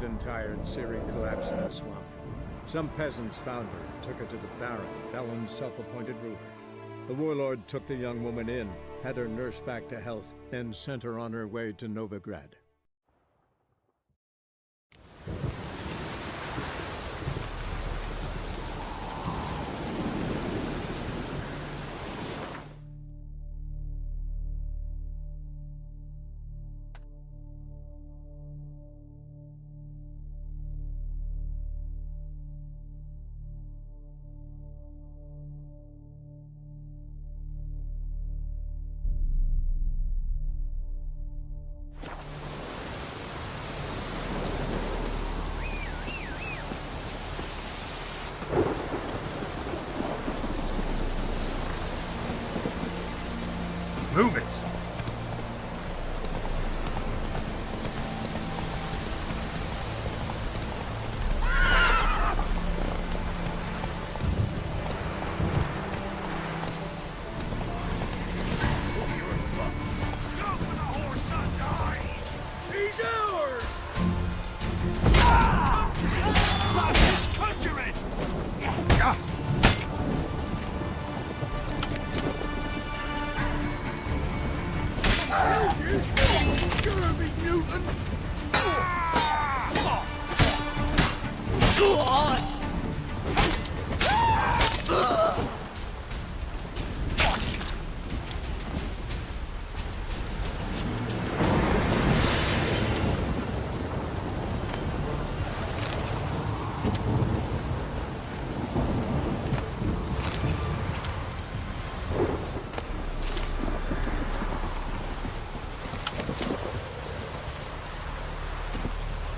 and tired, Ciri collapsed in the swamp. Some peasants found her, took her to the Baron, Valen's self-appointed ruler. The warlord took the young woman in, had her nursed back to health, then sent her on her way to Novigrad. Move it!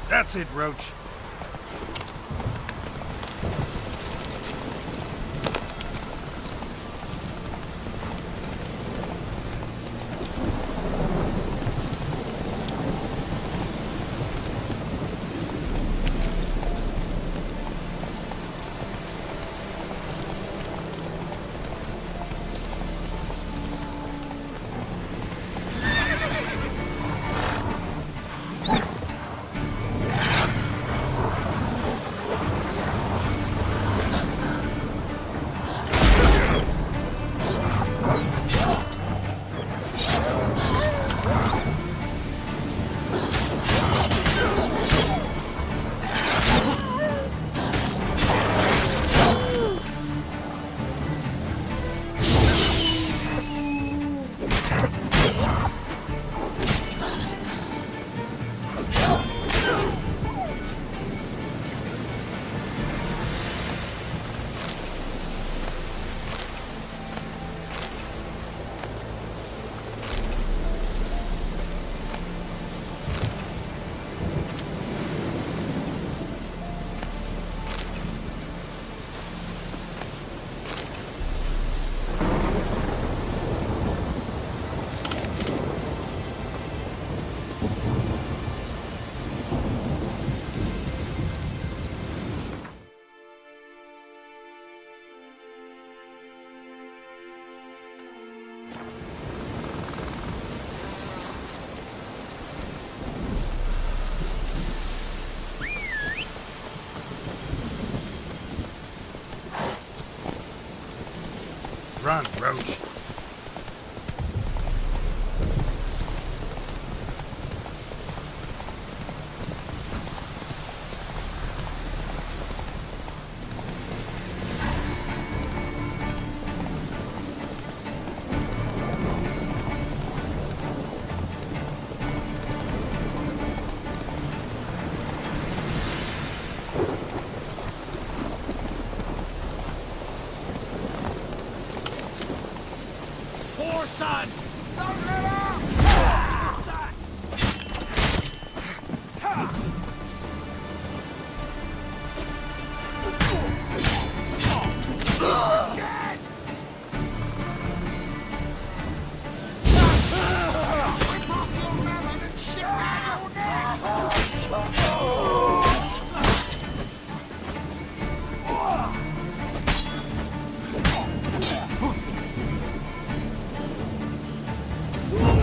That's it, Roach. Run, Roach. Son! Whoa!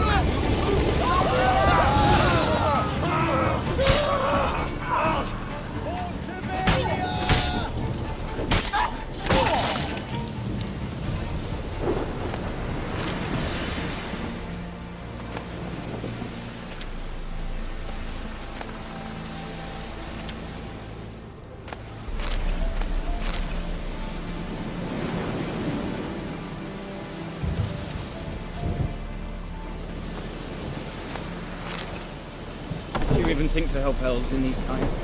even think to help elves in these times.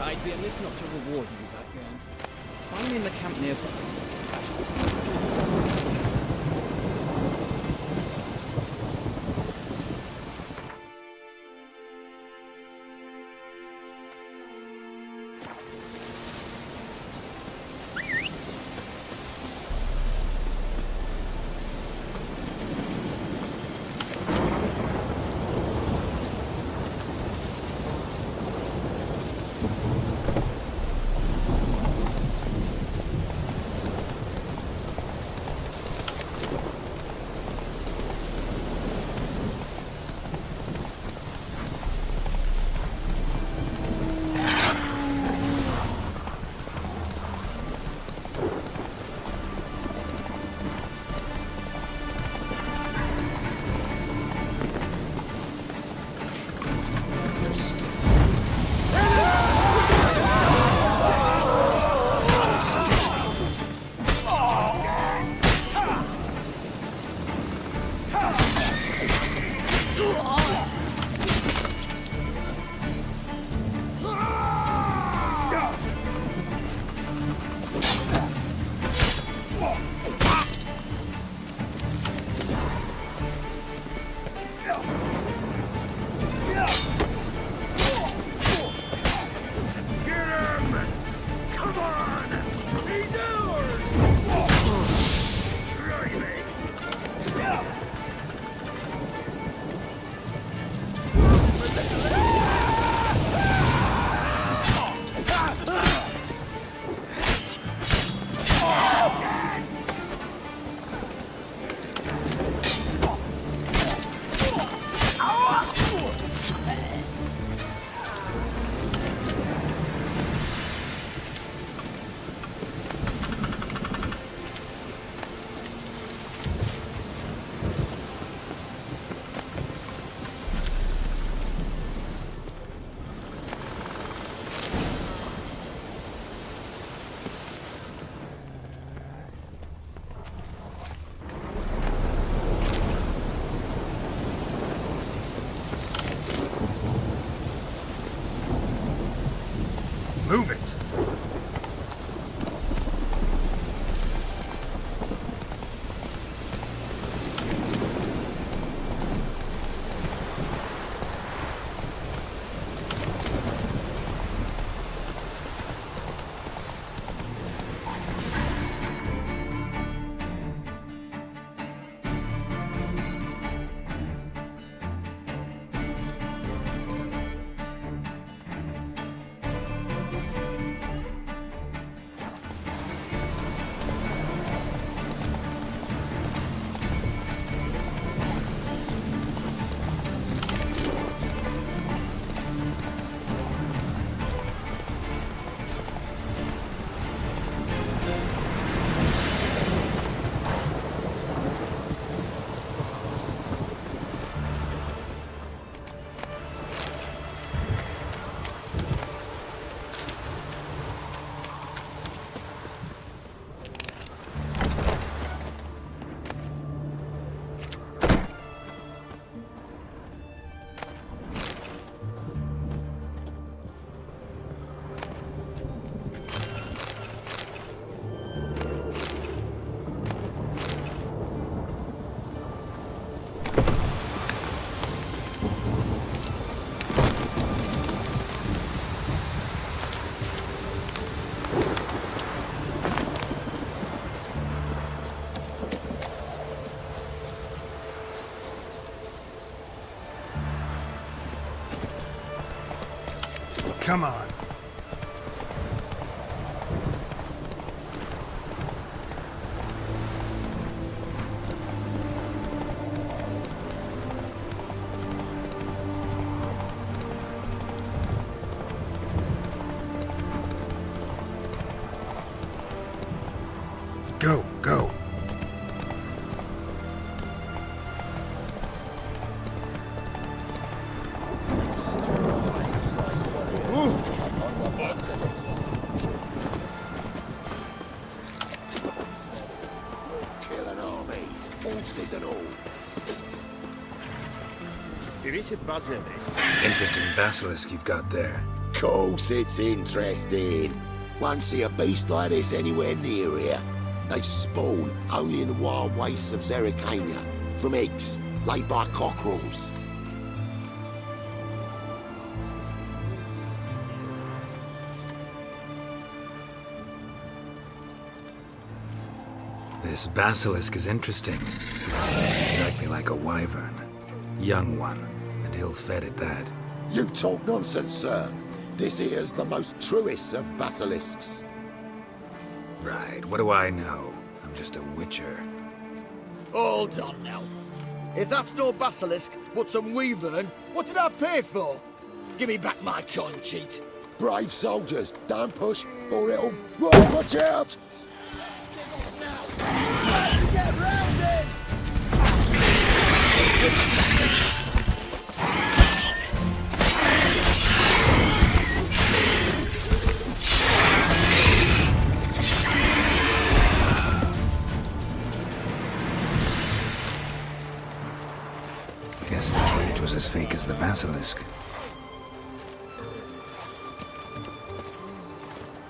I'd be amiss not to reward you that yearn. Find me in the camp nearby. Move it! Come on. Go, go. Kill an army, horses and all. There is a basilisk. Interesting basilisk you've got there. Course it's interesting. Won't see a beast like this anywhere near here. They spawn only in the wild wastes of Zerrikania, from eggs laid by cockerels. This basilisk is interesting. It looks exactly like a wyvern. Young one, and ill-fed at that. You talk nonsense, sir. This here's the most truest of basilisks. Right, what do I know? I'm just a witcher. Hold on now. If that's no basilisk, but some wyvern, what did I pay for? Give me back my coin, cheat. Brave soldiers, don't push, or it'll... Whoa, watch out! Get round it! Guess the cage was as fake as the basilisk.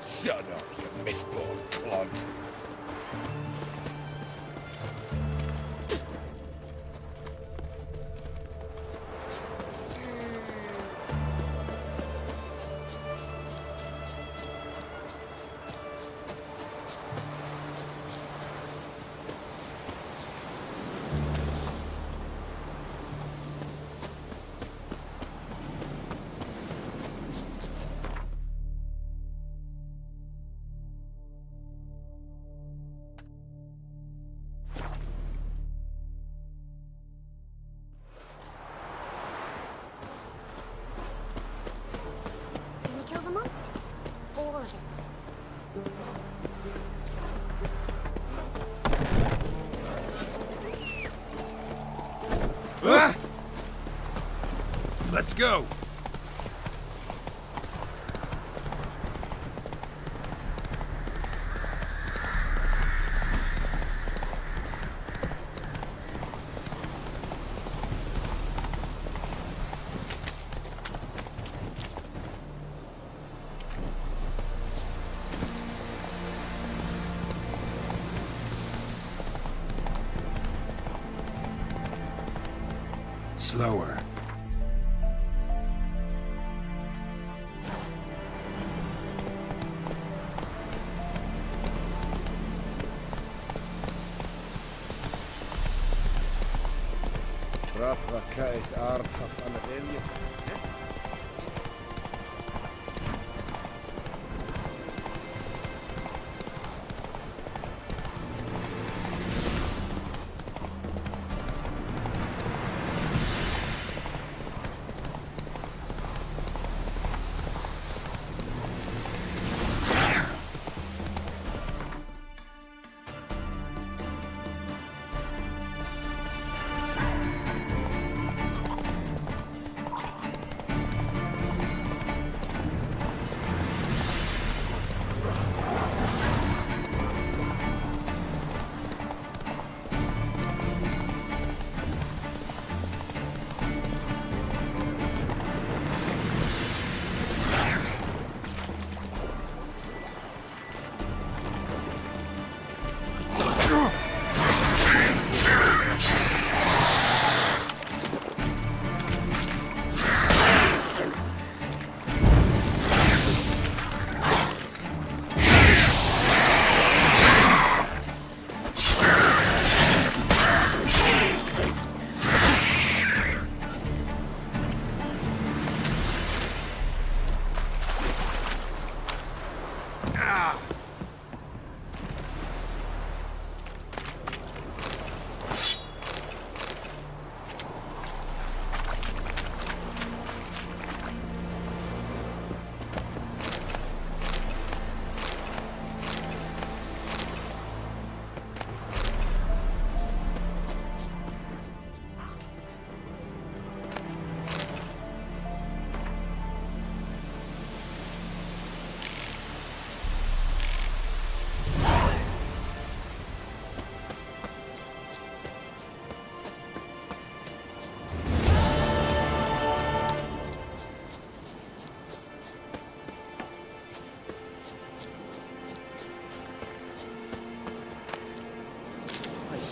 Son of you misborn clod. Gonna kill the monsters? All of them. Let's go! Slower. Rafa Kais Ardhaf Anadelia. Yes.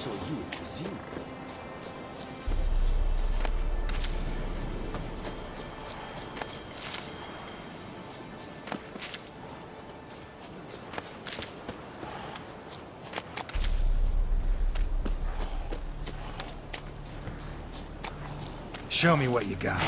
saw you in Cuisine. Show me what you got.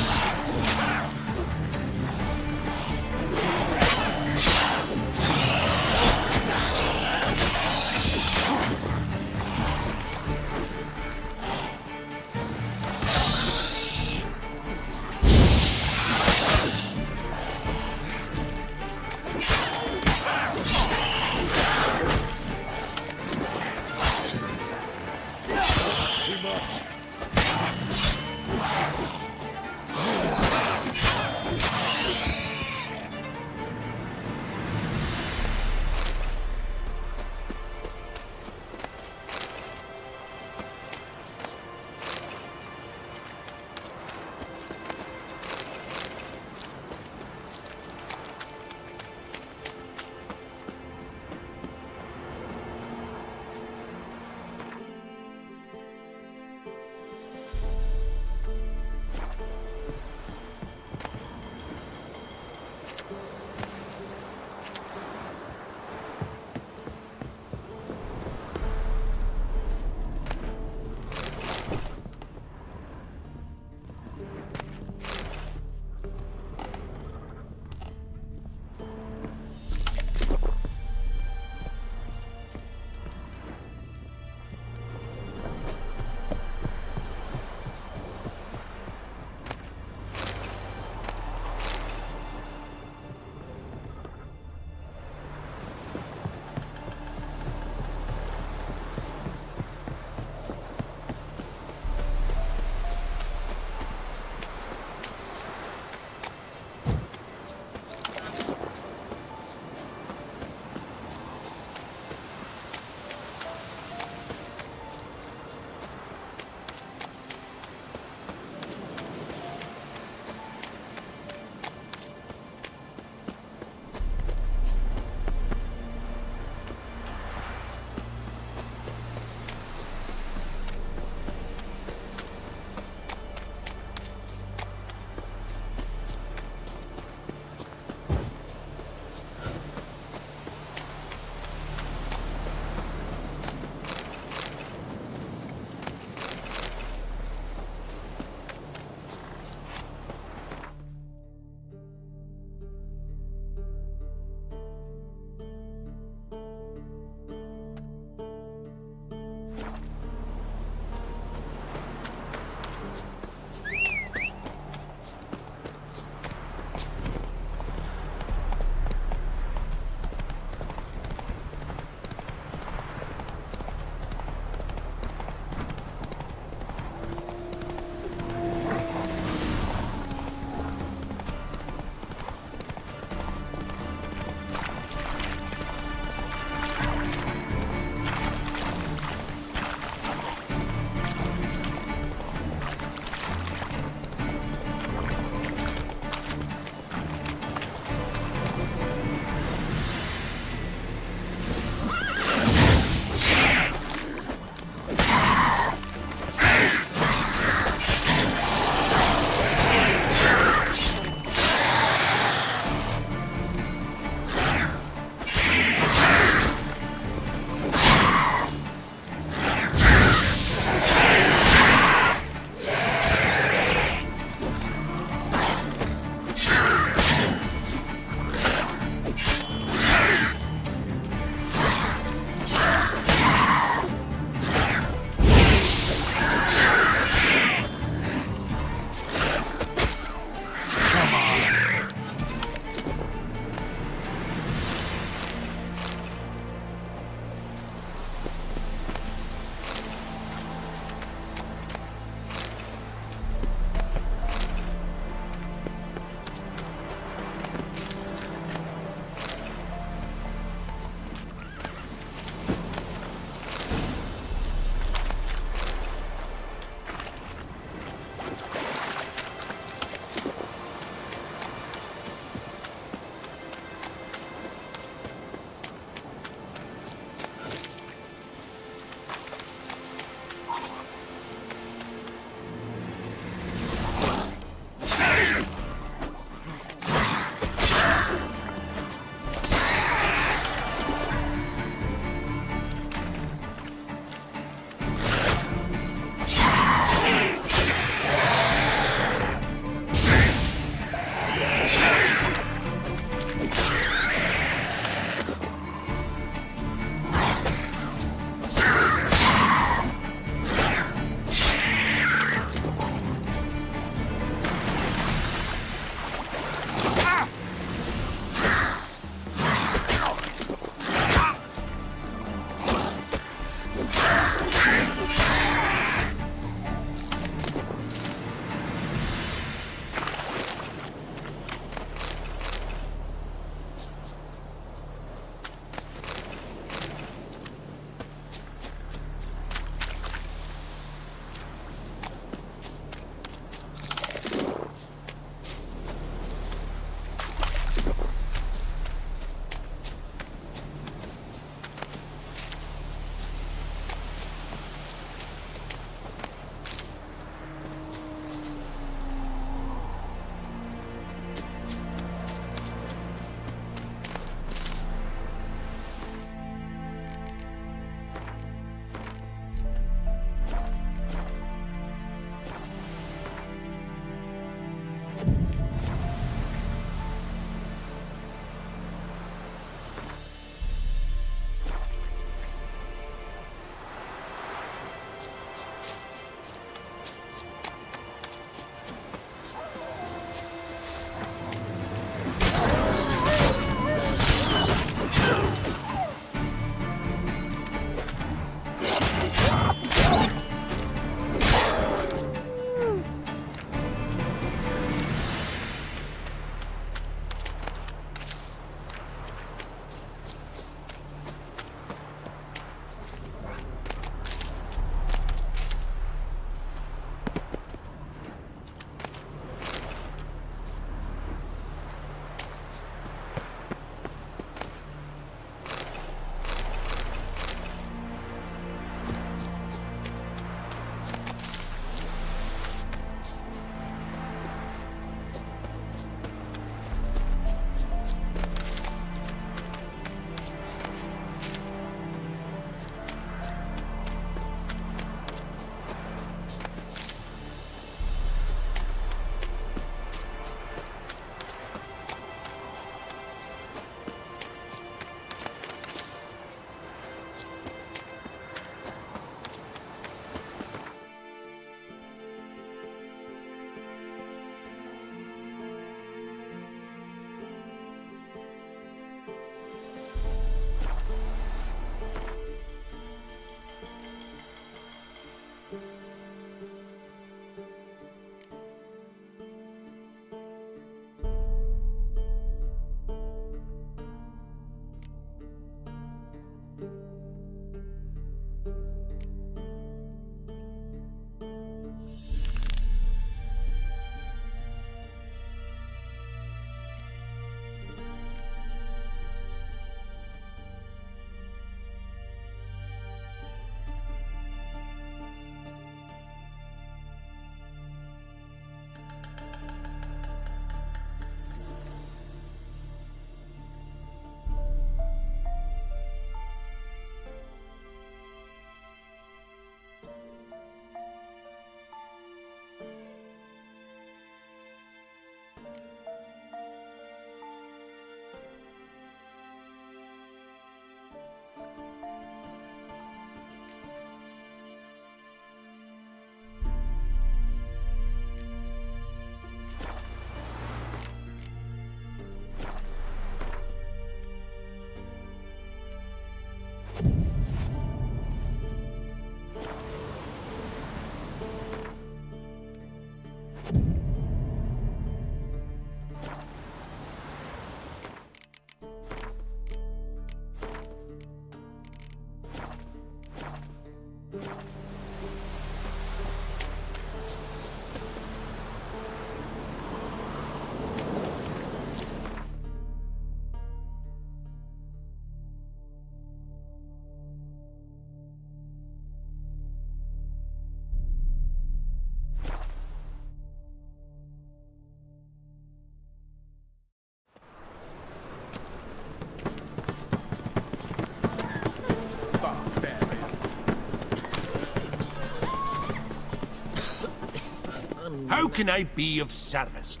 How can I be of service?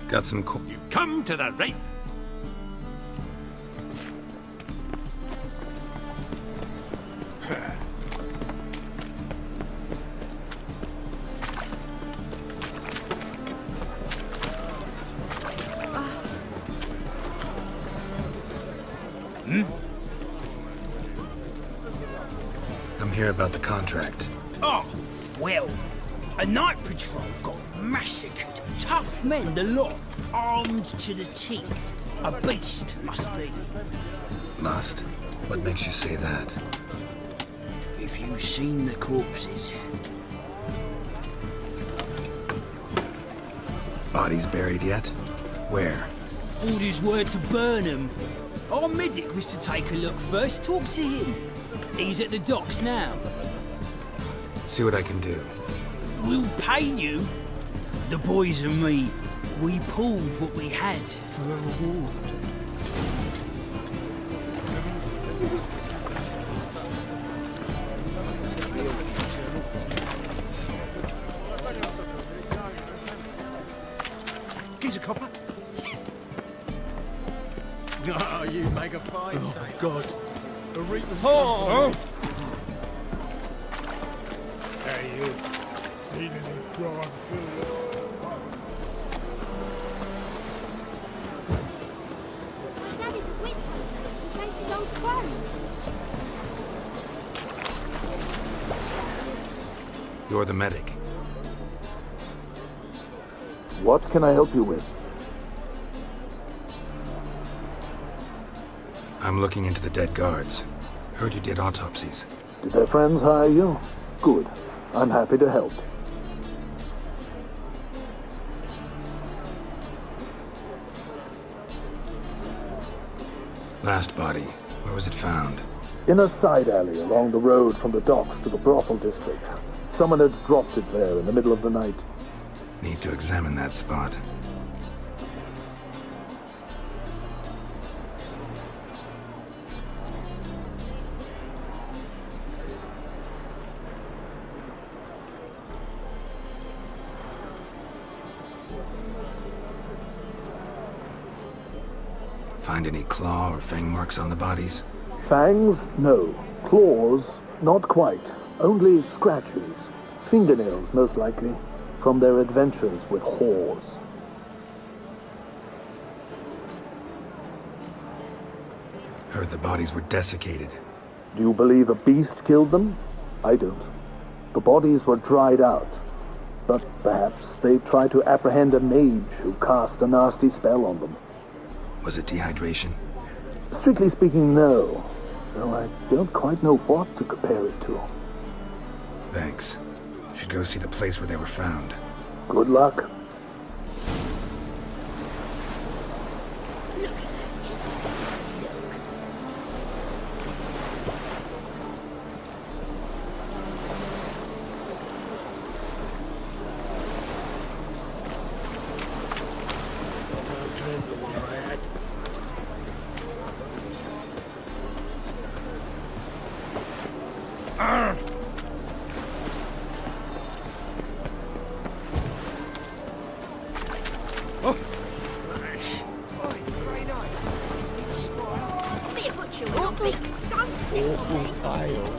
Got some You've come to the right... I'm here about the contract. Oh, well, a night patrol got massacred. Tough men, the lot, armed to the teeth. A beast, must be. Must? What makes you say that? If you've seen the corpses. Bodies buried yet? Where? Orders were to burn them. Our medic was to take a look first, talk to him. He's at the docks now. See what I can do. We'll pay you. The boys and me, we pulled what we had for a reward. Gives a copper. Oh, you make a fine sailor. God. The Reaper's... Oh! Hey, you. Seen any drawing My dad is a witch hunter who chases old crones. You're the medic. What can I help you with? I'm looking into the dead guards. Heard you did autopsies. Did their friends hire you? Good. I'm happy to help. Last body, where was it found? In a side alley along the road from the docks to the brothel district. Someone had dropped it there in the middle of the night. Need to examine that spot. Find any claw or fang marks on the bodies? Fangs? No. Claws? Not quite. Only scratches. Fingernails, most likely. From their adventures with whores. Heard the bodies were desiccated. Do you believe a beast killed them? I don't. The bodies were dried out. But perhaps they tried to apprehend a mage who cast a nasty spell on them. Was it dehydration? Strictly speaking, no. Though I don't quite know what to compare it to. Thanks. Should go see the place where they were found. Good luck. Be a butcher when I'm big. Don't step on me. Pale.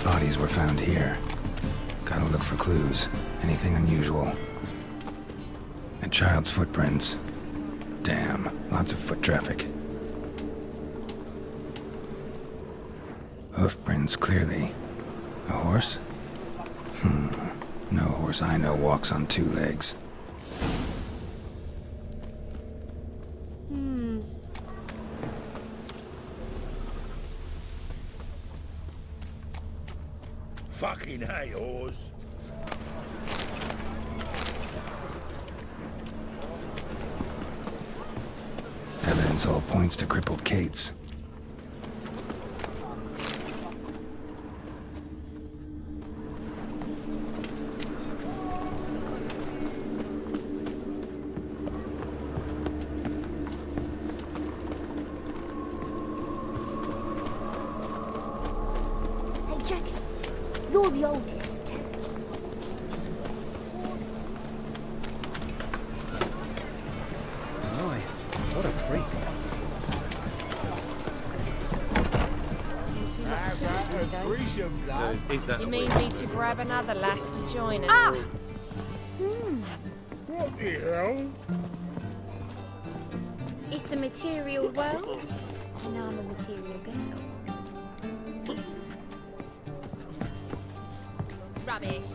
Bodies were found here. Gotta look for clues. Anything unusual. A child's footprints. Damn, lots of foot traffic. Hoof prints, clearly. A horse? No horse I know walks on two legs. Fucking hey, oars. Evidence all points to crippled Kate's. Hey, Jackie, you're the oldest of Terrace. My, what a freak. Is that You mean me to grab another lass to join us? Ah! What the hell? It's a material world, and I'm a material girl. Rubbish.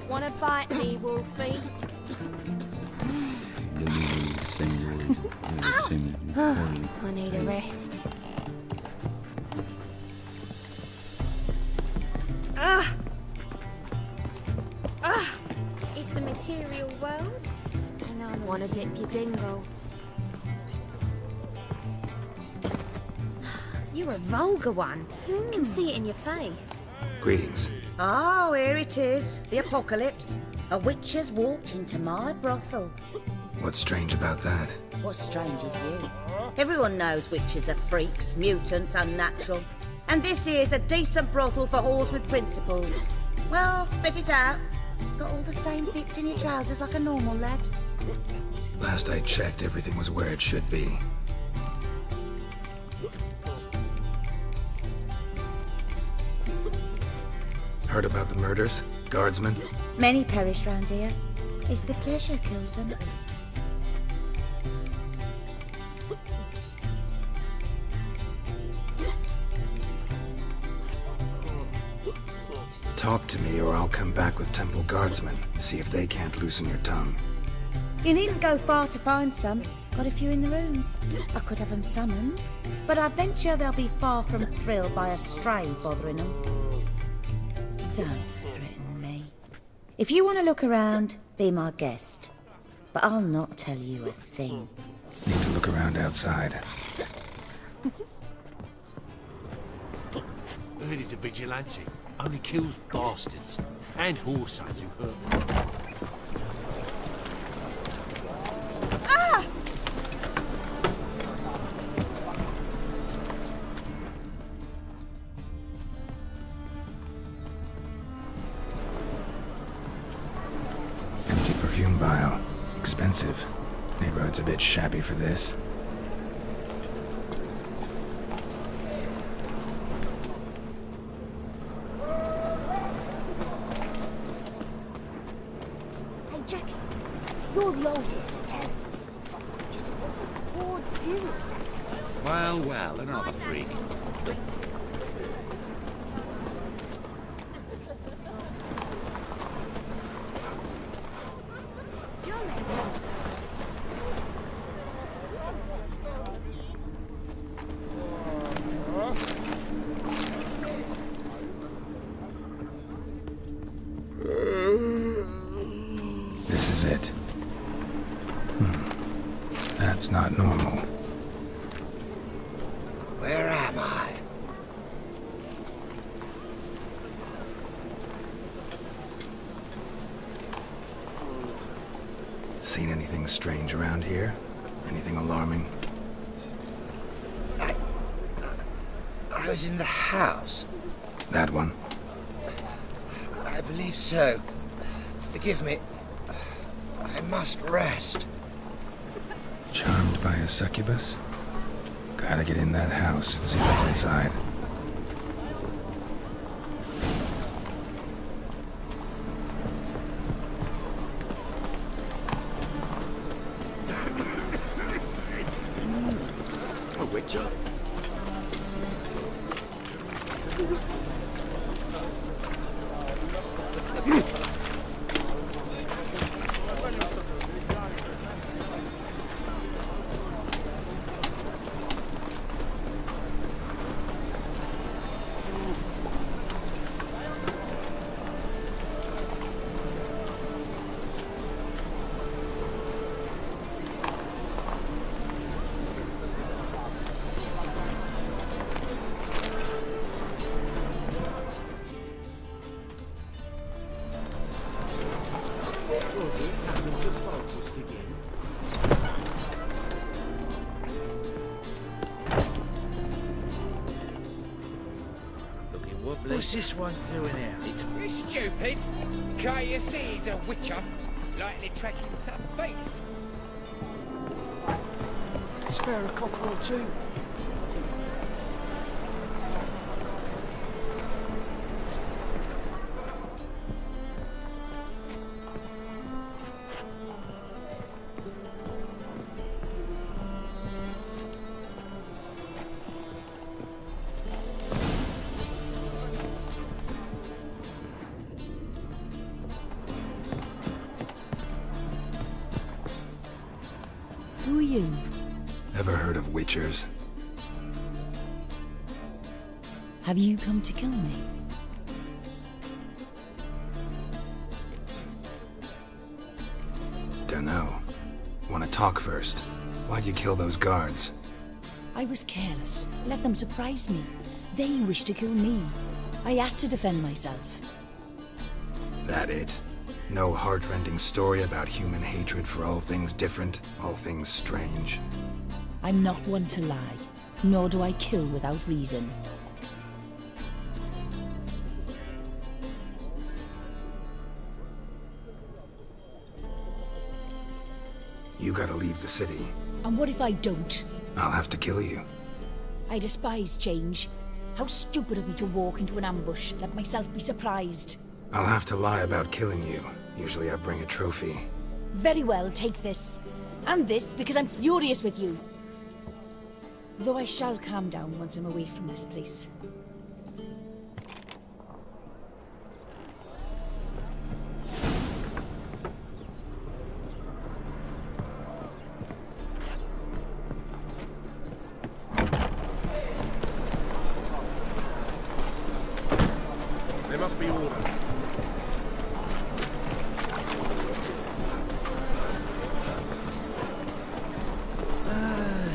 Wanna bite me, Wolfie? I need a rest. It's a material world, and I'm Wanna dip your dingle? You're a vulgar one. Can see it in your face. Greetings. Oh, here it is. The apocalypse. A witch has walked into my brothel. What's strange about that? What's strange is you. Everyone knows witches are freaks, mutants, unnatural. And this here's a decent brothel for whores with principles. Well, spit it out. Got all the same bits in your trousers like a normal lad. Last I checked, everything was where it should be. Heard about the murders? Guardsmen? Many perish round here. It's the pleasure kills them. Talk to me or I'll come back with temple guardsmen. See if they can't loosen your tongue. You needn't go far to find some. Got a few in the rooms. I could have them summoned, but I venture they'll be far from thrilled by a stray bothering them. Don't threaten me. If you want to look around, be my guest. But I'll not tell you a thing. Need to look around outside. Heard he's a vigilante. Only kills bastards. And whoresomes who hurt them. Empty perfume vial. Expensive. Neighborhood's a bit shabby for this. Hey, Jackie, you're the oldest of Terrace. Just what's a whore do exactly? Well, well, another freak. Your name? This is it. That's not normal. Where am I? Seen anything strange around here? Anything alarming? I was in the house. That one? I believe so. Forgive me. I must rest. Charmed by a succubus? Gotta get in that house, see what's inside. A witcher? Was it happened to Faltist again? Looking wobbly. What's this one doing here? It's stupid. Can't you see he's a witcher? Likely tracking some beast. Spare a copper or two. Who are you? Ever heard of witchers? Have you come to kill me? Dunno. Wanna talk first? Why'd you kill those guards? I was careless. Let them surprise me. They wished to kill me. I had to defend myself. That it? No heart-rending story about human hatred for all things different, all things strange? I'm not one to lie, nor do I kill without reason. You gotta leave the city. And what if I don't? I'll have to kill you. I despise change. How stupid of me to walk into an ambush, let myself be surprised. I'll have to lie about killing you. Usually I bring a trophy. Very well, take this. And this, because I'm furious with you. Though I shall calm down once I'm away from this place. There must be order.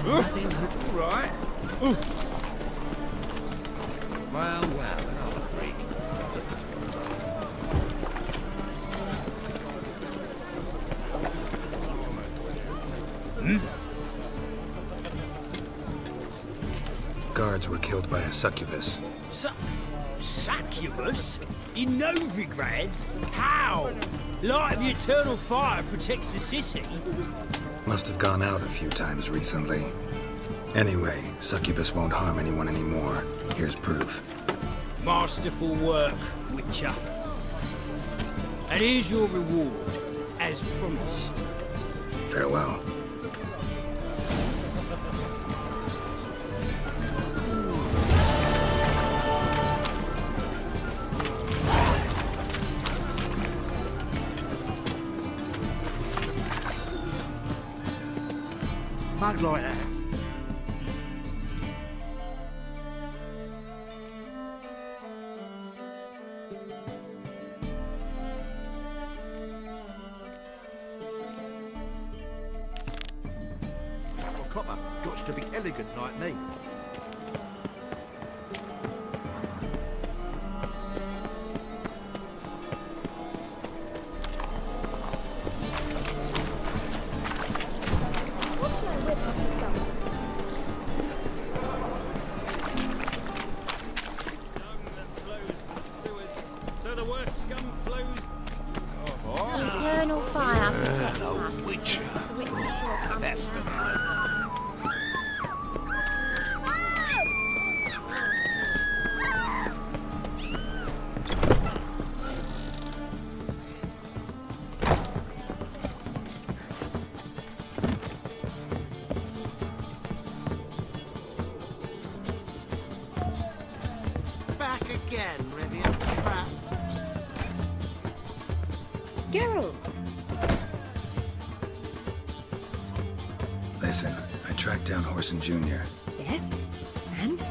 Nothing. Right. Well, another freak. Guards were killed by a succubus. Succubus? In Novigrad? How? Light of the eternal fire protects the city. Must have gone out a few times recently. Anyway, succubus won't harm anyone anymore. Here's proof. Masterful work, Witcher. And here's your reward, as promised. Farewell. Mug like that. Well, copper, got to be elegant like me. What should I whip up for supper? So the worst scum flows. The eternal fire protects us. Witcher. The witch sure comes That's the now. Back again, Rivian Trap. Geralt! Listen, I tracked down Horson Jr. Yes? And?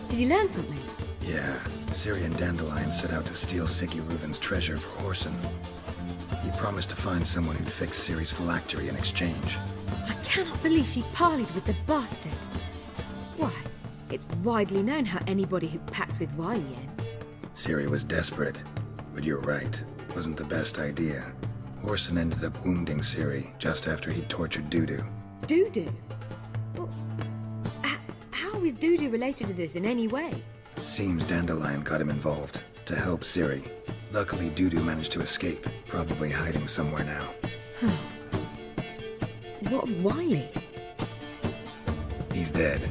Did you learn something? Yeah, Ciri and Dandelion set out to steal Siggy Reuven's treasure for Horson. He promised to find someone who'd fix Ciri's phylactery in exchange. I cannot believe she parleyed with the bastard. Why, it's widely known how anybody who pacts with Wily ends. Ciri was desperate, but you're right. Wasn't the best idea. Orson ended up wounding Ciri just after he'd tortured Dudu. Dudu? Well, how is Dudu related to this in any way? Seems Dandelion got him involved to help Ciri. Luckily, Dudu managed to escape, probably hiding somewhere now. What of Wiley? He's dead.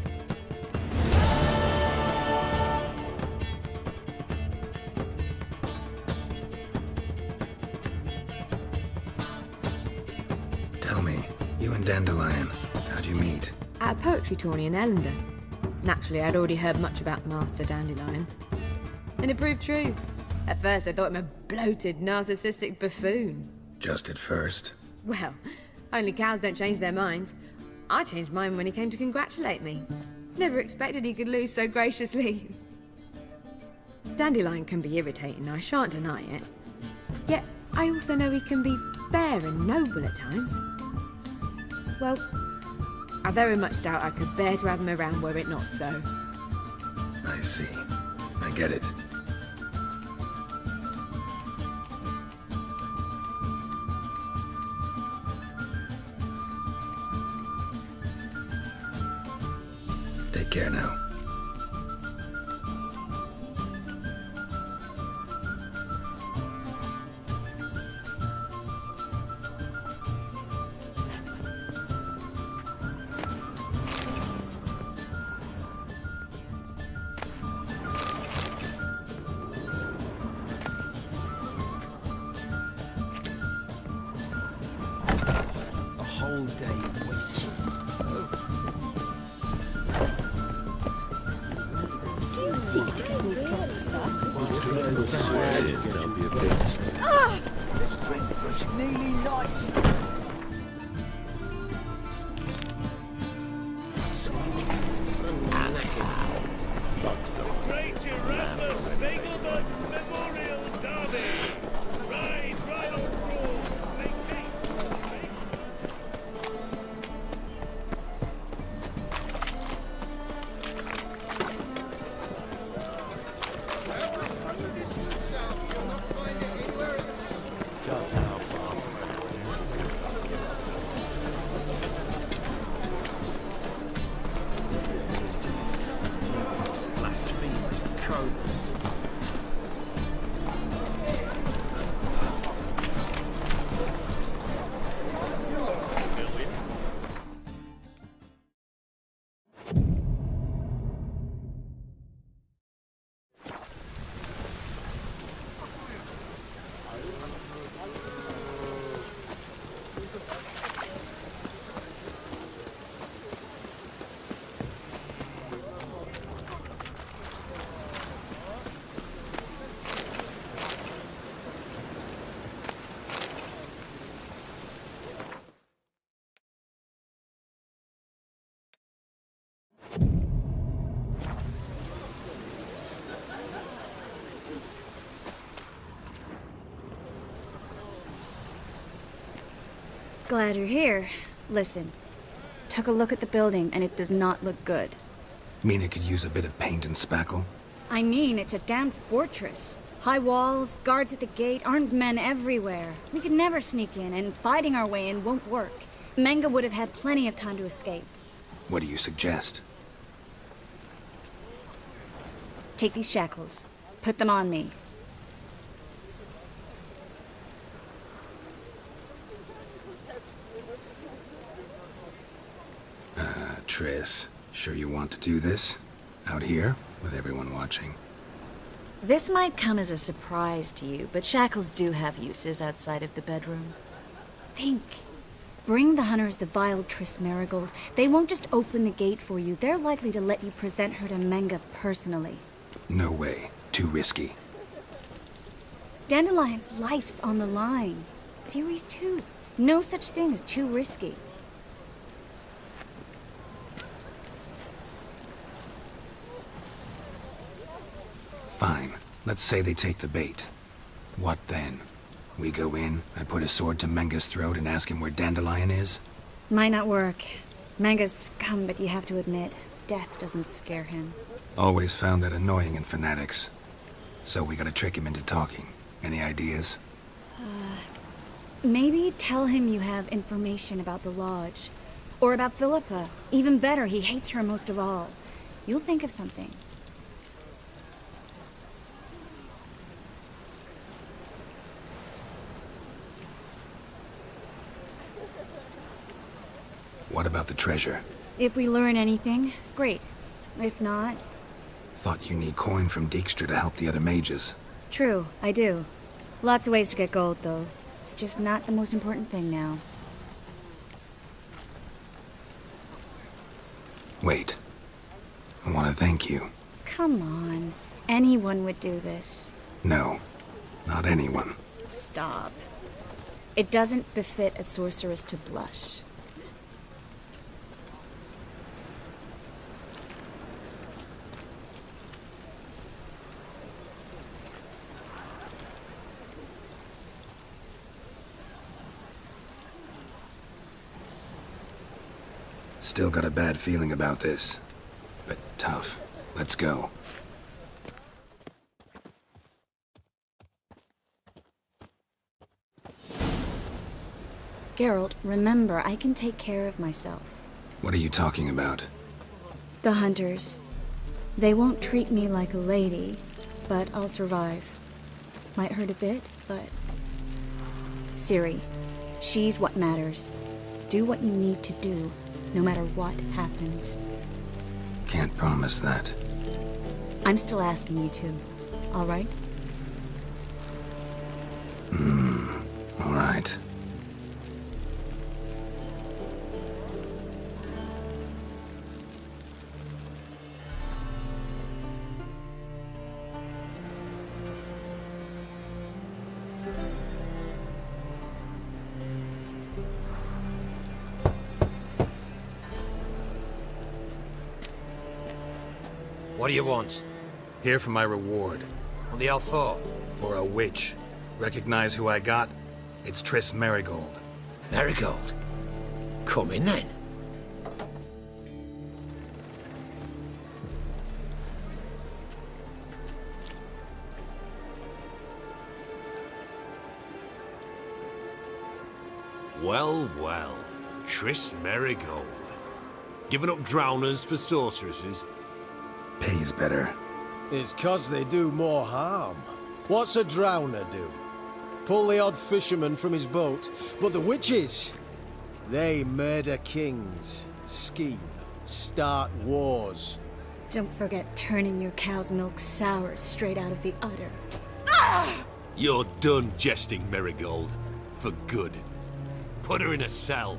Tell me, you and Dandelion, how'd you meet? At a poetry tourney in Ellender. Naturally, I'd already heard much about Master Dandelion. And it proved true. At first, I thought him a bloated, narcissistic buffoon. Just at first? Well, only cows don't change their minds. I changed mine when he came to congratulate me. Never expected he could lose so graciously. Dandelion can be irritating, I shan't deny it. Yet, I also know he can be fair and noble at times. Well, I very much doubt I could bear to have him around were it not so. I see. I get it. Take care now. A whole day wasted. Do you seek to get me drunk, sir? There'll be a bit. Ah! Let's drink for it's nearly night. Just how fast. Blasphemers and cowards. Glad you're here. Listen, took a look at the building and it does not look good. Mean it could use a bit of paint and spackle? I mean, it's a damn fortress. High walls, guards at the gate, armed men everywhere. We could never sneak in, and fighting our way in won't work. Menga would have had plenty of time to escape. What do you suggest? Take these shackles. Put them on me. Triss, sure you want to do this? Out here, with everyone watching? This might come as a surprise to you, but shackles do have uses outside of the bedroom. Think. Bring the hunters the vile Triss Marigold. They won't just open the gate for you. They're likely to let you present her to Menga personally. No way. Too risky. Dandelion's life's on the line. Series 2. No such thing as too risky. Fine. Let's say they take the bait. What then? We go in, I put a sword to Menga's throat and ask him where Dandelion is? Might not work. Menga's scum, but you have to admit, death doesn't scare him. Always found that annoying in fanatics. So we gotta trick him into talking. Any ideas? Maybe tell him you have information about the lodge. Or about Philippa. Even better, he hates her most of all. You'll think of something. What about the treasure? If we learn anything, great. If not... Thought you need coin from Dijkstra to help the other mages. True, I do. Lots of ways to get gold, though. It's just not the most important thing now. Wait. I want to thank you. Come on. Anyone would do this. No, not anyone. Stop. It doesn't befit a sorceress to blush. Still got a bad feeling about this. But tough. Let's go. Geralt, remember, I can take care of myself. What are you talking about? The hunters. They won't treat me like a lady, but I'll survive. Might hurt a bit, but... Ciri, she's what matters. Do what you need to do, no matter what happens. Can't promise that. I'm still asking you to, all right? All right. What do you want? Here for my reward. On the L4? For a witch. Recognize who I got? It's Triss Merigold. Merigold? Come in then. Well, well. Triss Merigold. Giving up drowners for sorceresses? Pays better. It's 'cause they do more harm. What's a drowner do? Pull the odd fisherman from his boat. But the witches, they murder kings, scheme, start wars. Don't forget turning your cow's milk sour straight out of the udder. You're done jesting, Merigold. For good. Put her in a cell.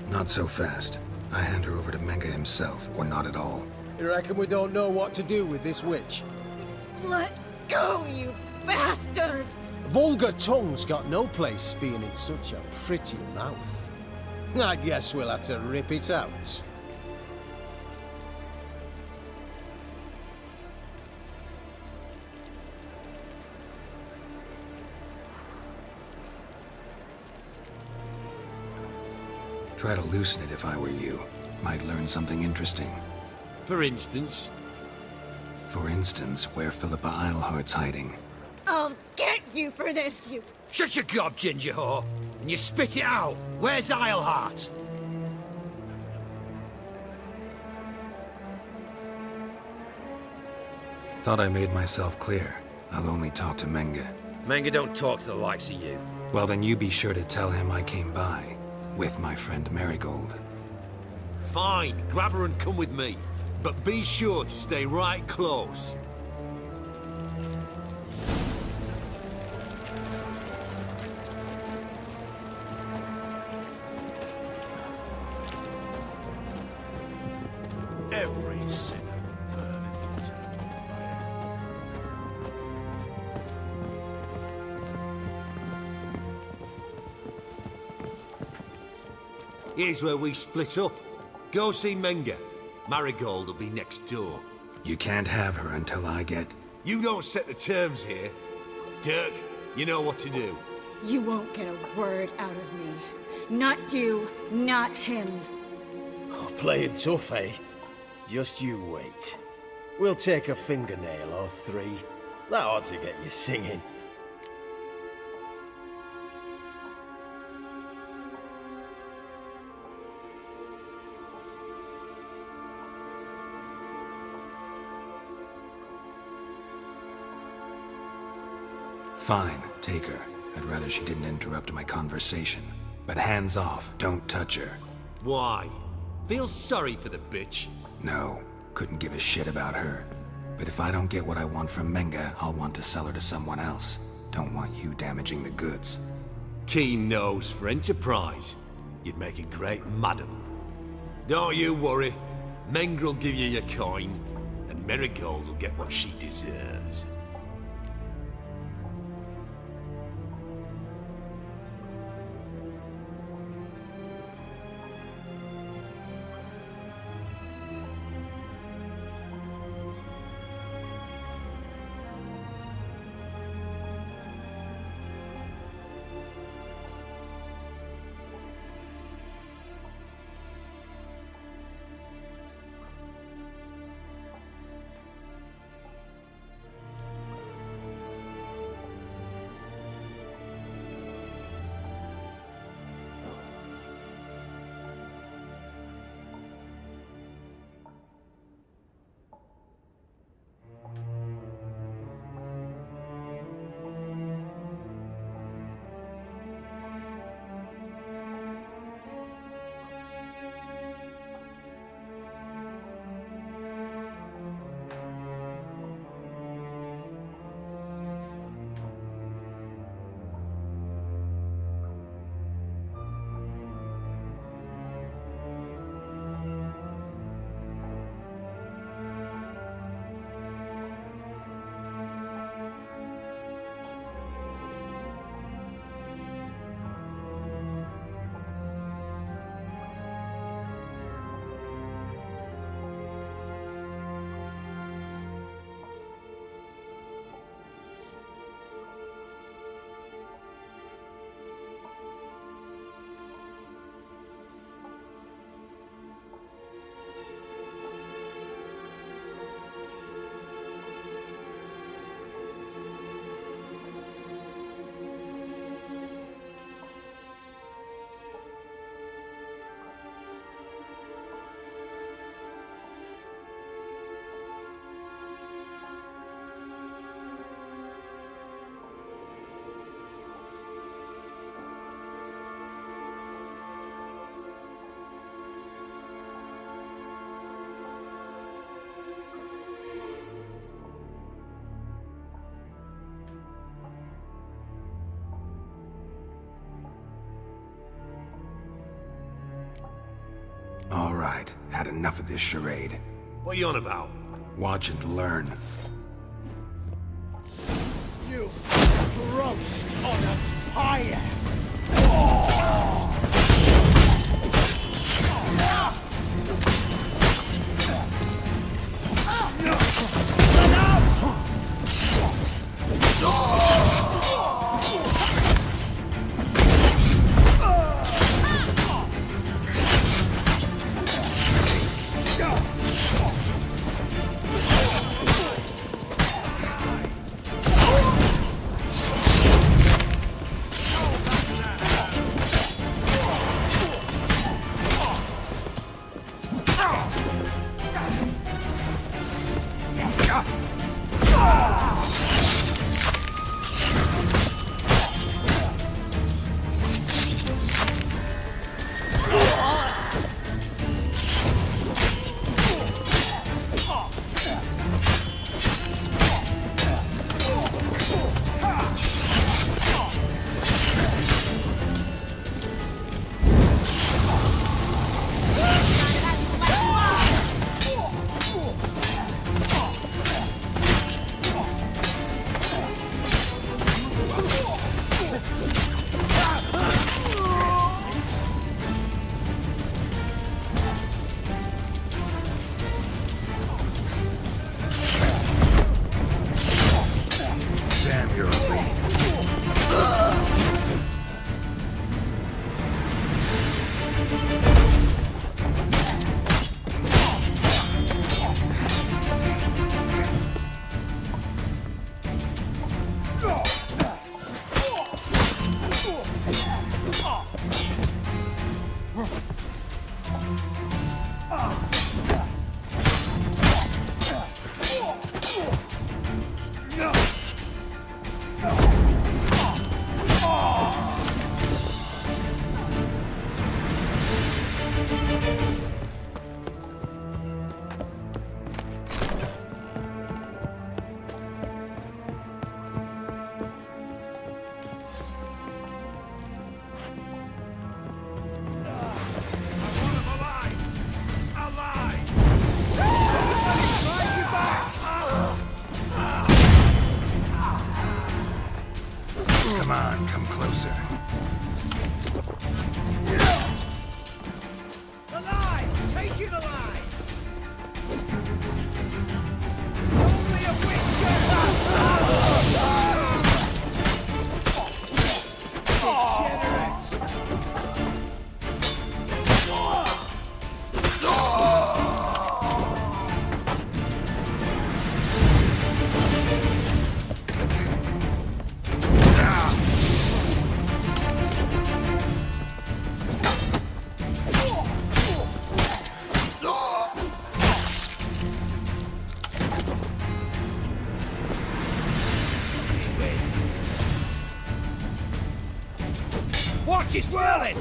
Not so fast. I hand her over to Menge himself, or not at all. You reckon we don't know what to do with this witch? Let go, you bastard! Vulgar tongue's got no place being in such a pretty mouth. I guess we'll have to rip it out. Try to loosen it if I were you. Might learn something interesting. For instance? For instance, where Philippa Eilhart's hiding. I'll get you for this, you... Shut your gob, ginger whore, and you spit it out. Where's Eilhart? Thought I made myself clear. I'll only talk to Menge. Menge don't talk to the likes of you. Well, then you be sure to tell him I came by. With my friend Merigold. Fine, grab her and come with me. But be sure to stay right close. Every sinner burn in the eternal fire. Here's where we split up. Go see Menge. Marigold will be next door. You can't have her until I get... You don't set the terms here. Dirk, you know what to do. You won't get a word out of me. Not you, not him. Playing tough, eh? Just you wait. We'll take a fingernail or three. That ought to get you singing. Fine, take her. I'd rather she didn't interrupt my conversation. But hands off, don't touch her. Why? Feel sorry for the bitch? No, couldn't give a shit about her. But if I don't get what I want from Menga, I'll want to sell her to someone else. Don't want you damaging the goods. Keen nose for enterprise. You'd make a great madam. Don't you worry. Mengrel will give you your coin, and Marigold will get what she deserves. All right, had enough of this charade. What are you on about? Watch and learn. You roast on a pyre! Come on, come closer. Alive! Take it alive! It's only a witcher! Watch it swirling!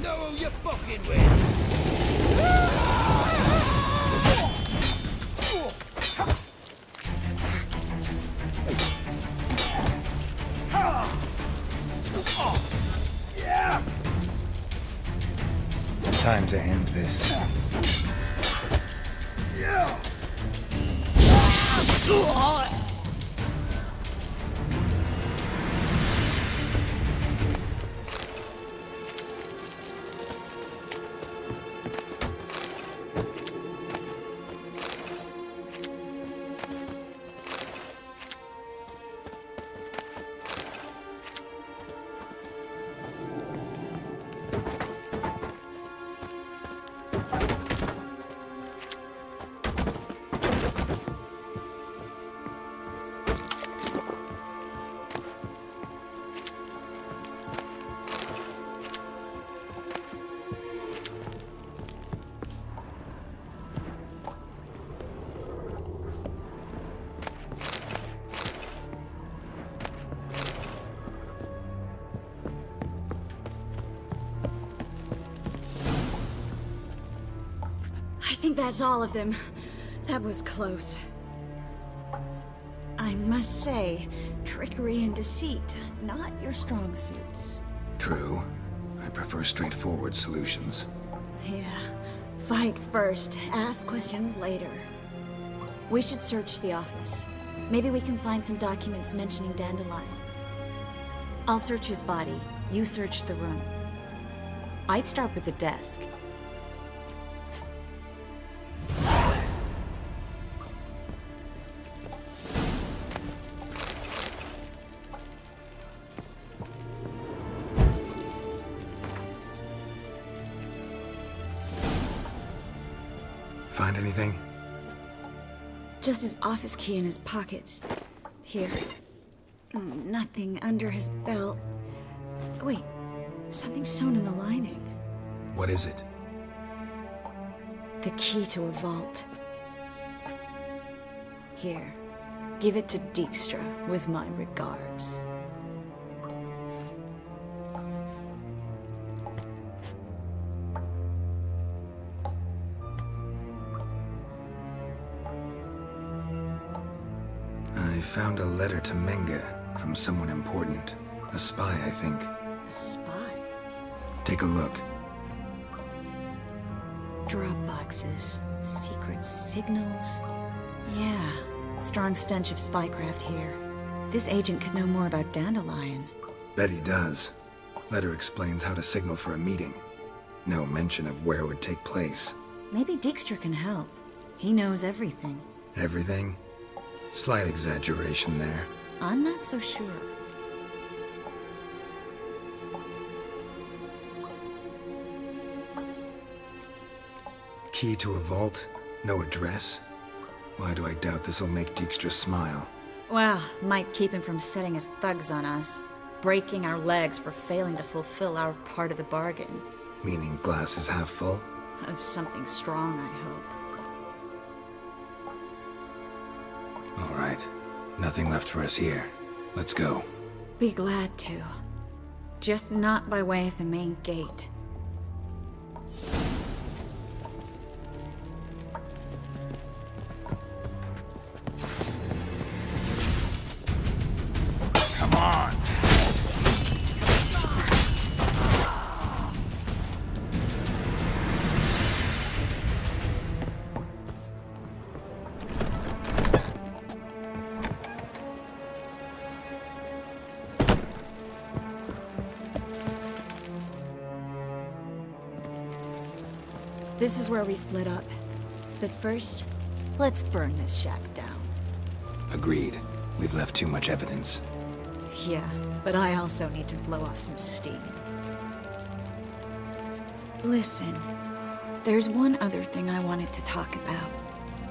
Know who you're fucking with! Time to end this. I think that's all of them. That was close. I must say, trickery and deceit, not your strong suits. True. I prefer straightforward solutions. Yeah. Fight first, ask questions later. We should search the office. Maybe we can find some documents mentioning Dandelion. I'll search his body. You search the room. I'd start with the desk. Find anything? Just his office key in his pockets. Here. Nothing under his belt. Wait, something sewn in the lining. What is it? The key to a vault. Here, give it to Dijkstra with my regards. I found a letter to Menga from someone important. A spy, I think. A spy? Take a look. Drop boxes, secret signals. Yeah, strong stench of spycraft here. This agent could know more about Dandelion. Bet he does. Letter explains how to signal for a meeting. No mention of where it would take place. Maybe Dijkstra can help. He knows everything. Everything? Slight exaggeration there. I'm not so sure. Key to a vault? No address? Why do I doubt this'll make Dijkstra smile? Well, might keep him from setting his thugs on us. Breaking our legs for failing to fulfill our part of the bargain. Meaning glass is half full? Of something strong, I hope. All right. Nothing left for us here. Let's go. Be glad to. Just not by way of the main gate. Come on! This is where we split up. But first, let's burn this shack down. Agreed. We've left too much evidence. Yeah, but I also need to blow off some steam. Listen, there's one other thing I wanted to talk about.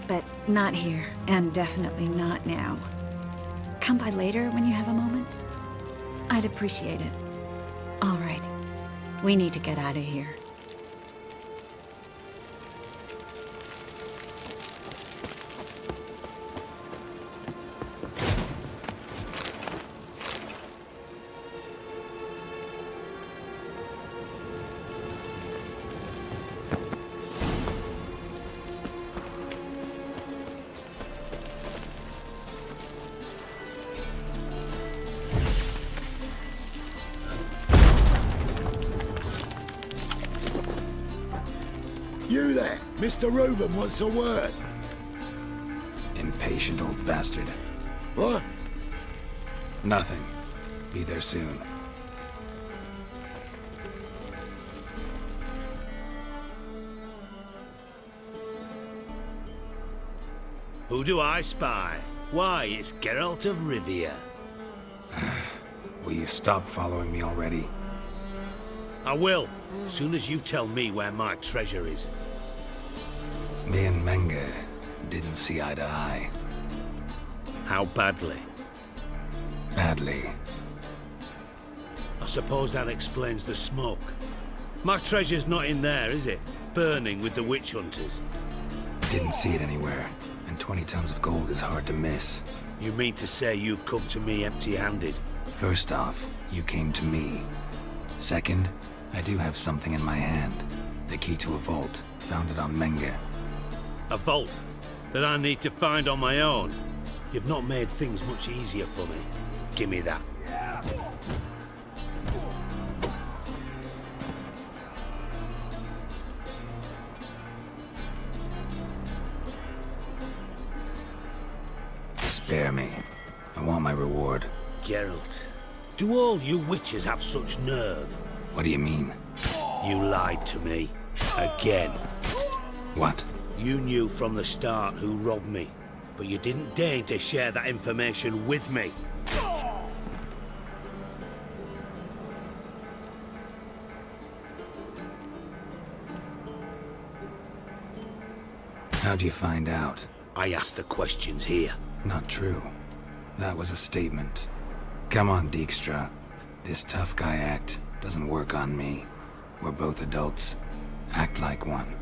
But not here, and definitely not now. Come by later when you have a moment? I'd appreciate it. All right. We need to get out of here. You there? Mr. Reuben wants a word. Impatient old bastard. What? Nothing. Be there soon. Who do I spy? Why, it's Geralt of Rivia. Will you stop following me already? I will, soon as you tell me where my treasure is. Me and Menge didn't see eye to eye. How badly? Badly. I suppose that explains the smoke. My treasure's not in there, is it? Burning with the witch hunters. Didn't see it anywhere, and 20 tons of gold is hard to miss. You mean to say you've come to me empty-handed? First off, you came to me. Second, I do have something in my hand. The key to a vault, found it on Menge. A vault that I need to find on my own? You've not made things much easier for me. Give me that. Spare me. I want my reward. Geralt, do all you witches have such nerve? What do you mean? You lied to me. Again. What? You knew from the start who robbed me, but you didn't deign to share that information with me. How'd you find out? I asked the questions here. Not true. That was a statement. Come on, Dijkstra. This tough guy act doesn't work on me. We're both adults. Act like one.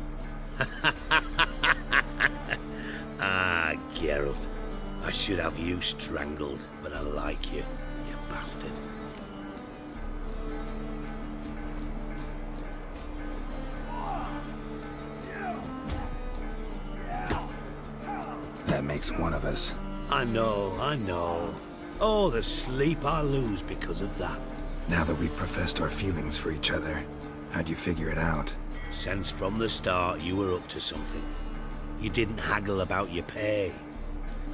Ah, Geralt. I should have you strangled, but I like you, you bastard. That makes one of us. I know. Oh, the sleep I lose because of that. Now that we've professed our feelings for each other, how'd you figure it out? Since from the start you were up to something. You didn't haggle about your pay.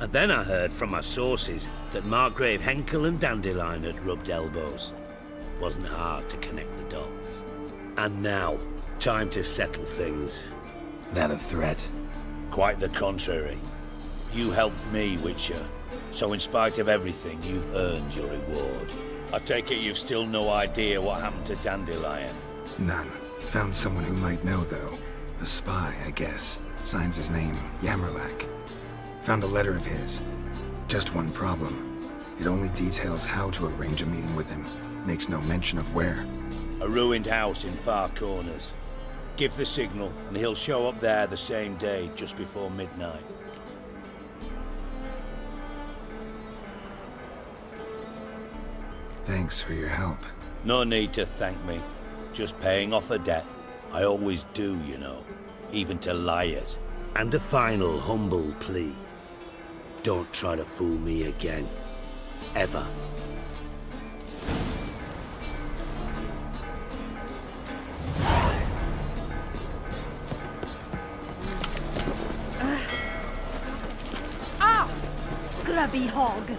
And then I heard from my sources that Margrave Henkel and Dandelion had rubbed elbows. Wasn't hard to connect the dots. And now, time to settle things. That a threat? Quite the contrary. You helped me, Witcher. So in spite of everything, you've earned your reward. I take it you've still no idea what happened to Dandelion? None. Found someone who might know, though. A spy, I guess. Signs his name, Yamerlak. Found a letter of his. Just one problem. It only details how to arrange a meeting with him. Makes no mention of where. A ruined house in Far Corners. Give the signal, and he'll show up there the same day, just before midnight. Thanks for your help. No need to thank me. Just paying off a debt. I always do, you know. Even to liars. And a final humble plea. Don't try to fool me again. Ever. Scrubby hog.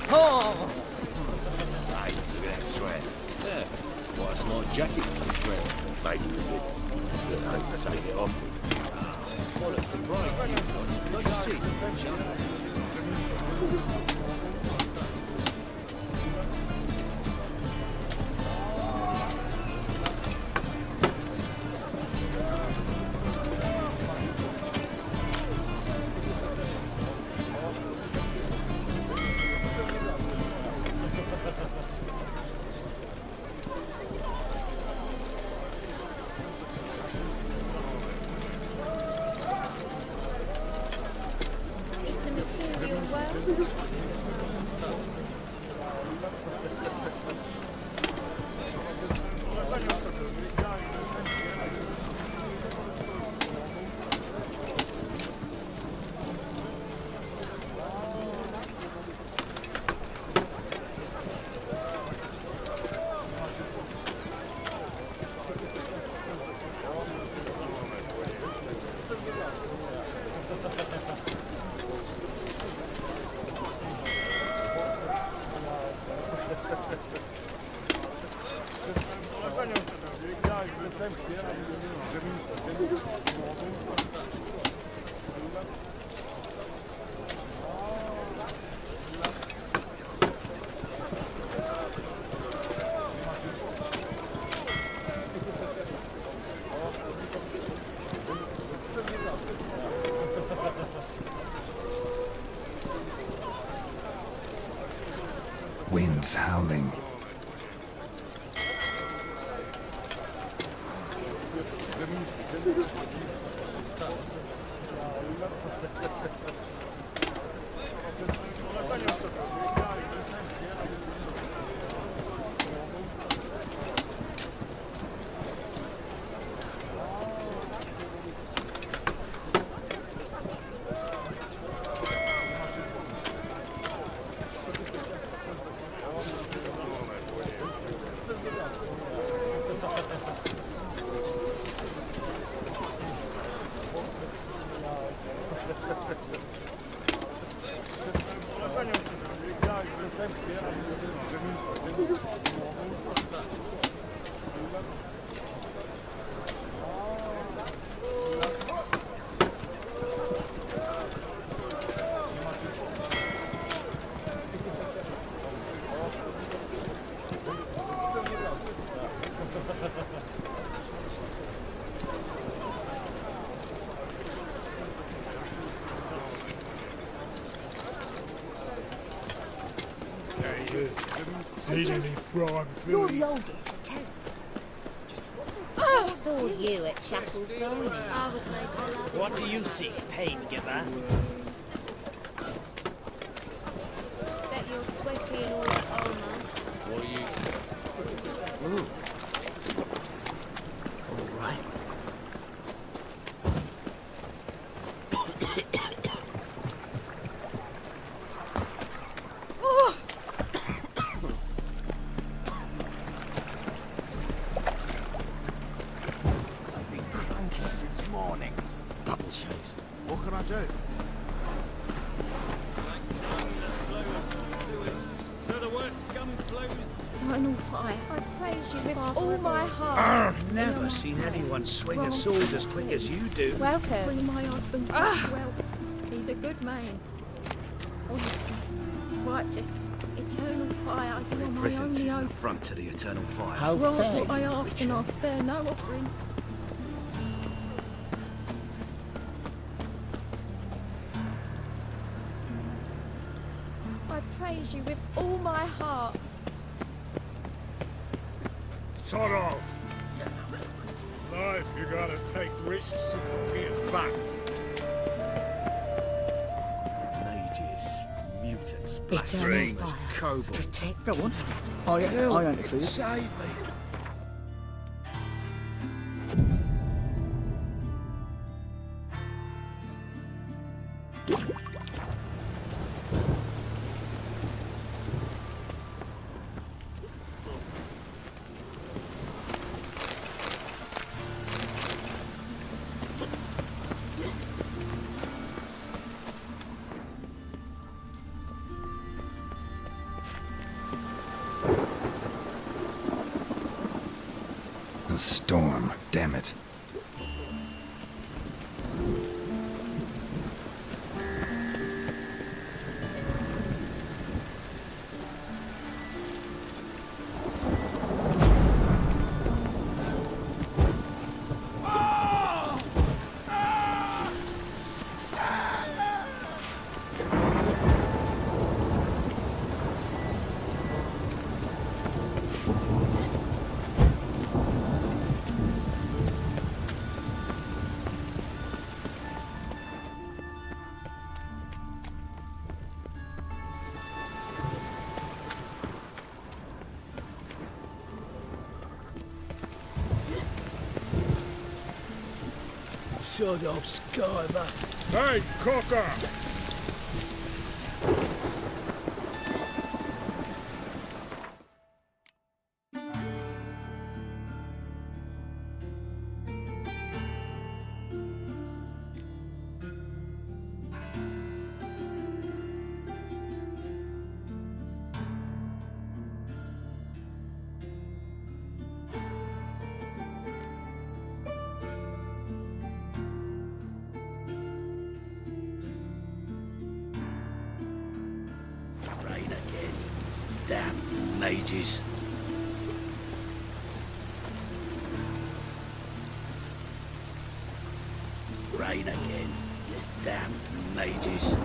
Oh! Hey, look at that tread. Yeah. Why, it's not a jacket for the tread. Maybe we did. You know, take it off. What a surprise you've got. Good to see you, chap. Is the material well? Winds howling. Seen any prime You're filly? the oldest, so tell us. Just what's I saw you at Chapel's Burning. I was made for love. What do you see, pain-giver? Bet you're sweaty and all that armour. What are you... All right. I've been cranky since morning. Double chase. What can I do? So the worst scum flows eternal fire. I praise you with all my heart. I've never seen anyone swing a sword as quick as you do. Welcome. Bring my husband back to health. He's a good man. Honestly. Righteous. Eternal fire. You are my Presence only is an hope. affront to the eternal fire. Grant what I ask and I'll spare no offering. I praise you with all my heart. Sod off. Life, you gotta take risks to get fat. Mages, mutants, Eternal blasphemers, fire. kobolds. Protect. Go on. I ain't for you. Save me. A storm, damn it. Sod off, Skyver. Hey, Cocker! Rain again. Damn mages. Rain again. Damn mages.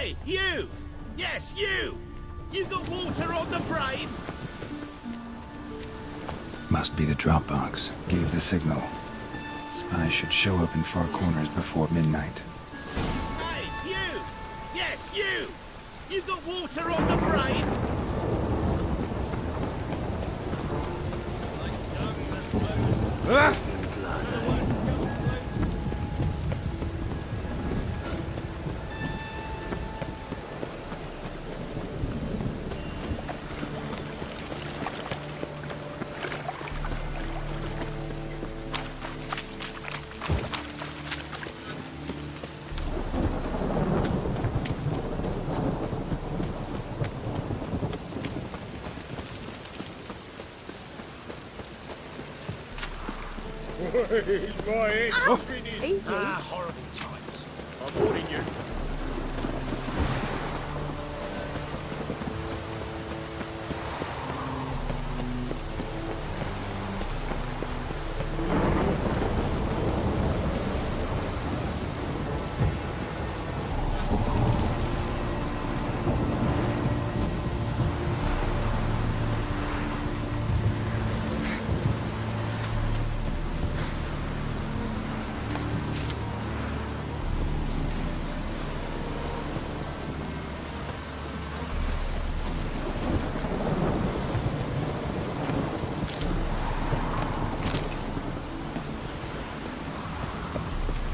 Hey, you! Yes, you! You got water on the brain? Must be the drop box. Gave the signal. Spies should show up in far corners before midnight. Hey, you! Yes, you! You got water on the brain? Ah! He's my head. Oh, Finished. easy. Horrible times. I'm warning you.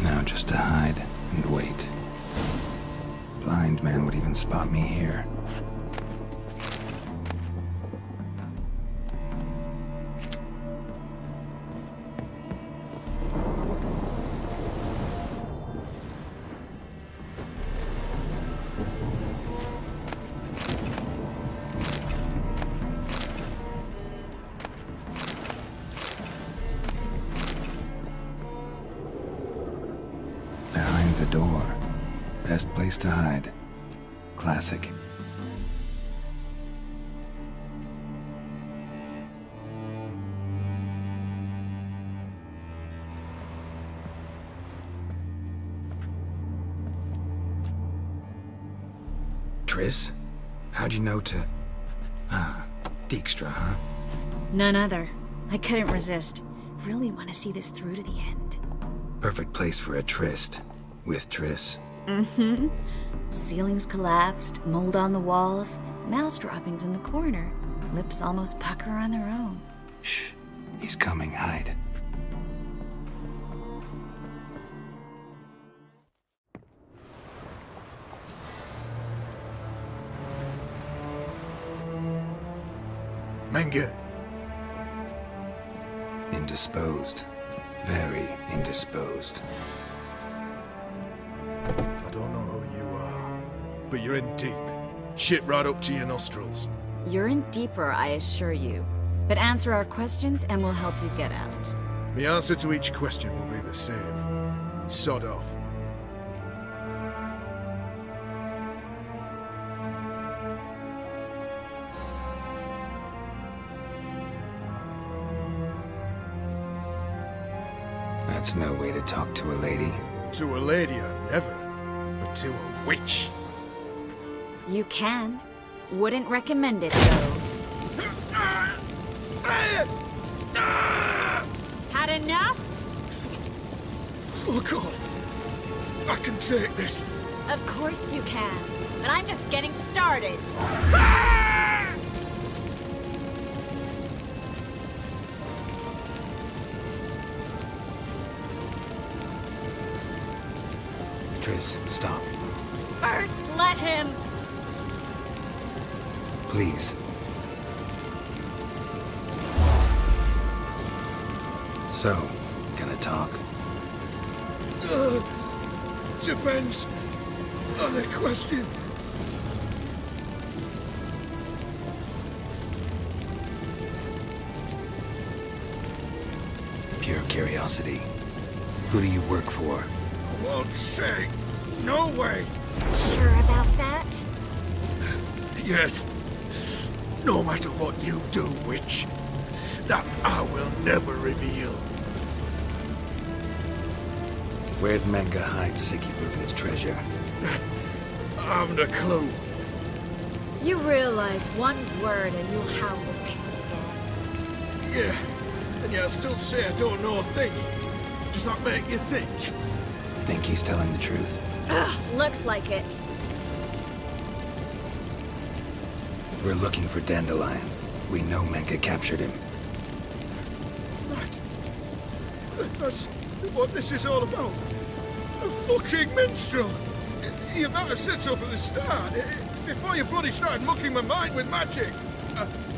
Now just to hide and wait. Blind man would even spot me here. Behind the door. Best place to hide. Classic. Triss? How'd you know to... Ah, Dijkstra, huh? None other. I couldn't resist. Really want to see this through to the end. Perfect place for a tryst. With Triss. Mm-hmm. Ceilings collapsed, mold on the walls, mouse droppings in the corner. Lips almost pucker on their own. Shh. He's coming. Hide. Menge. Indisposed. Very indisposed. I don't know who you are, but you're in deep. Shit right up to your nostrils. You're in deeper, I assure you. But answer our questions and we'll help you get out. The answer to each question will be the same. Sod off. That's no way to talk to a lady. To a lady, I never. But to a witch. You can. Wouldn't recommend it, though. Had enough? Fuck off. I can take this. Of course you can. But I'm just getting started. Triss, stop. First, let him. Please. So, gonna talk? Depends on the question. Pure curiosity. Who do you work for? I won't say. No way. Sure about that? Yes. No matter what you do, witch, that I will never reveal. Where'd Menge hide Sigurbruggen's treasure? I haven't a clue. You realize one word and you'll howl with pain again. Yeah, and yet I still say I don't know a thing. Does that make you think? Think he's telling the truth? Ugh, looks like it. We're looking for Dandelion. We know Menge captured him. Right. That's what this is all about. A fucking minstrel! You might have said so from the start, before you bloody started mucking my mind with magic.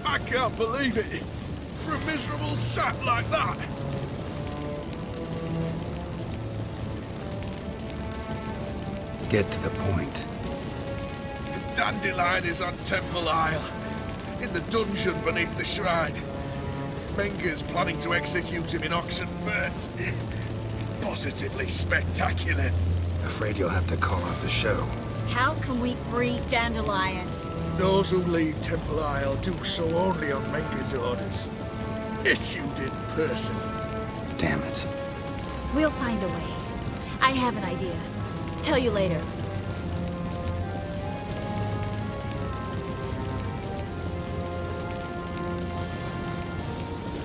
I can't believe it. For a miserable sap like that. Get to the point. Dandelion is on Temple Isle, in the dungeon beneath the shrine. Menger's planning to execute him in Oxenfurt. Positively spectacular. Afraid you'll have to call off the show. How can we free Dandelion? Those who leave Temple Isle do so only on Menger's orders. Issued in person. Damn it. We'll find a way. I have an idea. Tell you later.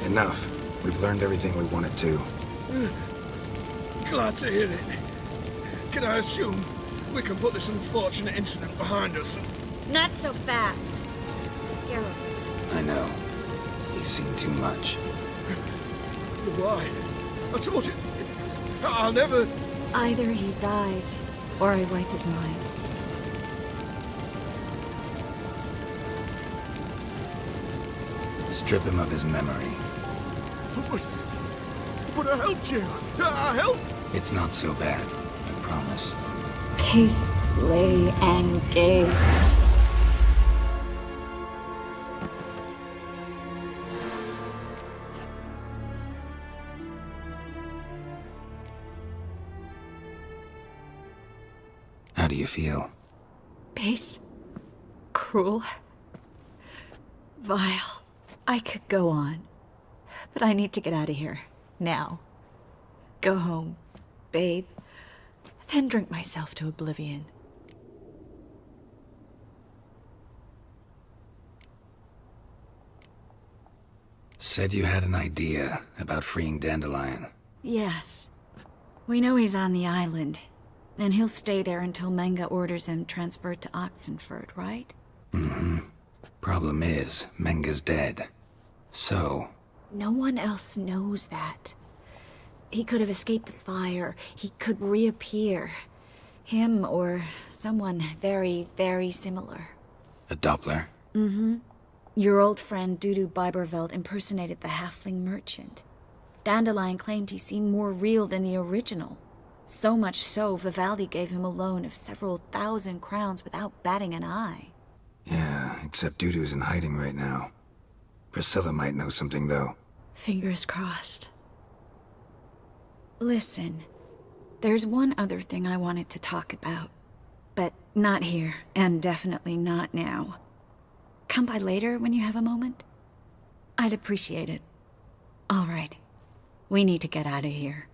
Enough. We've learned everything we wanted to. Glad to hear it. Can I assume we can put this unfortunate incident behind us? Not so fast. Geralt. I know. He's seen too much. Why? I told you. I'll never... Either he dies, or I wipe his mind. Strip him of his memory. But I helped you. I helped. It's not so bad, I promise. Kiss, slay, and gay. How do you feel? Base. Cruel. Vile. I could go on. But I need to get out of here. Now. Go home. Bathe. Then drink myself to oblivion. Said you had an idea about freeing Dandelion. Yes. We know he's on the island. And he'll stay there until Menga orders him transferred to Oxenfurt, right? Mm-hmm. Problem is, Menga's dead. So... No one else knows that. He could have escaped the fire. He could reappear. Him or someone very, very similar. A Doppler? Mm-hmm. Your old friend Dudu Biberveld impersonated the halfling merchant. Dandelion claimed he seemed more real than the original. So much so, Vivaldi gave him a loan of several thousand crowns without batting an eye. Yeah, except Dudu's in hiding right now. Priscilla might know something, though. Fingers crossed. Listen, there's one other thing I wanted to talk about. But not here, and definitely not now. Come by later when you have a moment? I'd appreciate it. All right. We need to get out of here.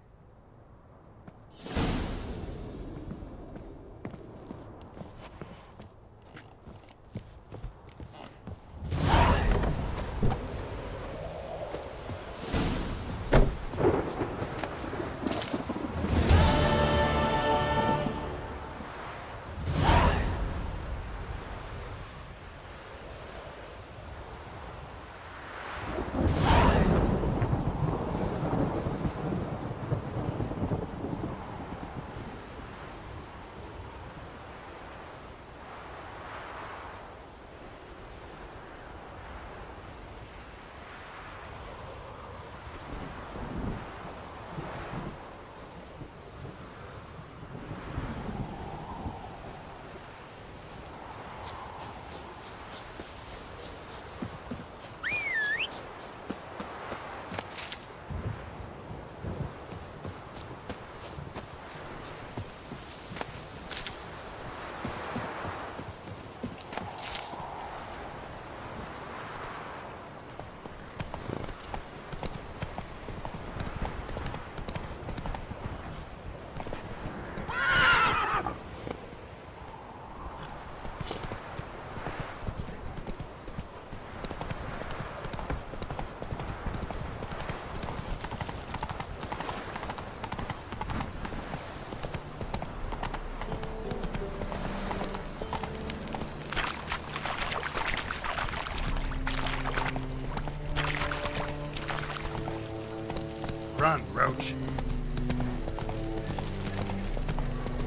Run, Roach.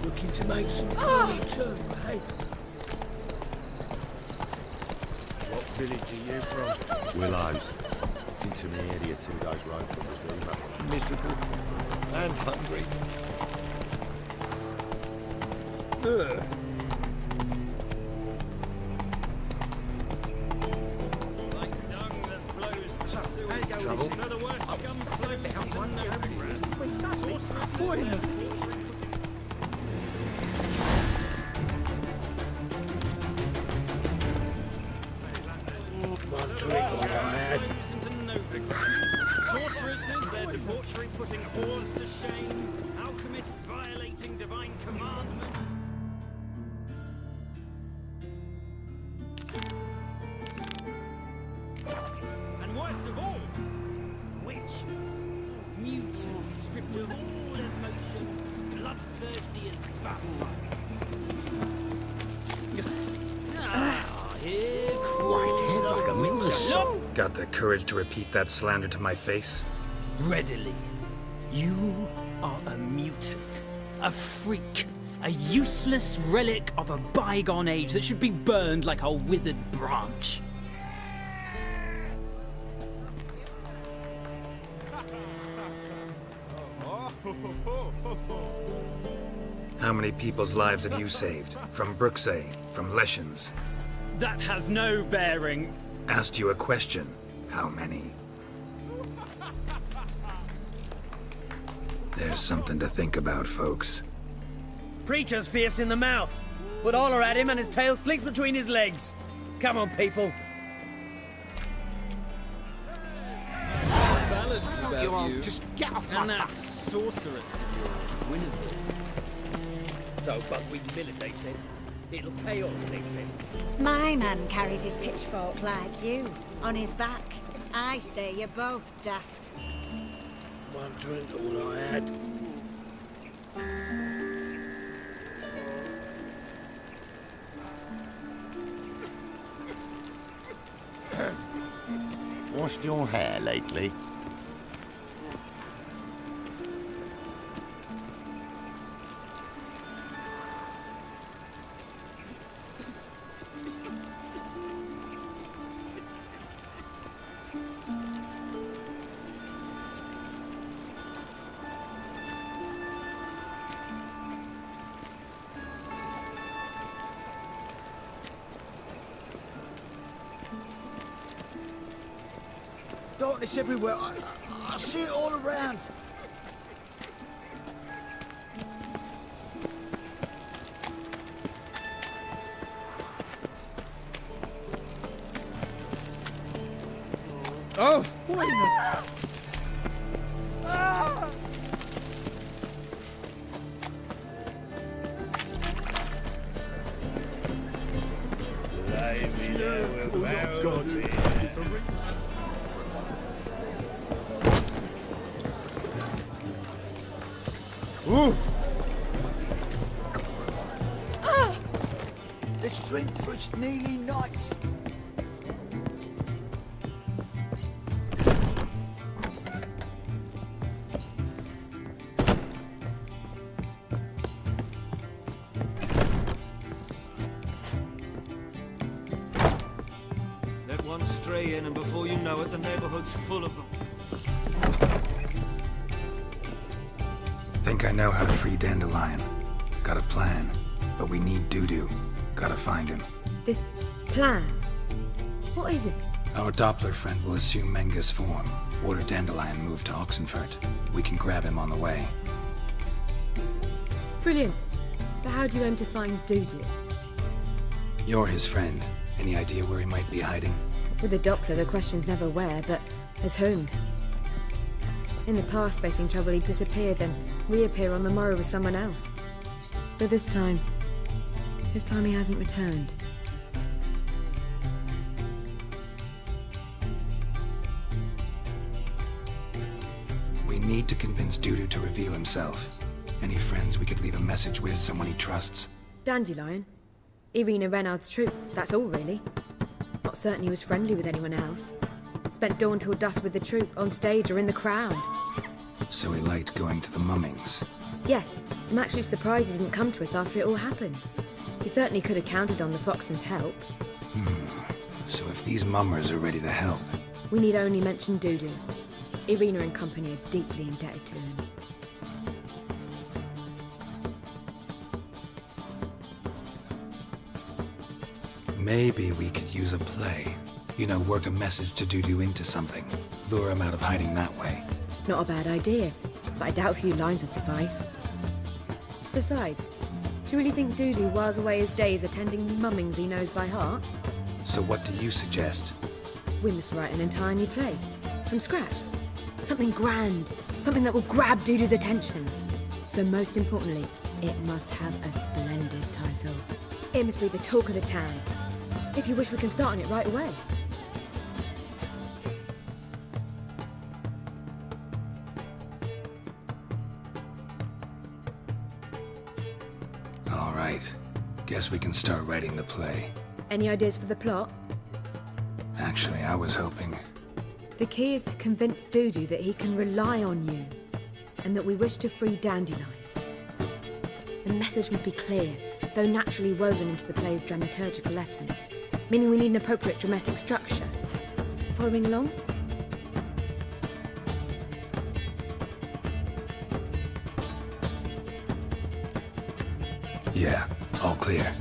Looking to make some early turn, hey? What village are you from? Willows. It's into the area 2 days' road from Brazil. Miserable. And hungry. Trouble? Bueno. One drink all I had. Sorceresses, their debauchery putting whores to shame. Alchemists violating divine commandment. And worst of all, witches. Mutants stripped of all emotion, bloodthirsty as vampires. Here White head like a miller's. Got the courage to repeat that slander to my face? Readily. You are a mutant, a freak, a useless relic of a bygone age that should be burned like a withered branch. How many people's lives have you saved? From Bruxay, from Leshens? That has no bearing. Asked you a question. How many? There's something to think about, folks. Preacher's fierce in the mouth, but holler at him and his tail slicks between his legs. Come on, people. Ballads about you. Just get off And my that sorceress of yours, Winifred. So buckwheat millet, they said. It'll pay off, they said. My man carries his pitchfork like you, on his back. I say you're both daft. One drink all I had. Washed your hair lately? Darkness everywhere. I see it all around. Oh, bueno. Let's drink for its nearly night. Let one stray in, and before you know it, the neighborhood's full of them. Think I know how to free Dandelion. Got a plan, but we need Dudu. Gotta find him. This plan? What is it? Our Doppler friend will assume Menga's form. Order Dandelion move to Oxenfurt. We can grab him on the way. Brilliant. But how do you aim to find Dudu? You're his friend. Any idea where he might be hiding? With the Doppler, the question's never where, but as whom? In the past, facing trouble, he'd disappear, then reappear on the morrow with someone else. But this time he hasn't returned. We need to convince Dudu to reveal himself. Any friends we could leave a message with, someone he trusts? Dandelion? Irina Renard's troop, that's all really. Not certain he was friendly with anyone else. Spent dawn till dusk with the troop, on stage or in the crowd. So he liked going to the mummings. Yes, I'm actually surprised he didn't come to us after it all happened. He certainly could have counted on the Foxton's help. So if these mummers are ready to help... We need only mention Dudu. Irina and company are deeply indebted to him. Maybe we could use a play. You know, work a message to Dudu into something. Lure him out of hiding that way. Not a bad idea. but I doubt a few lines would suffice. Besides, do you really think Dudu whiles away his days attending mummings he knows by heart? So what do you suggest? We must write an entire new play. From scratch. Something grand. Something that will grab Dudu's attention. So most importantly, it must have a splendid title. It must be the talk of the town. If you wish, we can start on it right away. All right. Guess we can start writing the play. Any ideas for the plot? Actually, I was hoping... The key is to convince Dudu that he can rely on you, and that we wish to free Dandelion. The message must be clear, though naturally woven into the play's dramaturgical essence, meaning we need an appropriate dramatic structure. Following along? Yeah, all clear.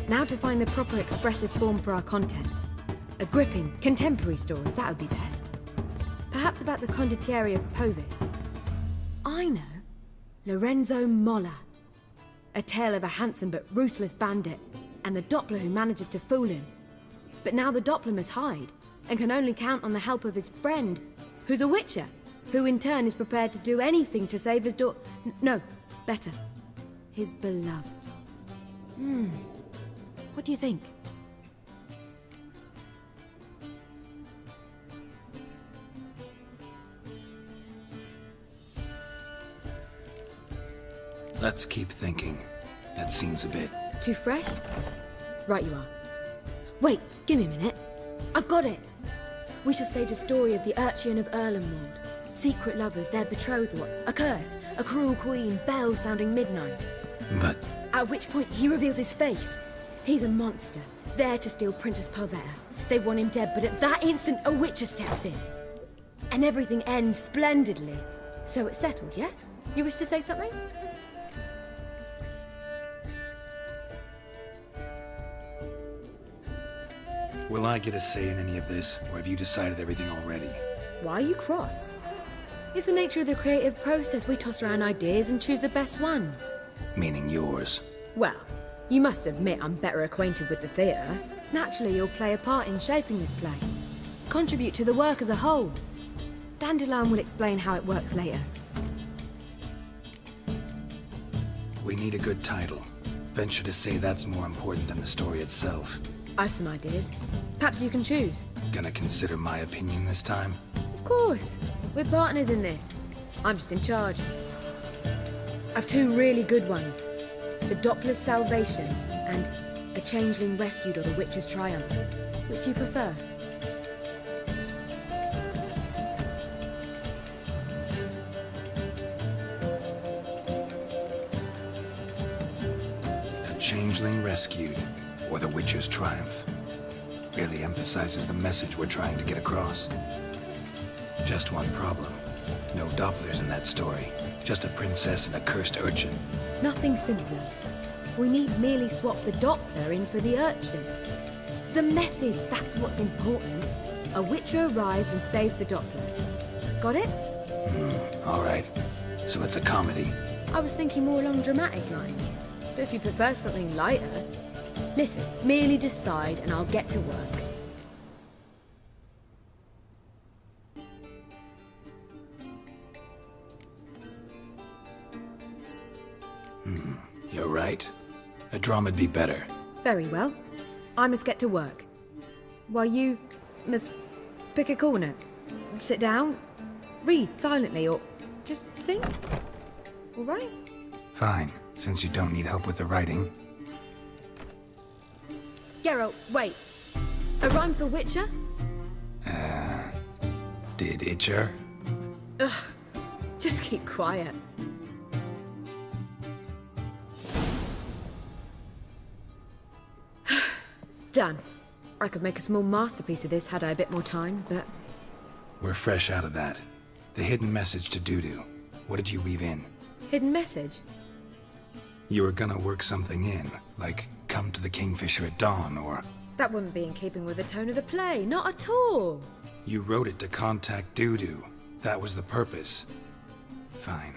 Now to find the proper expressive form for our content. A gripping, contemporary story, that would be best. Perhaps about the condottieri of Povis. I know. Lorenzo Molla. A tale of a handsome but ruthless bandit, and the Doppler who manages to fool him. But now the Doppler must hide, and can only count on the help of his friend, who's a witcher, who in turn is prepared to do anything to save his no, better. His beloved. What do you think? Let's keep thinking. That seems a bit... Too fresh? Right you are. Wait, give me a minute. I've got it! We shall stage a story of the Urchin of Erlenwald. Secret lovers, their betrothal, a curse, a cruel queen, bells sounding midnight. But... At which point he reveals his face. He's a monster, there to steal Princess Pavetta. They want him dead, but at that instant a witcher steps in. And everything ends splendidly. So it's settled, yeah? You wish to say something? Will I get a say in any of this, or have you decided everything already? Why are you cross? It's the nature of the creative process. We toss around ideas and choose the best ones. Meaning yours. Well, you must admit I'm better acquainted with the theatre. Naturally, you'll play a part in shaping this play. Contribute to the work as a whole. Dandelion will explain how it works later. We need a good title. Venture to say that's more important than the story itself. I've some ideas. Perhaps you can choose. Gonna consider my opinion this time? Of course. We're partners in this. I'm just in charge. I've two really good ones. The Doppler's Salvation and A Changeling Rescued or the Witch's Triumph. Which do you prefer? A Changeling Rescued, or the Witcher's Triumph. Really emphasizes the message we're trying to get across. Just one problem. No Dopplers in that story. Just a princess and a cursed urchin. Nothing simpler. We need merely swap the Doppler in for the urchin. The message, that's what's important. A witcher arrives and saves the Doppler. Got it? All right. So it's a comedy. I was thinking more along dramatic lines. But if you prefer something lighter... Listen, merely decide and I'll get to work. You're right. A drama'd be better. Very well. I must get to work. While you must pick a corner, sit down, read silently, or just think. All right? Fine, since you don't need help with the writing. Geralt, wait. A rhyme for Witcher? Did Itcher? Ugh. Just keep quiet. Done. I could make a small masterpiece of this had I a bit more time, but... We're fresh out of that. The hidden message to Dudu. What did you weave in? Hidden message? You were gonna work something in, like come to the Kingfisher at dawn, or... That wouldn't be in keeping with the tone of the play, not at all. You wrote it to contact Dudu. That was the purpose. Fine.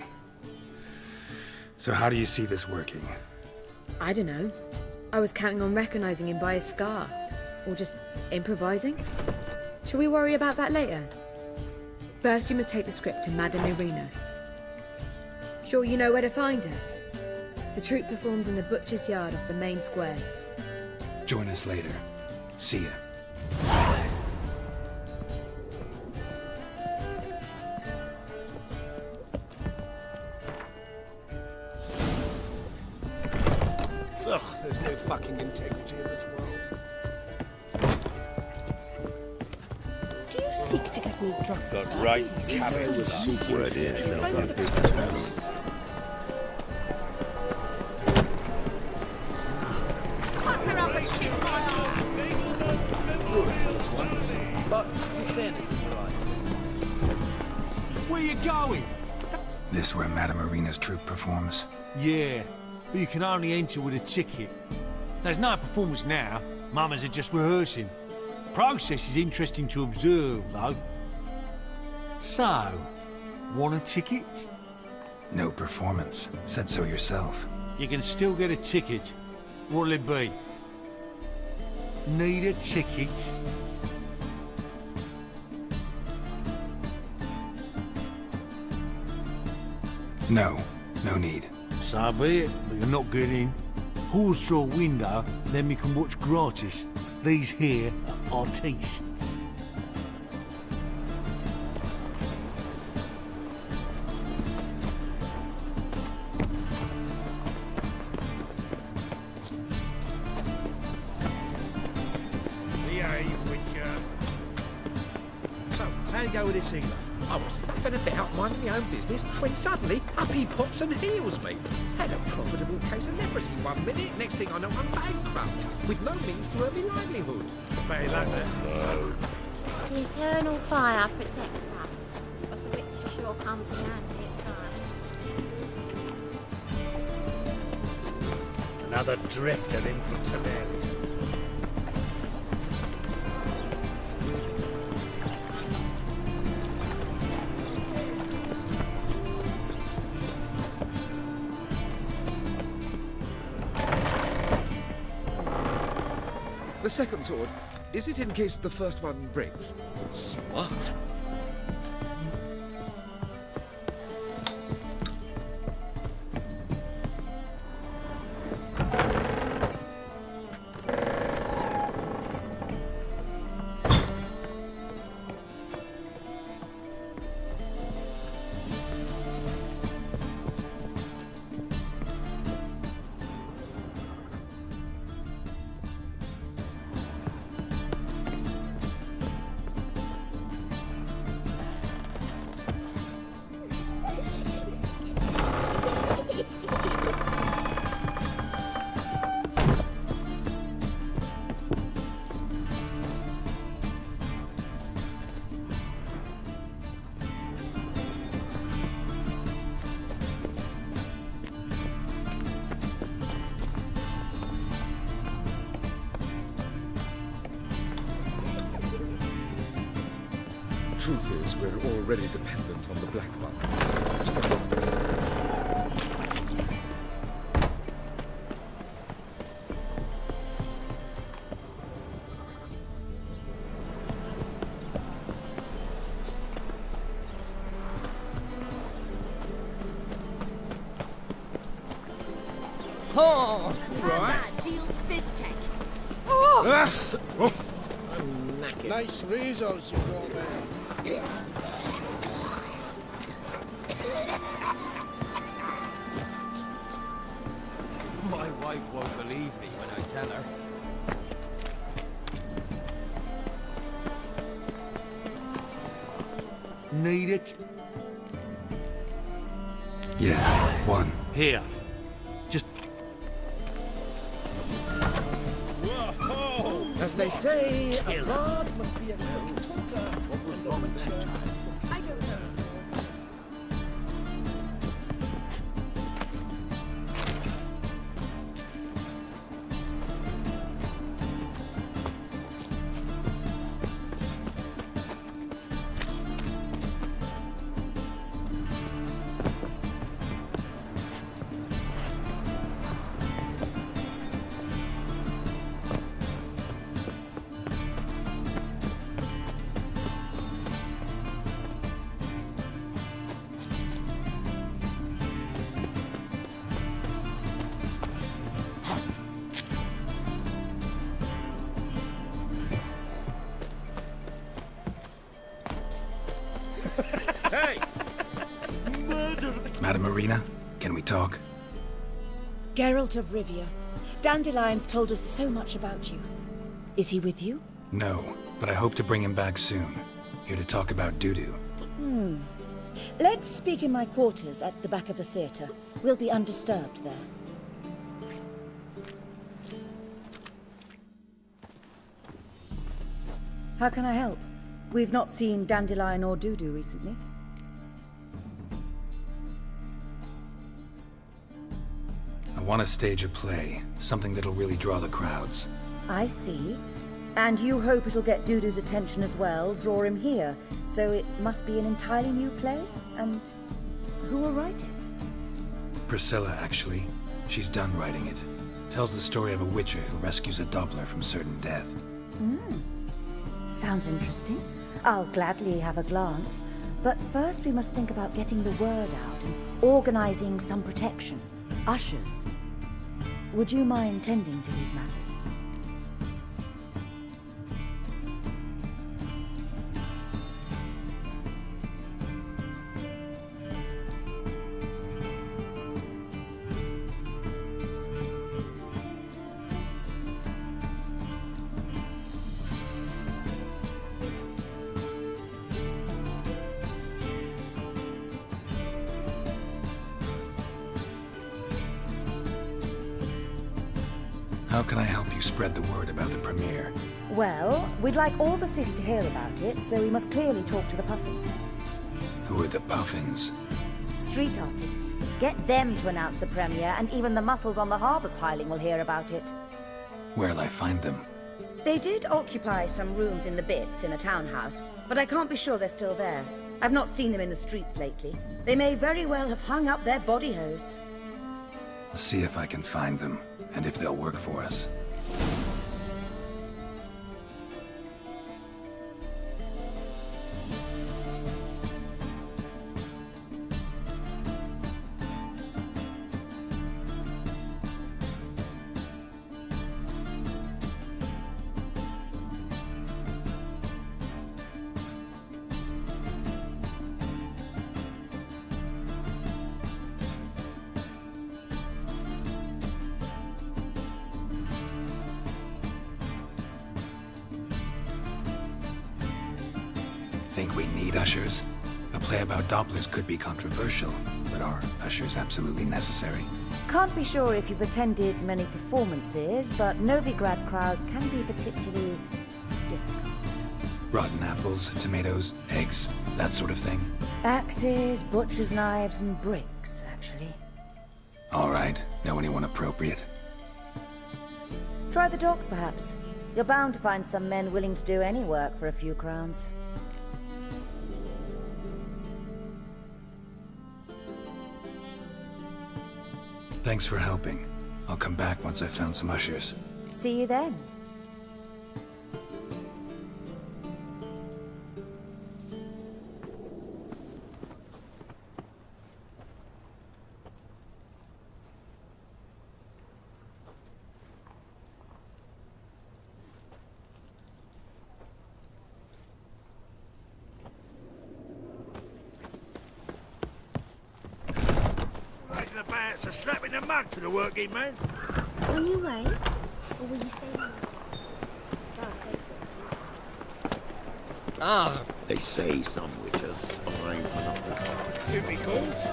So how do you see this working? I don't know. I was counting on recognizing him by his scar. Or just improvising. Shall we worry about that later? First, you must take the script to Madame Irina. Sure you know where to find her? The troupe performs in the butcher's yard off the main square. Join us later. See ya. Ugh, there's no fucking integrity in this world. Do you seek to get me drunk? Got right Cabin with soup word in. But with fairness in your eyes. Where you going? This where Madame Irina's troupe performs? Yeah, but you can only enter with a ticket. There's no performance now. Mamas are just rehearsing. Process is interesting to observe, though. So, want a ticket? No performance. Said so yourself. You can still get a ticket. What'll it be? Need a ticket? No. No need. So be it, but you're not getting in. Halls through a window, then we can watch gratis. These here are artistes. So, how you go with this healer? I was faffing about minding my own business when suddenly up he pops and heals me. Had a profitable case of leprosy one minute, next thing I know I'm bankrupt, with no means to earn my livelihood. Very like that. The eternal fire protects us, but the witcher sure comes in handy at times. Another drifter in from Tibet. The second sword, is it in case the first one breaks? Smart. Truth is, we're already dependent on the black markets. Oh, Right. that deals fist tech. Nice razors you brought there. My wife won't believe me when I tell her. Need it? Yeah, one. Here. Just... As they say, a rod must be a good talker. What was wrong with that? I don't know. Madam Marina, can we talk? Geralt of Rivia. Dandelion's told us so much about you. Is he with you? No, but I hope to bring him back soon. Here to talk about Dudu. Let's speak in my quarters at the back of the theatre. We'll be undisturbed there. How can I help? We've not seen Dandelion or Dudu recently. I want to stage a play, something that'll really draw the crowds. I see. And you hope it'll get Dudu's attention as well, draw him here. So it must be an entirely new play? And who will write it? Priscilla, actually. She's done writing it. Tells the story of a witcher who rescues a Doppler from certain death. Sounds interesting. I'll gladly have a glance. But first we must think about getting the word out and organizing some protection. Ushers. Would you mind tending to these matters? How can I help you spread the word about the premiere? Well, we'd like all the city to hear about it, so we must clearly talk to the Puffins. Who are the Puffins? Street artists. Get them to announce the premiere, and even the muscles on the harbour piling will hear about it. Where'll I find them? They did occupy some rooms in the Bits in a townhouse, but I can't be sure they're still there. I've not seen them in the streets lately. They may very well have hung up their body hose. I'll see if I can find them, and if they'll work for us. Think we need ushers? A play about Dopplers could be controversial, but are ushers absolutely necessary? Can't be sure if you've attended many performances, but Novigrad crowds can be particularly difficult. Rotten apples, tomatoes, eggs, that sort of thing? Axes, butcher's knives, and bricks, actually. All right. Know anyone appropriate? Try the docks, perhaps. You're bound to find some men willing to do any work for a few crowns. Thanks for helping. I'll come back once I've found some ushers. See you then. So strapping the mug to the working man. On your way? Or will you stay here? Ah. They say some witches spy for another card. Give me calls.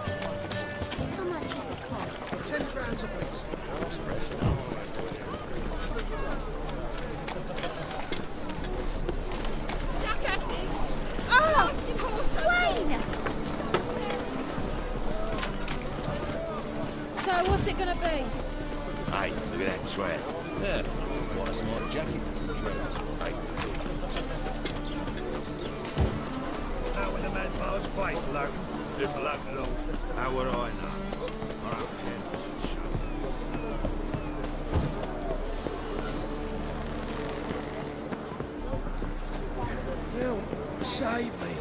How much is the cost? 10 crowns apiece. That's fresh enough. Jackasses! Oh, Swain! So what's it gonna be? Hey, look at that trap. Yeah, quite a smart jacket. Hey. Now when the man bars place, Logan. If Logan at all. How would I know? I don't care. This is show. Bill, save me.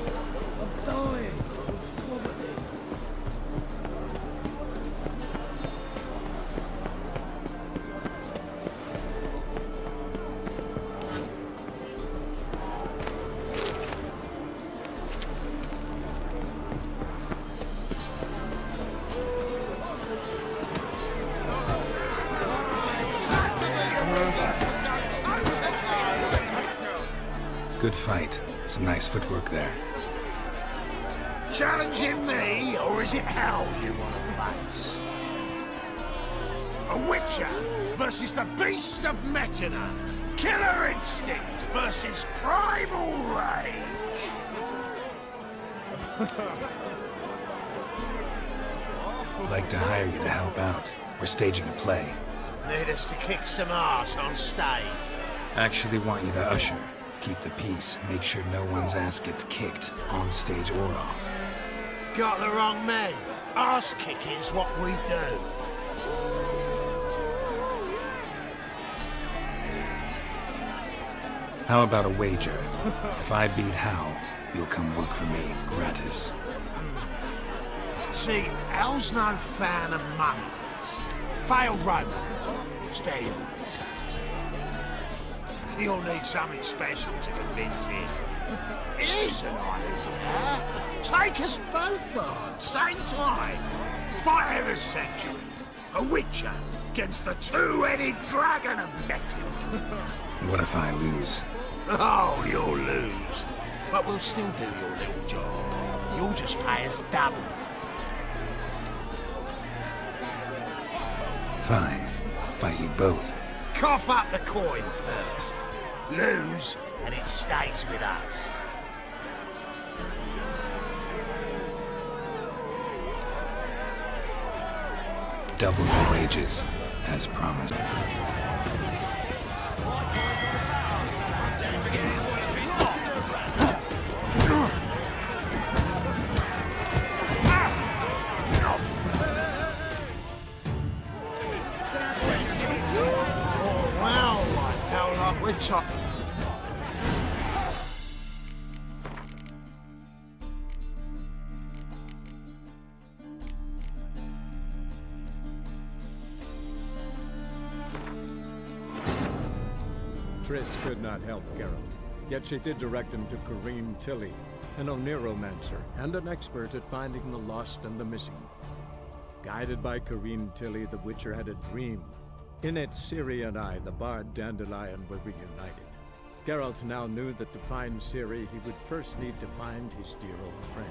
I'm dying of poverty. Good fight. Some nice footwork there. Challenging me, or is it hell you want to face? A Witcher versus the Beast of Mechana. Killer instinct versus primal rage. Like to hire you to help out. We're staging a play. Need us to kick some ass on stage. Actually want you to usher. Keep the peace. Make sure no one's ass gets kicked, on stage or off. Got the wrong men. Ass kicking's what we do. How about a wager? If I beat Hal, you'll come work for me, gratis. See, Hal's no fan of mummies. Failed romance. Spare you the details. You'll need something special to convince him. Here's an idea. Take us both on, same time. Fight of the century. A Witcher against the two-headed dragon of Metal. What if I lose? Oh, you'll lose. But we'll still do your little job. You'll just pay us double. Fine. Fight you both. Cough up the coin first. Lose, and it stays with us. Double your wages, as promised. Chop. Triss could not help Geralt, yet she did direct him to Corrine Tilly, an Oniromancer and an expert at finding the lost and the missing. Guided by Corrine Tilly, the Witcher had a dream. In it, Ciri and I, the bard Dandelion, were reunited. Geralt now knew that to find Ciri, he would first need to find his dear old friend.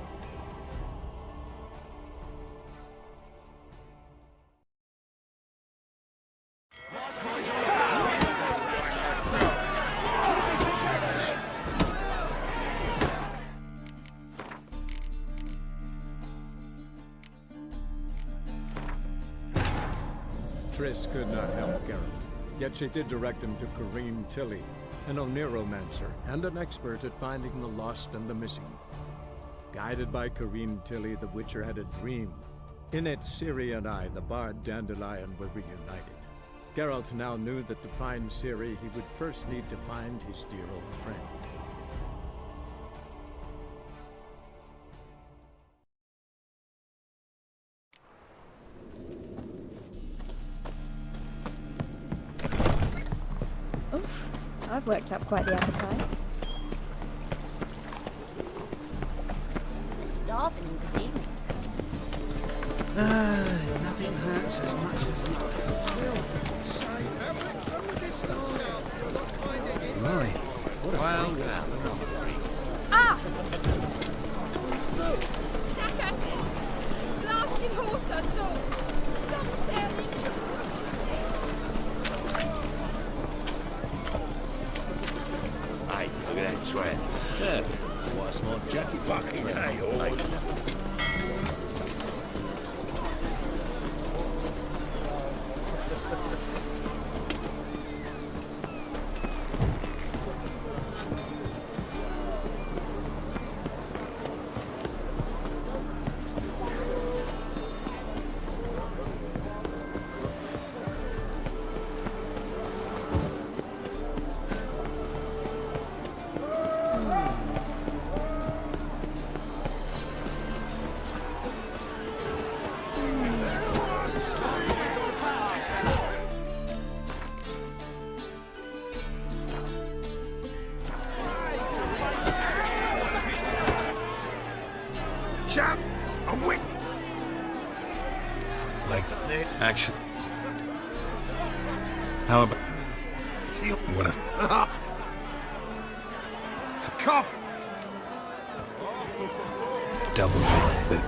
Triss could not help Geralt, yet she did direct him to Corrine Tilly, an Oniromancer and an expert at finding the lost and the missing. Guided by Corrine Tilly, the Witcher had a dream. In it, Ciri and I, the bard Dandelion, were reunited. Geralt now knew that to find Ciri, he would first need to find his dear old friend. I've worked up quite the appetite. They're starving this evening. Nothing hurts as much as it My, what a freak. Ah! Look! Jackasses! Blasted horse and all! Stop selling! Hey, look at that trap. Yeah, what a smart jacket. Fucking hey, always. Jump! A wit! Like, action. How about... What if... Cough! Double but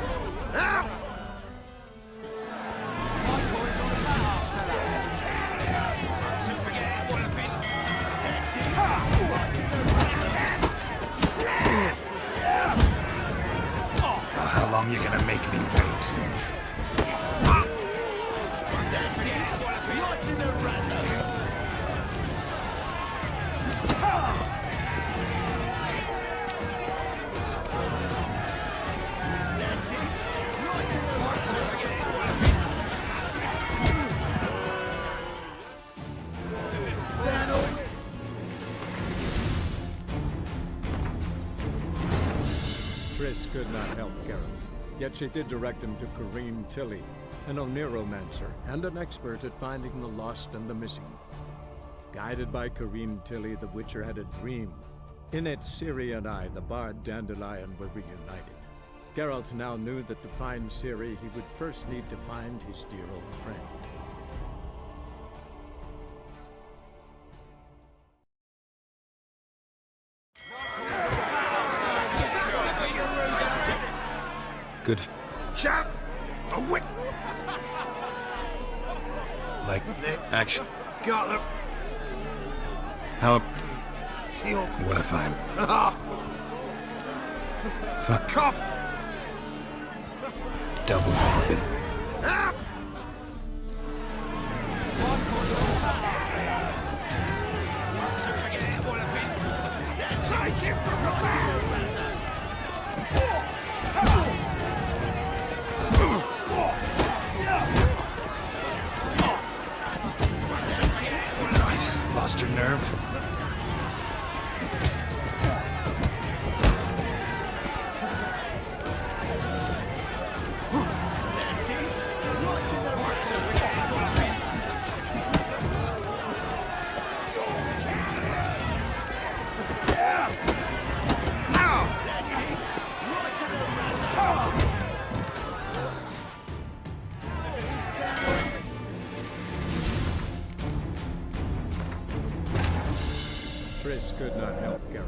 how long you gonna make me wait? That's it! Right in the razor! That's it! Right in the razor! Triss could not help Geralt, yet she did direct him to Corrine Tilly, an Oniromancer and an expert at finding the lost and the missing. Guided by Corrine Tilly, the Witcher had a dream. In it, Ciri and I, the bard Dandelion, were reunited. Geralt now knew that to find Ciri, he would first need to find his dear old friend. Good. Chap! A whip! Like, action. Got them! How? Teal! What if I'm? Fuck. Cough! Double but Ah! Take him from the back! right. Lost your nerve? That's it! Right in the razor! That's it! Right in the razor! Triss could not help Geralt,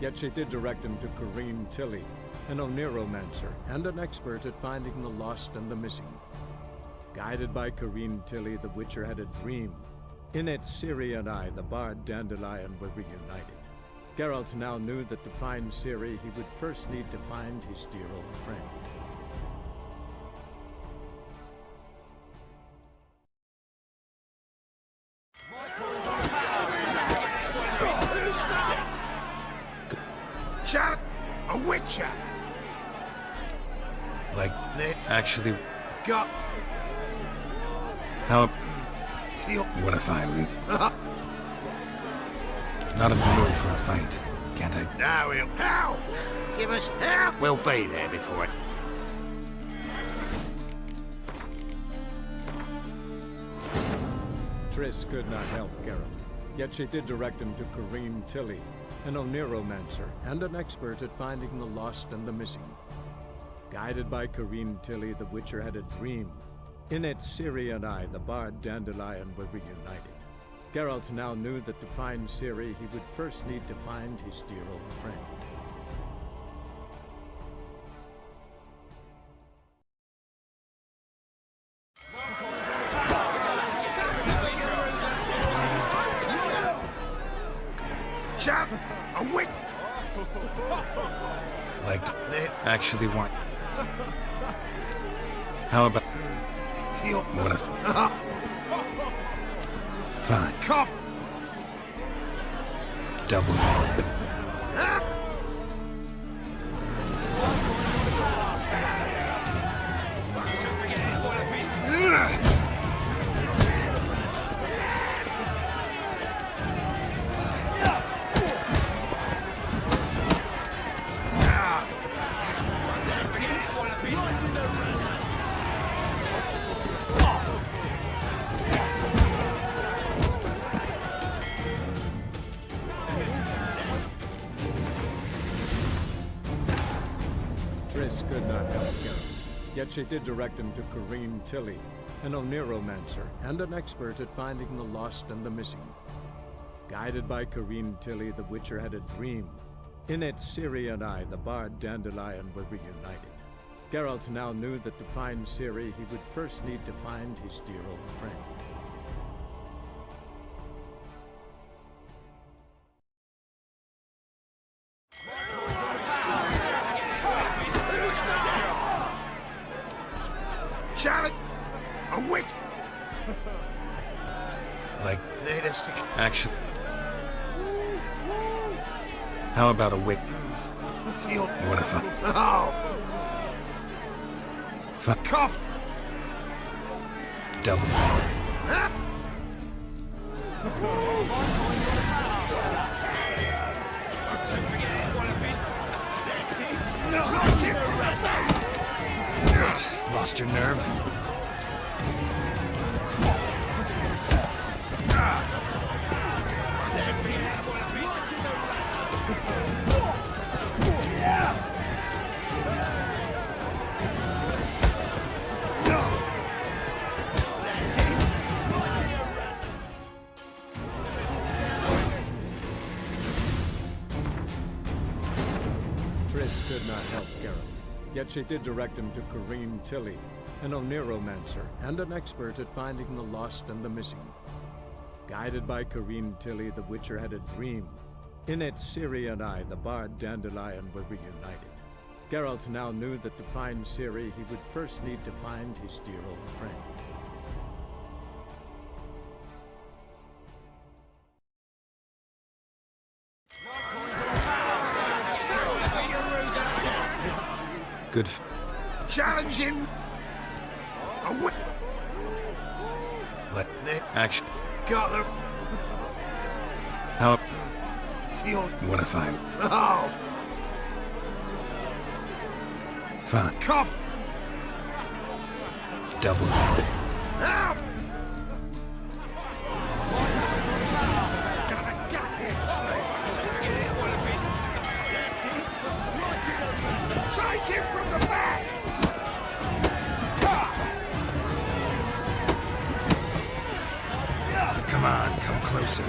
yet she did direct him to Corrine Tilly, an Oniromancer and an expert at finding the lost and the missing. Guided by Corrine Tilly, the Witcher had a dream. In it, Ciri and I, the bard Dandelion, were reunited. Geralt now knew that to find Ciri, he would first need to find his dear old friend. Chap! A witcher! Like, actually, Got how? Teal! What if I leave? Not in the mood for a fight, can't I? Now we'll help! Give us help! We'll be there before it. Triss could not help Geralt, yet she did direct him to Corrine Tilly, an Oniromancer and an expert at finding the lost and the missing. Guided by Corrine Tilly, the Witcher had a dream. In it, Ciri and I, the bard Dandelion, were reunited. Geralt now knew that to find Ciri, he would first need to find his dear old friend. Chap! A wick! Like, actually want? How about? Teal! What if? Fine. Cough! Double but Triss could not help Geralt, yet she did direct him to Corrine Tilly, an Oniromancer and an expert at finding the lost and the missing. Guided by Corrine Tilly, the Witcher had a dream. In it, Ciri and I, the bard Dandelion, were reunited. Geralt now knew that to find Ciri, he would first need to find his dear old friend. Challenge! A witch! Like, Need a stick. action. How about a wick? What if I... Oh! Fuck off! Double. What? Lost your nerve? Triss could not help Geralt, yet she did direct him to Corrine Tilly, an Oniromancer and an expert at finding the lost and the missing. Guided by Corrine Tilly, the Witcher had a dream. In it, Ciri and I, the bard Dandelion, were reunited. Geralt now knew that to find Ciri, he would first need to find his dear old friend. Good Challenge him! A witch! Let action. Got the... How... Deal. What if I... Oh! Fuck. Cough! Double. Help! Take him from the back! Come on, come closer.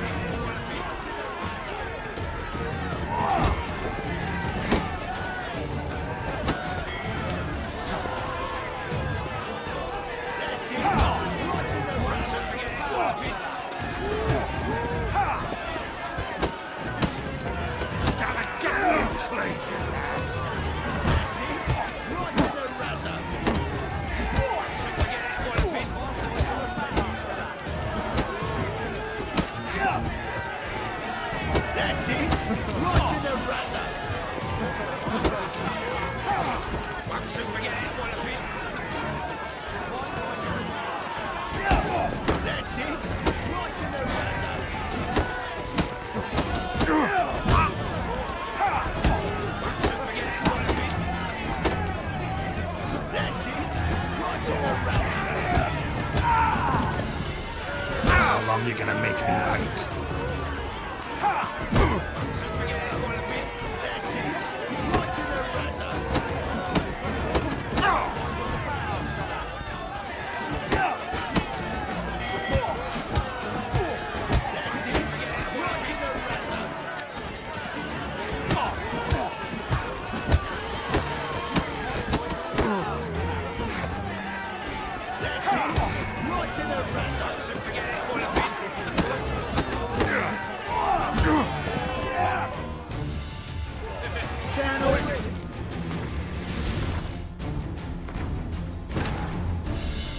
That's it! Right in the razor! Won't soon forget it, Wallopin! That's it! Right in the razor! Won't soon forget it, Wallopin! That's it! Right in the razor! How long you gonna make me wait?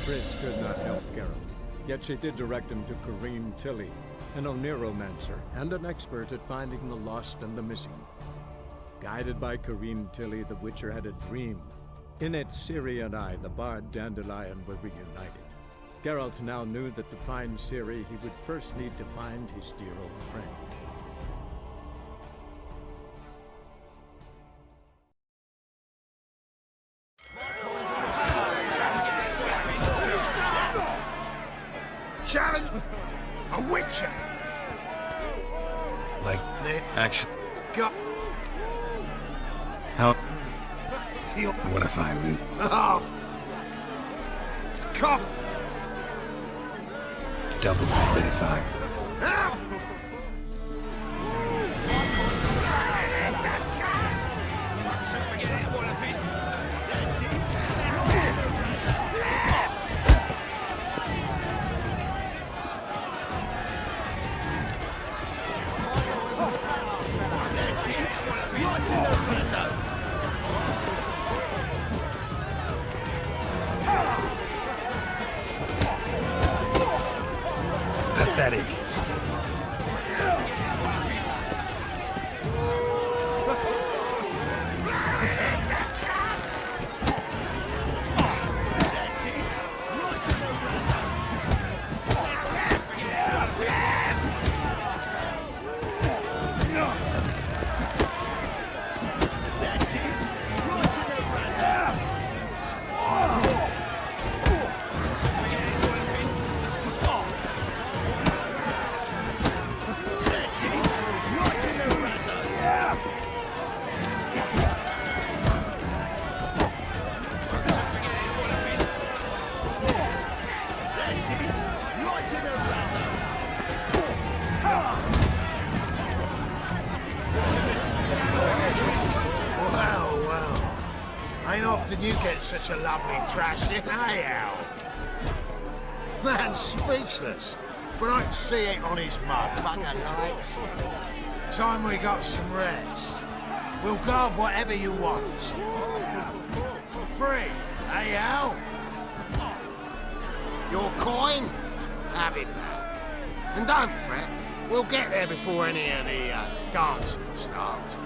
Triss could not help Geralt, yet she did direct him to Corrine Tilly, an Oniromancer and an expert at finding the lost and the missing. Guided by Corrine Tilly, the Witcher had a dream. In it, Ciri and I, the bard Dandelion, were reunited. Geralt now knew that to find Ciri, he would first need to find his dear old friend. Challenge! A Witcher! Like, action. Got... How... Deal. What if I lose? Oh! Cough! Double. But if I... Help! exhibits, right to the razor. Well, well. Ain't often you get such a lovely thrashing, eh, Al? Man's speechless, but I can see it on his mug. Bugger likes. Time we got some rest. We'll guard whatever you want. For free, eh, Al? Your coin? Have it back. And don't fret, we'll get there before any of the dancing starts.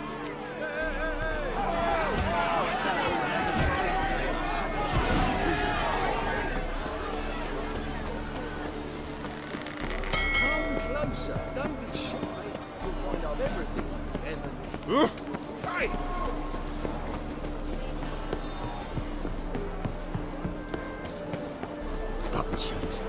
Come closer. Don't be shy. You'll find I've everything. And Hey! Double chase.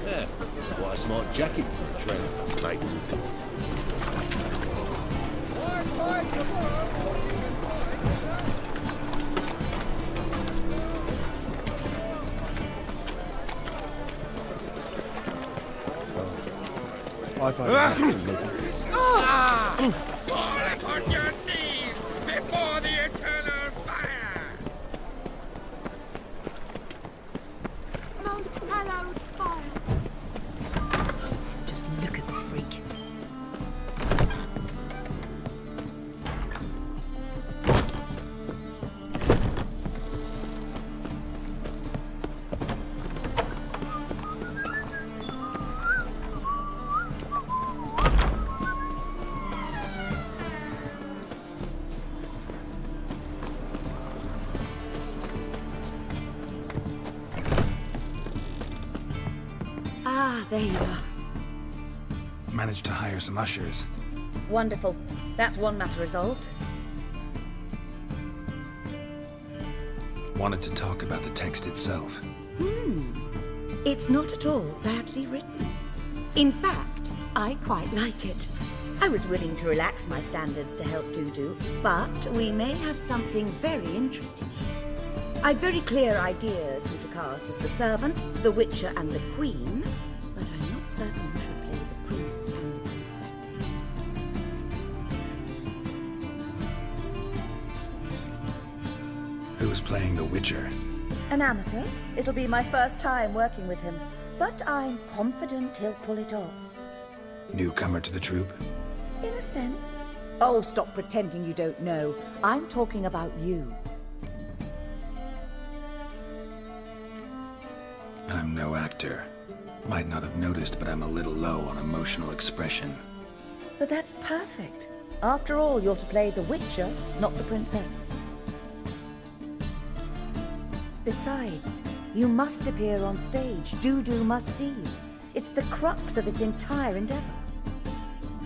Yeah, quite a smart jacket for a trainer, mate. I find Fall upon your knees before the eternal fire! Most hallowed fire. Just look at the freak. Ah, there you are. Managed to hire some ushers. Wonderful. That's one matter resolved. Wanted to talk about the text itself. It's not at all badly written. In fact, I quite like it. I was willing to relax my standards to help Dudu, but we may have something very interesting here. I've very clear ideas who to cast as the servant, the witcher, and the queen, but I'm not certain who should play the prince and the princess. Who's playing the Witcher? An amateur. It'll be my first time working with him, but I'm confident he'll pull it off. Newcomer to the troupe? In a sense. Oh, stop pretending you don't know. I'm talking about you. I'm no actor. Might not have noticed, but I'm a little low on emotional expression. But that's perfect. After all, you're to play the Witcher, not the princess. Besides, you must appear on stage. Dudu must see you. It's the crux of this entire endeavor.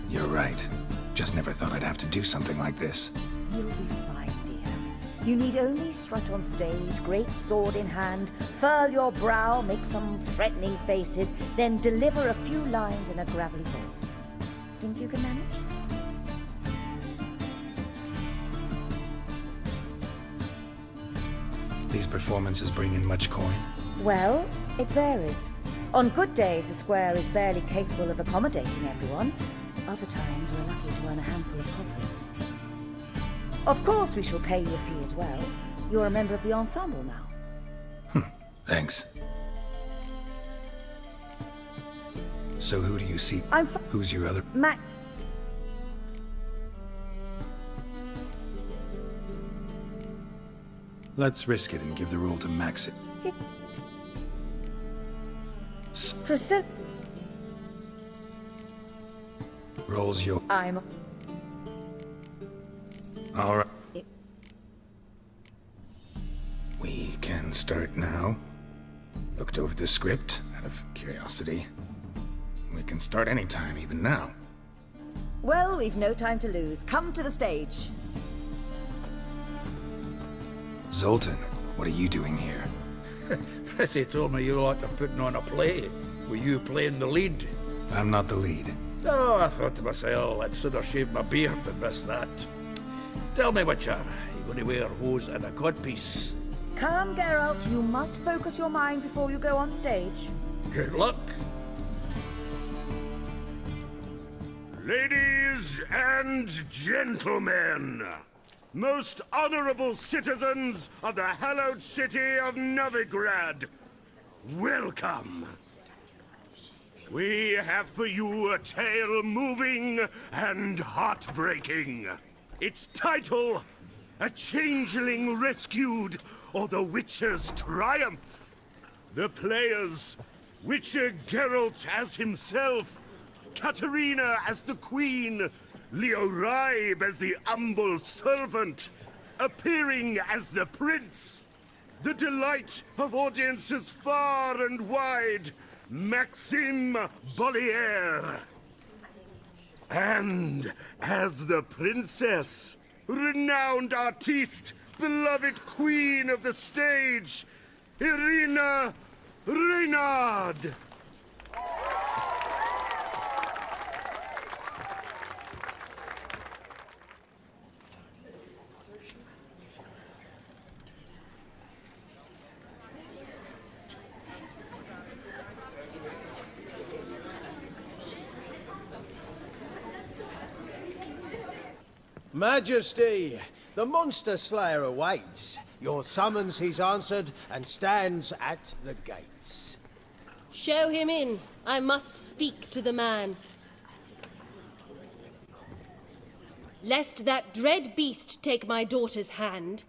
You're right. Just never thought I'd have to do something like this. You'll be fine, dear. You need only strut on stage, great sword in hand, furl your brow, make some threatening faces, then deliver a few lines in a gravelly voice. Think you can manage? These performances bring in much coin? Well, it varies. On good days, the square is barely capable of accommodating everyone. Other times, we're lucky to earn a handful of coppers. Of course, we shall pay you a fee as well. You're a member of the ensemble now. Thanks. So who do you see? Who's your other... Mac... Let's risk it and give the role to Max. Priscilla... Roll's your... I'm... All right. We can start now. Looked over the script, out of curiosity. We can start anytime, even now. Well, we've no time to lose. Come to the stage. Zoltan, What are you doing here? Prissy told me you like to putting on a play. Were you playing the lead? I'm not the lead. Oh, I thought to myself, I'd sooner shave my beard than miss that. Tell me, Witcher, are you going to wear hose and a codpiece? Calm, Geralt. You must focus your mind before you go on stage. Good luck. Ladies and gentlemen, most honorable citizens of the hallowed city of Novigrad, welcome. We have for you a tale moving and heartbreaking. Its title, A Changeling Rescued, or The Witcher's Triumph. The players, Witcher Geralt as himself, Katerina as the Queen, Leo Raib as the humble servant, appearing as the Prince, the delight of audiences far and wide, Maxime Bollier. And as the Princess, renowned artiste, beloved Queen of the stage, Irina Reynard. Majesty, the monster slayer awaits. Your summons he's answered and stands at the gates. Show him in. I must speak to the man. Lest that dread beast take my daughter's hand.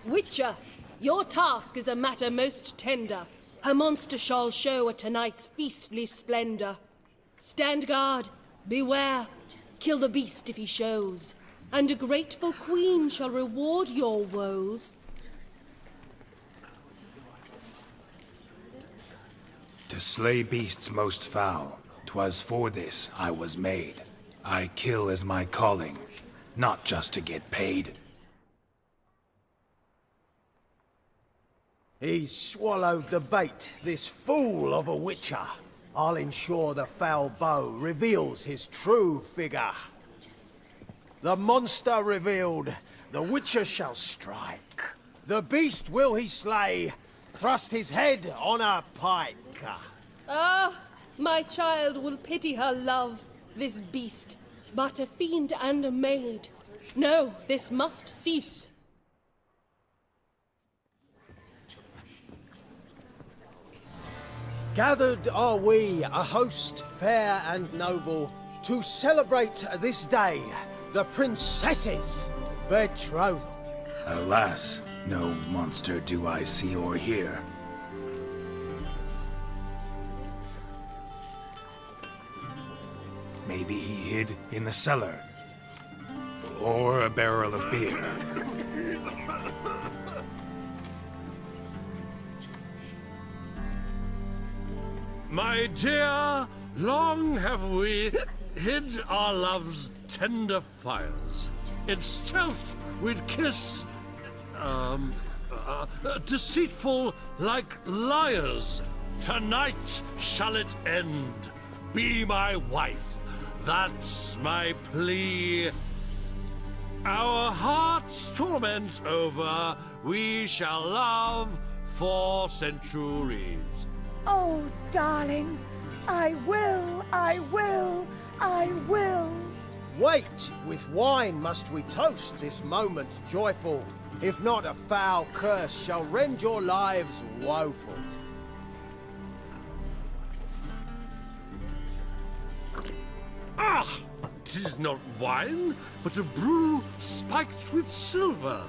Witcher, your task is a matter most tender. Her monster shall show at tonight's feastly splendor. Stand guard, beware, kill the beast if he shows, and a grateful queen shall reward your woes. To slay beasts most foul, 'twas for this I was made. I kill as my calling, not just to get paid. He's swallowed the bait, this fool of a witcher. I'll ensure the foul bow reveals his true figure. The monster revealed, the witcher shall strike. The beast will he slay, thrust his head on a pike. Ah, my child will pity her love, this beast, but a fiend and a maid. No, this must cease. Gathered are we, a host fair and noble, to celebrate this day, the princess's betrothal. Alas, no monster do I see or hear. Maybe he hid in the cellar, or a barrel of beer. My dear, long have we hid our love's tender fires. In stealth we'd kiss, deceitful like liars. Tonight shall it end. Be my wife, that's my plea. Our hearts' torment over, we shall love for centuries. Oh, darling, I will, I will, I will. Wait, with wine must we toast this moment joyful. If not, a foul curse shall rend your lives woeful. Ah! 'Tis not wine, but a brew spiked with silver.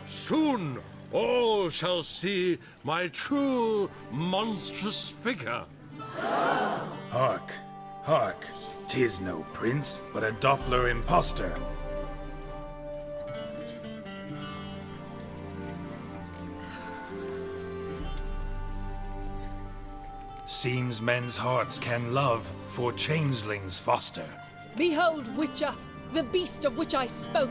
Soon all shall see my true monstrous figure. Hark, hark, 'tis no prince, but a Doppler impostor. Seems men's hearts can love, for changelings foster. Behold, Witcher, the beast of which I spoke.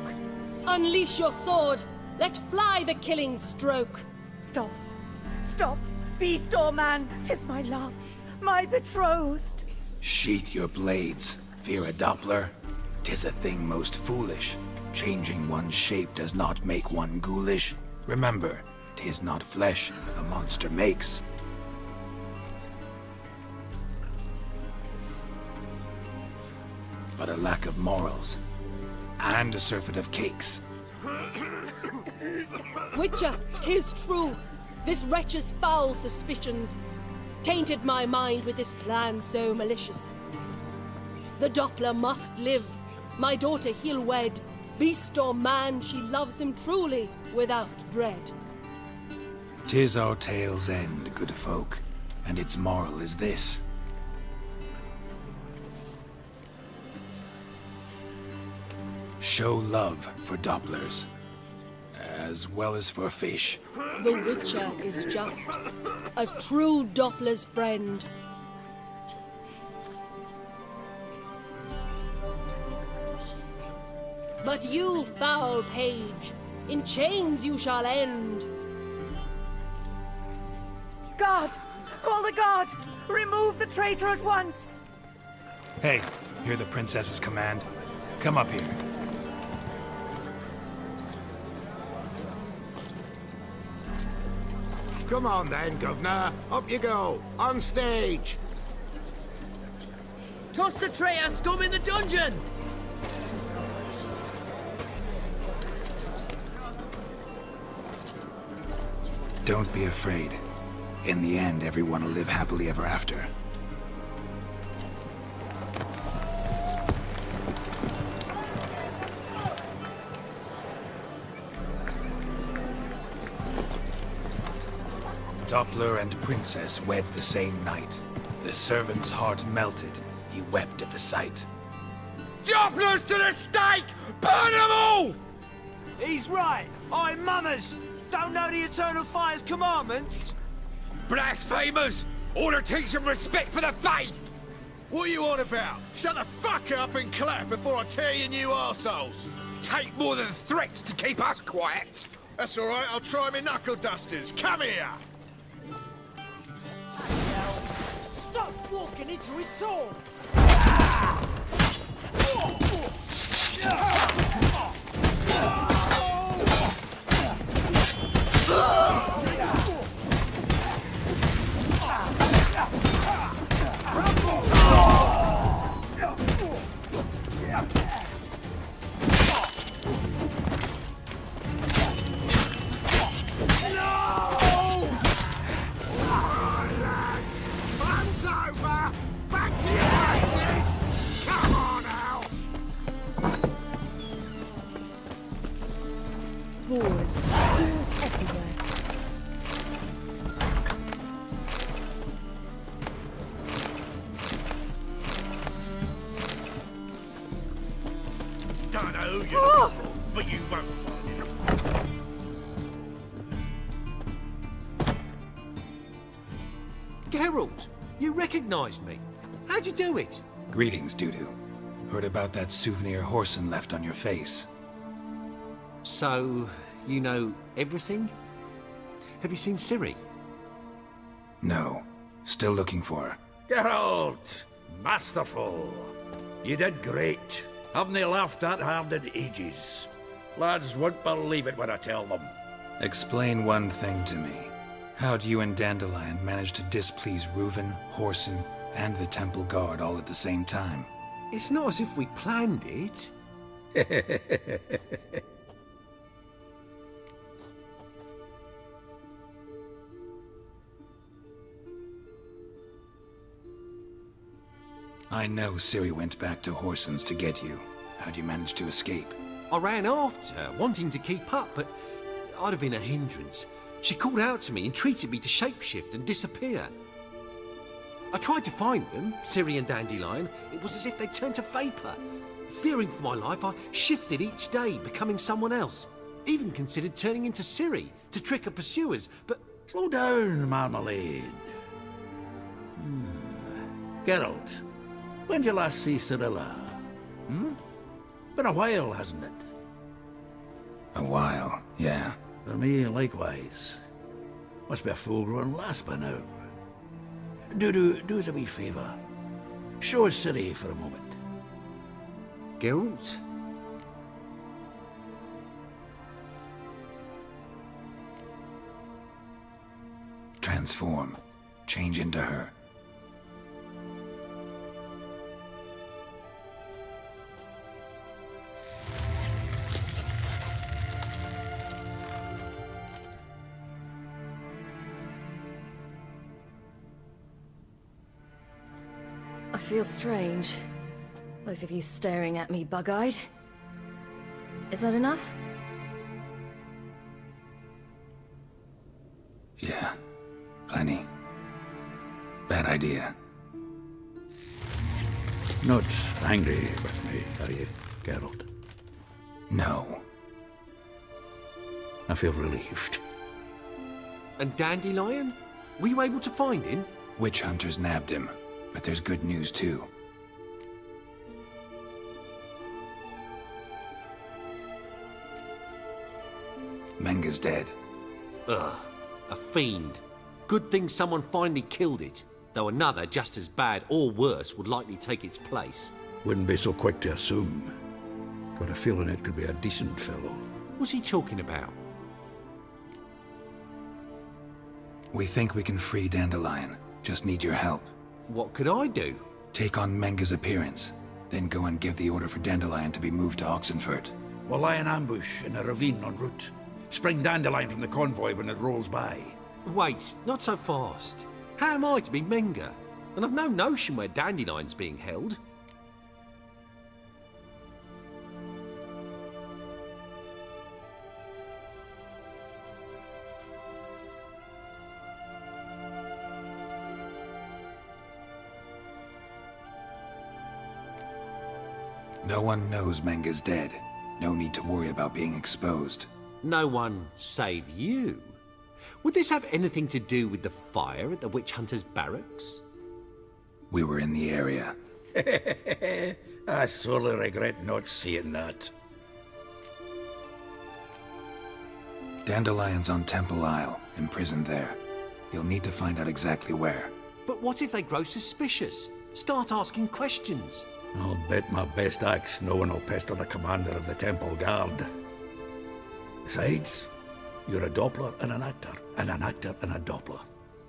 Unleash your sword. Let fly the killing stroke. Stop. Stop. Beast or man, 'tis my love, my betrothed. Sheath your blades. Fear a Doppler? 'Tis a thing most foolish. Changing one's shape does not make one ghoulish. Remember, 'tis not flesh a monster makes. But a lack of morals. And a surfeit of cakes. Witcher, 'tis true. This wretch's foul suspicions tainted my mind with this plan so malicious. The Doppler must live. My daughter he'll wed. Beast or man, she loves him truly, without dread. 'Tis our tale's end, good folk, and its moral is this. Show love for Dopplers, as well as for fish. The Witcher is just a true Doppler's friend. But you, foul page, in chains you shall end. Guard! Call the guard! Remove the traitor at once! Hey, hear the princess's command? Come up here. Come on then, Governor. Up you go. On stage. Toss the traitor scum in the dungeon! Don't be afraid. In the end, everyone will live happily ever after. Doppler and Princess wed the same night. The servant's heart melted. He wept at the sight. Dopplers to the stake! Burn them all! He's right. I'm mummers. Don't know the Eternal Fire's commandments? Blasphemers! Order teach some respect for the faith! What are you on about? Shut the fuck up and clap before I tear you new arseholes! Take more than threats to keep us quiet! That's all right, I'll try my knuckle dusters. Come here! Stop walking into his sword! Boars. Boars everywhere. Don't know who you're looking for, but you won't find it. Geralt, you recognized me. How'd you do it? Greetings, Dudu. Heard about that souvenir Horson left on your face. So, you know everything? Have you seen Ciri? No. Still looking for her. Geralt! Masterful! You did great. Haven't they laughed that hard in ages? Lads won't believe it when I tell them. Explain one thing to me. How'd you and Dandelion manage to displease Reuven, Horson, and the Temple Guard all at the same time? It's not as if we planned it. I know Ciri went back to Horson's to get you. How'd you manage to escape? I ran after her, wanting to keep up, but I'd have been a hindrance. She called out to me, entreated me to shapeshift and disappear. I tried to find them, Ciri and Dandelion. It was as if they turned to vapor. Fearing for my life, I shifted each day, becoming someone else. Even considered turning into Ciri to trick her pursuers, but... Slow down, Marmalade. Geralt, when did you last see Cirilla? Been a while, hasn't it? A while, yeah. For me, likewise. Must be a full-grown lass by now. Do us a wee favour. Show us City for a moment. Geralt? Transform. Change into her. I feel strange. Both of you staring at me bug-eyed. Is that enough? Yeah. Plenty. Bad idea. Not angry with me, are you, Geralt? No. I feel relieved. And Dandelion? Were you able to find him? Witch hunters nabbed him, but there's good news too. Menga's dead. Ugh, a fiend. Good thing someone finally killed it, though another just as bad or worse would likely take its place. Wouldn't be so quick to assume. Got a feeling it could be a decent fellow. What's he talking about? We think we can free Dandelion. Just need your help. What could I do? Take on Menga's appearance, then go and give the order for Dandelion to be moved to Oxenford. We'll lie in ambush in a ravine en route. Spring Dandelion from the convoy when it rolls by. Wait, not so fast. How am I to be Menga? And I've no notion where Dandelion's being held. No one knows Menga's dead. No need to worry about being exposed. No one save you. Would this have anything to do with the fire at the witch hunter's barracks? We were in the area. I sorely regret not seeing that. Dandelion's on Temple Isle, imprisoned there. You'll need to find out exactly where. But what if they grow suspicious? Start asking questions? I'll bet my best axe no one will pester the commander of the Temple Guard. Besides, you're a Doppler and an actor and a Doppler.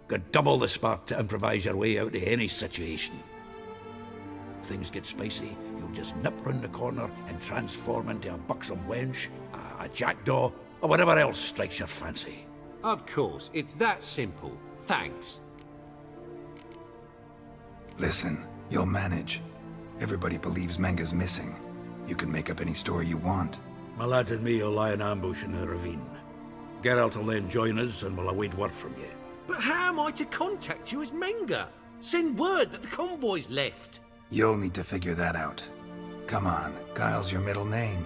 Got double the spark to improvise your way out of any situation. If things get spicy, you'll just nip round the corner and transform into a buxom wench, a jackdaw, or whatever else strikes your fancy. Of course, it's that simple. Thanks. Listen, you'll manage. Everybody believes Menga's missing. You can make up any story you want. My lads and me will lie in ambush in the ravine. Geralt will then join us and we'll await word from you. But how am I to contact you as Menga? Send word that the convoy's left. You'll need to figure that out. Come on, Guile's your middle name.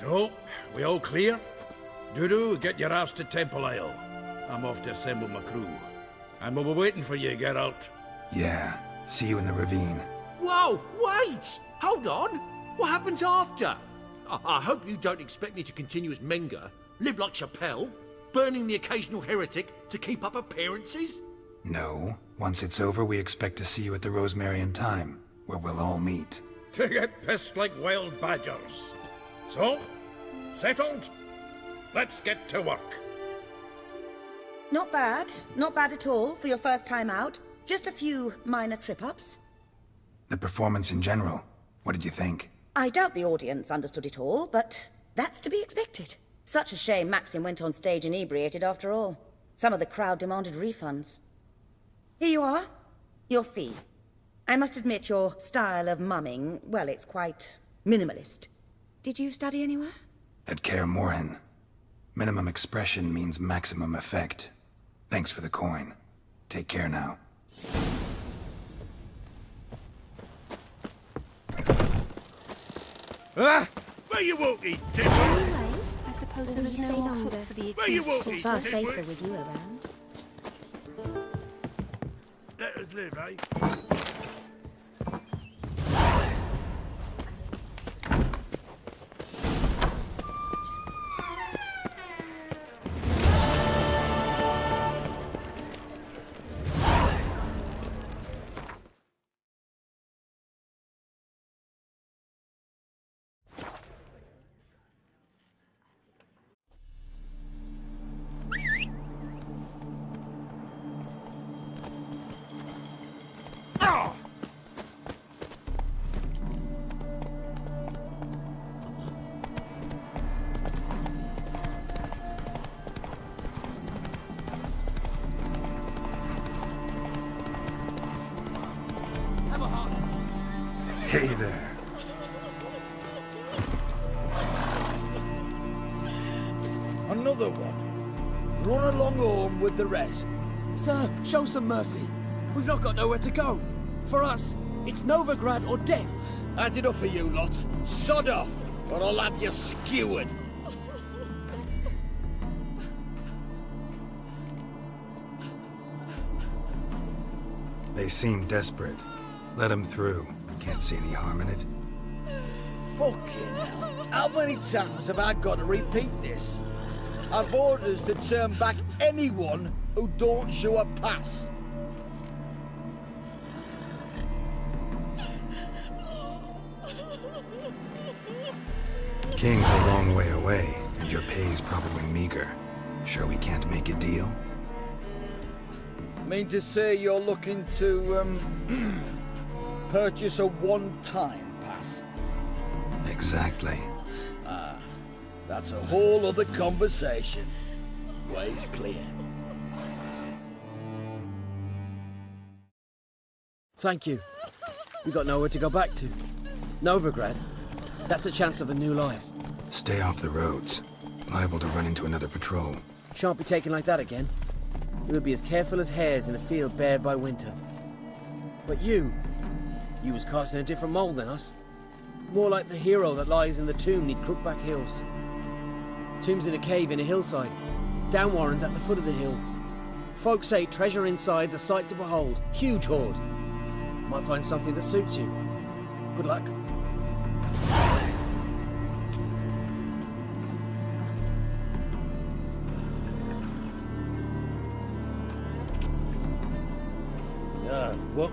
So, we all clear? Dudu, get your ass to Temple Isle. I'm off to assemble my crew. And we'll be waiting for you, Geralt. Yeah, see you in the ravine. Whoa, wait! Hold on! What happens after? I hope you don't expect me to continue as Menga, live like Chappelle, burning the occasional heretic to keep up appearances? No. Once it's over, we expect to see you at the Rosemary in Time, where we'll all meet. To get pissed like wild badgers. So, settled? Let's get to work. Not bad. Not bad at all for your first time out. Just a few minor trip-ups. The performance in general, what did you think? I doubt the audience understood it all, but that's to be expected. Such a shame Maxim went on stage inebriated after all. Some of the crowd demanded refunds. Here you are. Your fee. I must admit your style of mumming, well, it's quite minimalist. Did you study anywhere? At Kaer Morhen. Minimum expression means maximum effect. Thanks for the coin. Take care now. Ah! Where you walking, Dipper? I suppose there is no more hope for the accused. It's far safer with you around. Let us live, eh? Hey there. Another one. Run along home with the rest. Sir, show some mercy. We've not got nowhere to go. For us, it's Novigrad or death. Had enough of you lots. Sod off, or I'll have you skewered. They seem desperate. Let them through. Can't see any harm in it. Fucking hell. How many times have I got to repeat this? I've orders to turn back anyone who don't show a pass. King's a long way away, and your pay's probably meager. Sure we can't make a deal? Mean to say you're looking to, purchase a one-time pass? Exactly. Ah, that's a whole other conversation. Way's clear. Thank you. We got nowhere to go back to. Novigrad. That's a chance of a new life. Stay off the roads. Liable to run into another patrol. Shan't be taken like that again. We'll be as careful as hares in a field bared by winter. But you was cast in a different mould than us. More like the hero that lies in the tomb neath Crookback Hills. Tomb's in a cave in a hillside. Downwarren's at the foot of the hill. Folk say treasure inside's a sight to behold. Huge hoard. Might find something that suits you. Good luck. What?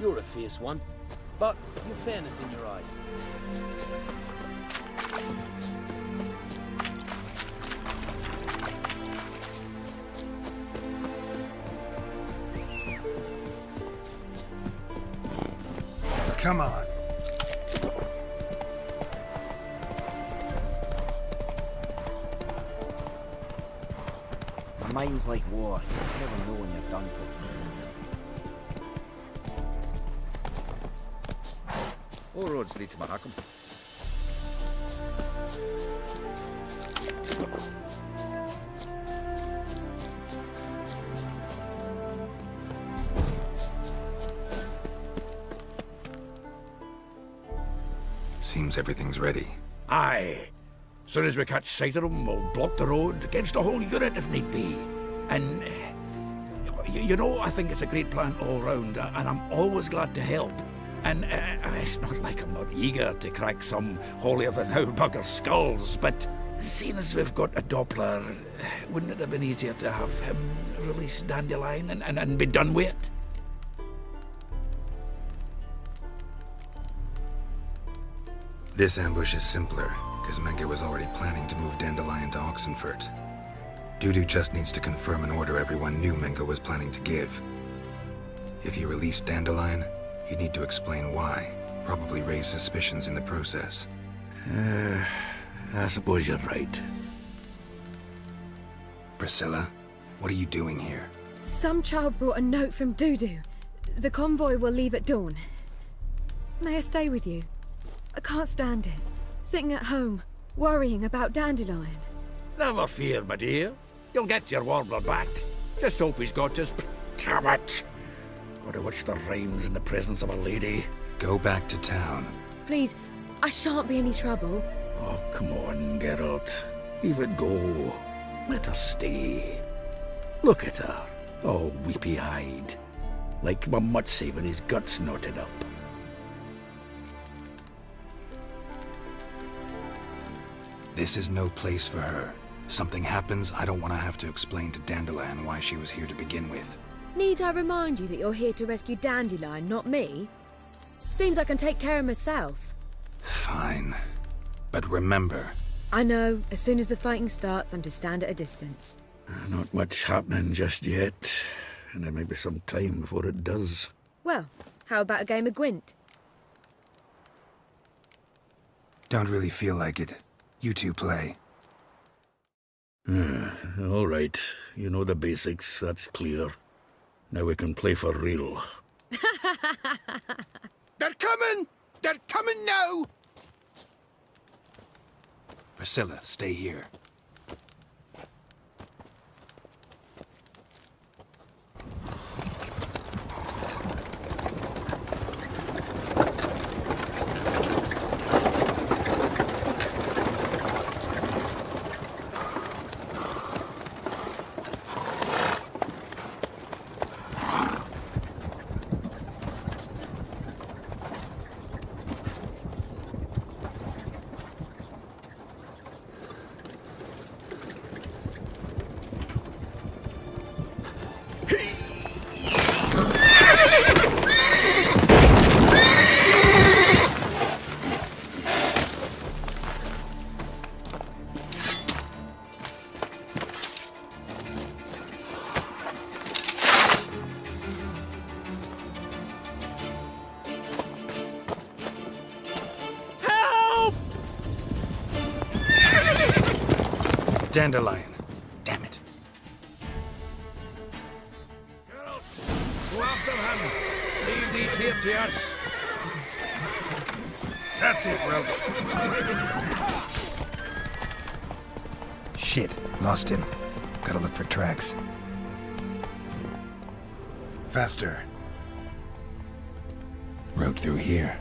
You're a fierce one, but you've fairness in your eyes. Come on. My mind's like war. You never know when you're done for. All roads lead to Maracum. Seems everything's ready. Aye. Soon as we catch sight of them, we'll block the road against the whole unit if need be. And, you know, I think it's a great plan all round, and I'm always glad to help. And it's not like I'm not eager to crack some holier-than-thou bugger's skulls, but seeing as we've got a Doppler, wouldn't it have been easier to have him release Dandelion and be done with it? This ambush is simpler, because Menge was already planning to move Dandelion to Oxenfurt. Dudu just needs to confirm an order everyone knew Menge was planning to give. If he released Dandelion, he'd need to explain why, probably raise suspicions in the process. I suppose you're right. Priscilla, what are you doing here? Some child brought a note from Dudu. The convoy will leave at dawn. May I stay with you? I can't stand it. Sitting at home, worrying about Dandelion. Never fear, my dear. You'll get your warbler back. Just hope he's got his... Damn it! Gotta watch the rhymes in the presence of a lady. Go back to town. Please, I shan't be any trouble. Oh, come on, Geralt. Leave it go. Let her stay. Look at her, all weepy-eyed. Like my mutsy with his guts knotted up. This is no place for her. Something happens, I don't want to have to explain to Dandelion why she was here to begin with. Need I remind you that you're here to rescue Dandelion, not me? Seems I can take care of myself. Fine. But remember... I know, as soon as the fighting starts, I'm to stand at a distance. Not much happening just yet, and there may be some time before it does. Well, how about a game of Gwent? Don't really feel like it. You two play. All right. You know the basics, that's clear. Now we can play for real. They're coming! They're coming now! Priscilla, stay here. Dandelion. Damn it. Go after him. Leave these here to us. That's it, Roach. Shit, lost him. Gotta look for tracks. Faster. Road through here.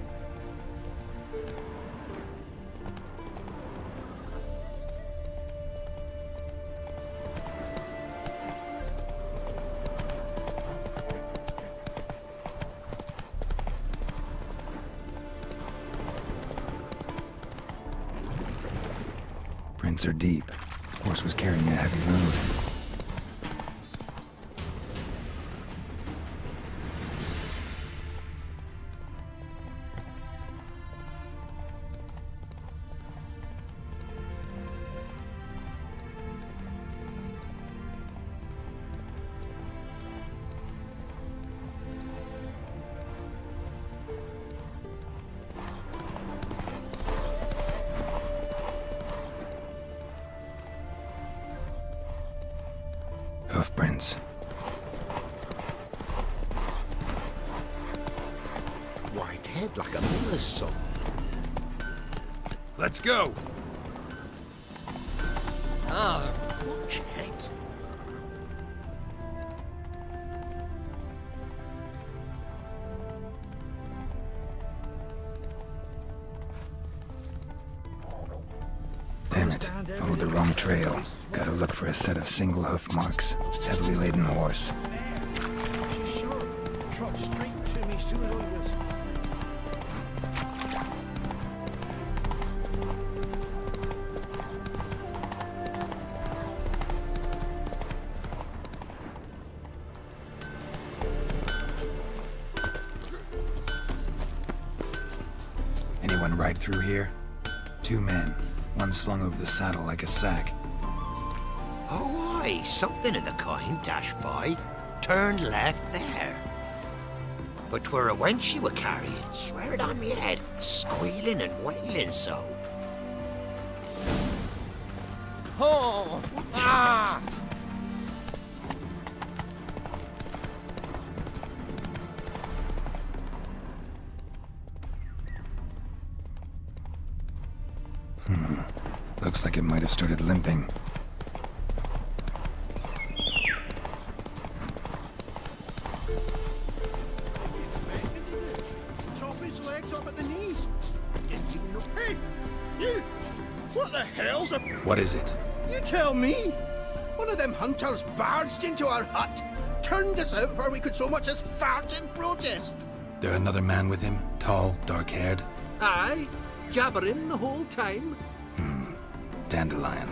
Prints are deep. Horse was carrying a heavy load. Hoofprints. White head like a miller's son. Let's go. Ah, watch it. Damn Damn it. Followed the wrong trail. Gotta look for a set of single hoof marks. Heavily laden horse. She's sure. Trot straight to me soon as I was. Anyone ride through here? 2 men. One slung over the saddle like a sack. Oh, aye, something of the kind dashed by. Turned left there. But 'twere a wench she were carrying, swear it on me head, squealing and wailing so. Oh! Ah! Looks like it might have started limping. Chop his legs off at the knees. Didn't even know. Hey! You! What the hell's a... What is it? You tell me! One of them hunters barged into our hut, turned us out before we could so much as fart in protest. There another man with him? Tall, dark-haired? Aye, jabbering the whole time. Dandelion.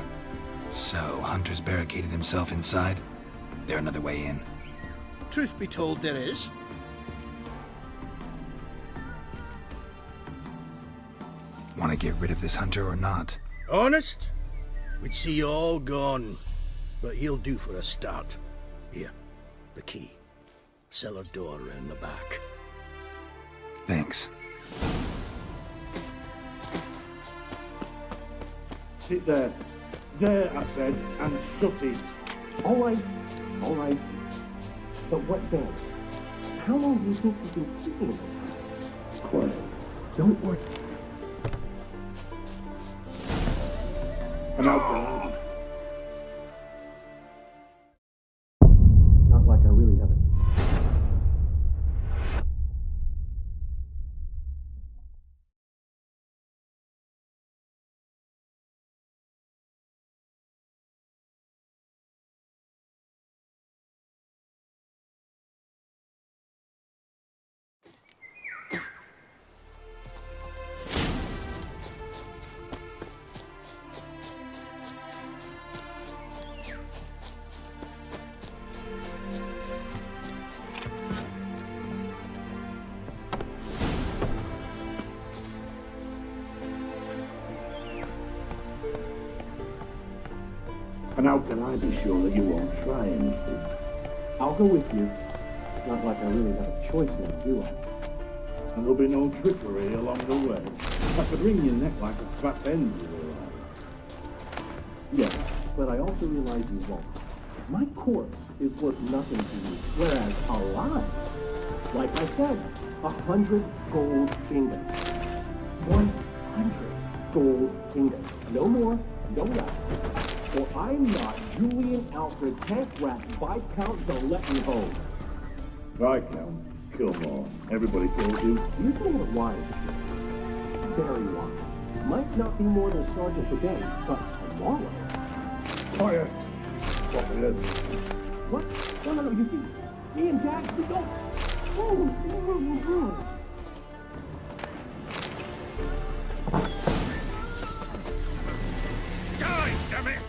So, Hunter's barricaded himself inside? There another way in? Truth be told, there is. Want to get rid of this hunter or not? Honest? We'd see you all gone. But he'll do for a start. Here, the key. Cellar door round the back. Thanks. Sit there. There, I said, and shut it. All right. But what then? How long do you think you've been keeping this? Quiet. Don't worry. And I'll not like I really have it. And how can I be sure that you won't try anything? I'll go with you. Not like I really have a choice now, do I? And there'll be no trickery along the way. I could wring your neck like a fat end, you realize. Yes, but I also realize you won't. My corpse is worth nothing to you, whereas alive, like I said, 100 gold ingots. 100 gold ingots. No more, no less. For I'm not Julian Alfred Tank Rat Viscount Delettenhove. Viscount? Kilmore. Everybody kills you. You're doing it wise, very wise. Might not be more than Sergeant today, but tomorrow. Quiet. What? No, you see, me and Jack, we don't. Die, damn it!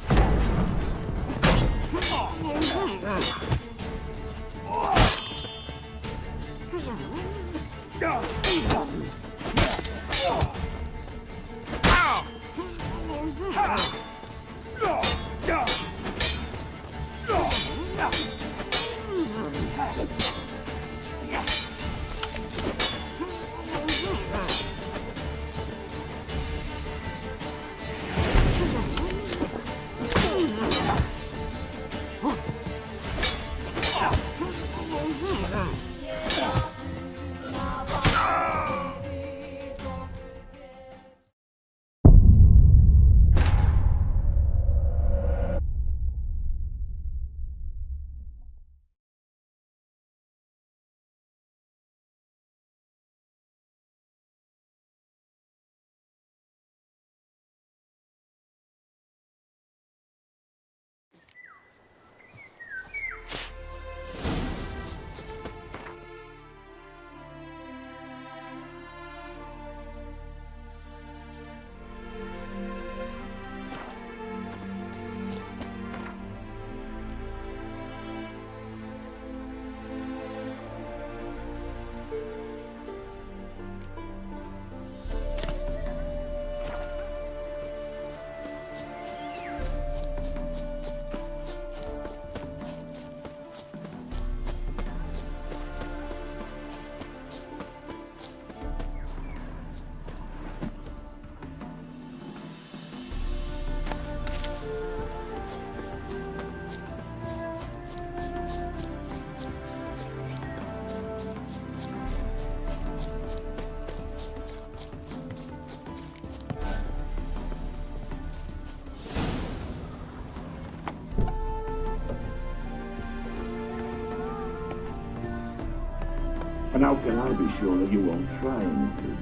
And how can I be sure that you won't try anything?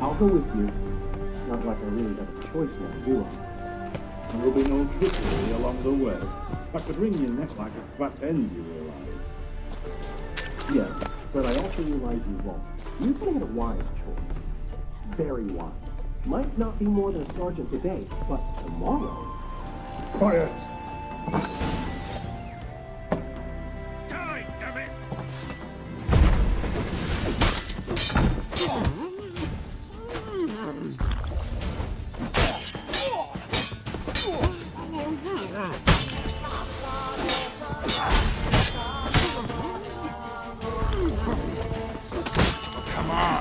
I'll go with you. Not like I really have a choice now, do I? And there'll be no trickery along the way. I could wring your neck like a fat hen, you realize. Yes, but I also realize you won't. You've made a wise choice. Very wise. Might not be more than a sergeant today, but tomorrow... Quiet! Die, damn it! Come on!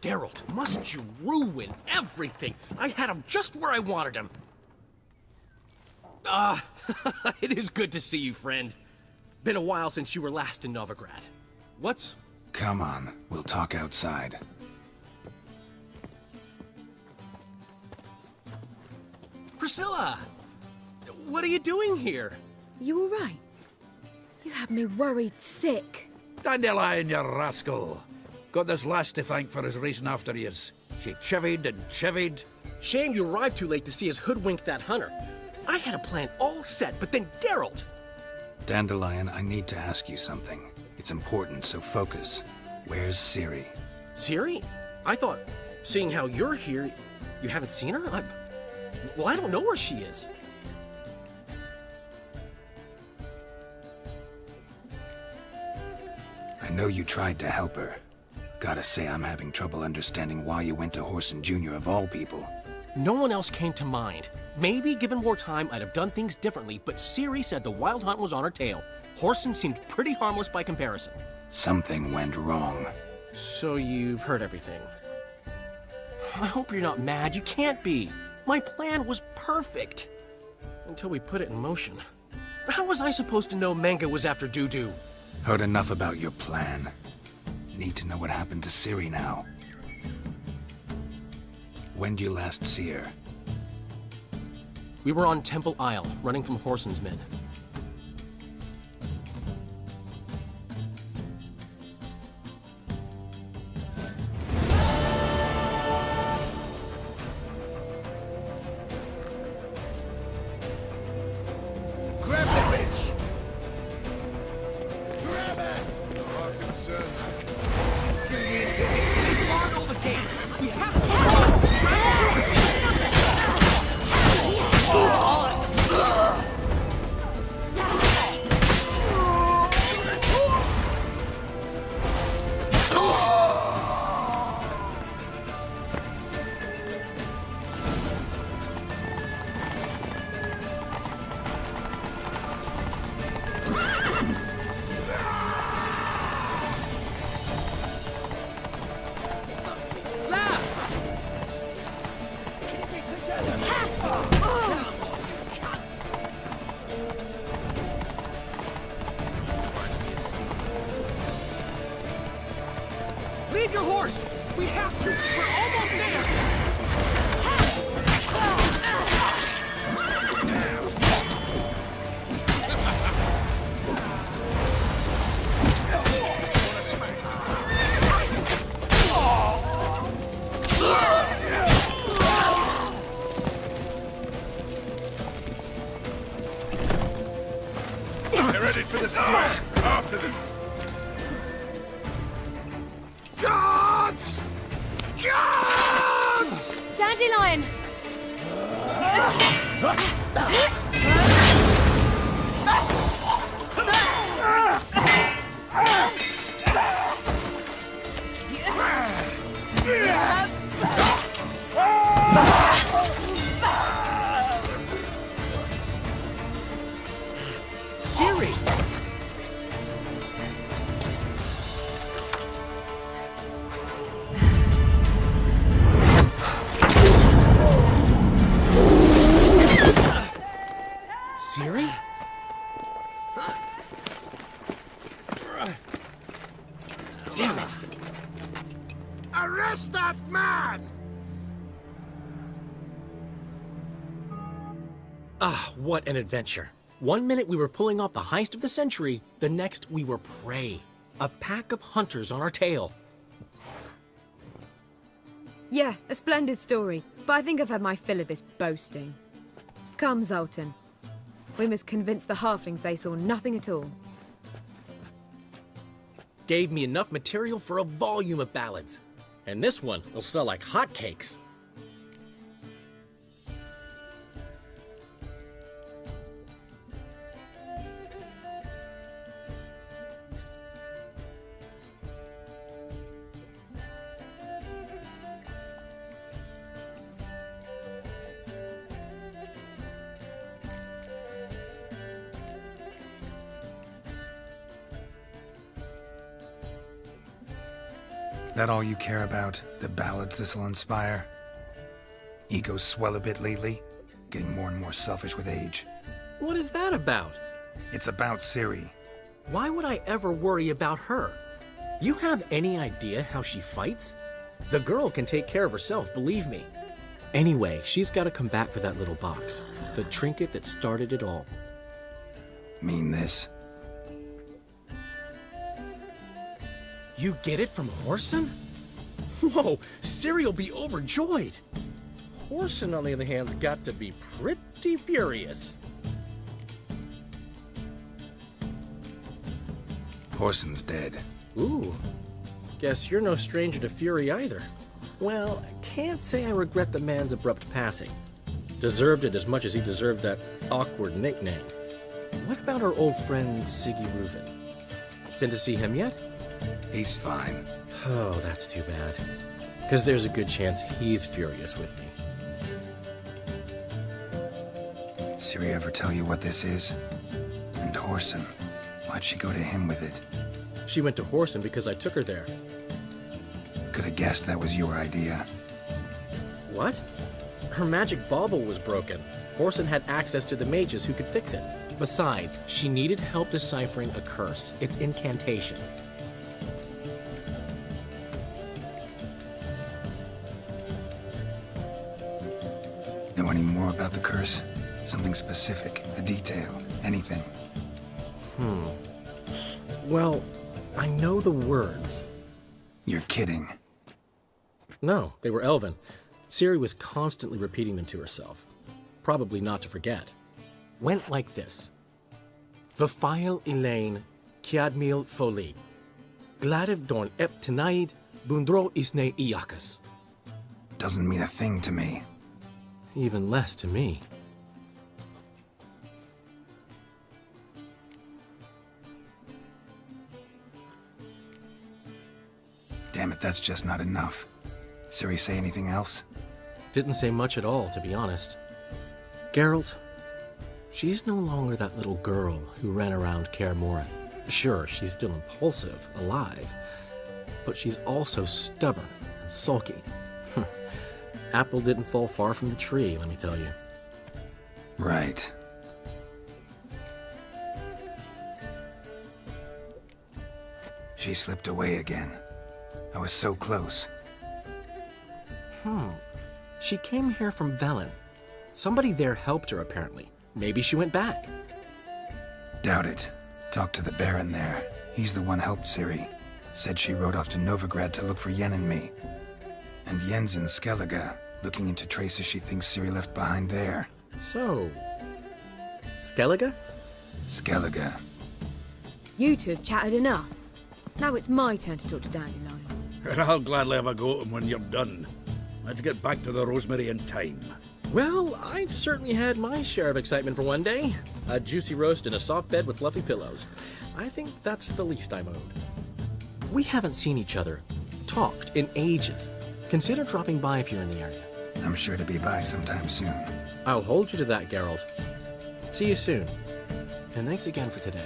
Geralt, must you ruin everything? I had him just where I wanted him. It is good to see you, friend. Been a while since you were last in Novigrad. What's... Come on, we'll talk outside. Priscilla! What are you doing here? You all right? You had me worried sick. Dandelion, you rascal. Got this lass to thank for his racing after years. She chivied and chivied. Shame you arrived too late to see us hoodwink that hunter. I had a plan all set, but then Geralt... Dandelion, I need to ask you something. It's important, so focus. Where's Ciri? Ciri? I thought, seeing how you're here, you haven't seen her? Well, I don't know where she is. I know you tried to help her. Gotta say, I'm having trouble understanding why you went to Whoreson Jr. of all people. No one else came to mind. Maybe, given more time, I'd have done things differently, but Ciri said the Wild Hunt was on her tail. Whoreson seemed pretty harmless by comparison. Something went wrong. So you've heard everything. I hope you're not mad. You can't be. My plan was perfect. Until we put it in motion. How was I supposed to know Menge was after Dudu? Heard enough about your plan. Need to know what happened to Ciri now. When did you last see her? We were on Temple Isle, running from Whoreson's men. Grab the bitch! Grab her! Oh, concern. On all the gas! We have to... Leave your horse! We have to! We're almost there! the square! After them! Guards! Guards! Dandelion! Siri! Siri? Damn it! Arrest that man! Ah, what an adventure. 1 minute we were pulling off the heist of the century, the next we were prey. A pack of hunters on our tail. Yeah, a splendid story, but I think I've had my fill of this boasting. Come, Zoltan. We must convince the halflings they saw nothing at all. Gave me enough material for a volume of ballads. And this one will sell like hotcakes. That all you care about? The ballads this'll inspire? Egos swell a bit lately, getting more and more selfish with age. What is that about? It's about Ciri. Why would I ever worry about her? You have any idea how she fights? The girl can take care of herself, believe me. Anyway, she's got to come back for that little box. The trinket that started it all. Mean this? You get it from Horson? Whoa, Ciri'll be overjoyed. Horson, on the other hand's got to be pretty furious. Horson's dead. Ooh, guess you're no stranger to fury either. Well, I can't say I regret the man's abrupt passing. Deserved it as much as he deserved that awkward nickname. What about our old friend Siggy Reuven? Been to see him yet? He's fine. Oh, that's too bad. Because there's a good chance he's furious with me. Ciri ever tell you what this is? And Horson, why'd she go to him with it? She went to Horson because I took her there. Could have guessed that was your idea. What? Her magic bauble was broken. Horson had access to the mages who could fix it. Besides, she needed help deciphering a curse. It's incantation. Know any more about the curse? Something specific, a detail, anything? Well, I know the words. You're kidding. No, they were Elven. Ciri was constantly repeating them to herself. Probably not to forget. Went like this. Vafile Elaine, Kiadmil Foli. Gladiv Dorn Ep Tenaid, Bundro Isne Iakas. Doesn't mean a thing to me. Even less to me. Damn it, that's just not enough. Ciri say anything else? Didn't say much at all, to be honest. Geralt, she's no longer that little girl who ran around Kaer Morhen. Sure, she's still impulsive, alive, but she's also stubborn and sulky. Apple didn't fall far from the tree, let me tell you. Right. She slipped away again. I was so close. She came here from Velen. Somebody there helped her, apparently. Maybe she went back. Doubt it. Talked to the Baron there. He's the one helped Ciri. Said she rode off to Novigrad to look for Yen and me. And Yen's in Skellige, looking into traces she thinks Ciri left behind there. So, Skellige? Skellige. You two have chatted enough. Now it's my turn to talk to Dandelion. And I'll gladly have a go at him when you're done. Let's get back to the Rosemary in time. Well, I've certainly had my share of excitement for one day. A juicy roast in a soft bed with fluffy pillows. I think that's the least I'm owed. We haven't seen each other, talked, in ages. Consider dropping by if you're in the area. I'm sure to be by sometime soon. I'll hold you to that, Geralt. See you soon. And thanks again for today.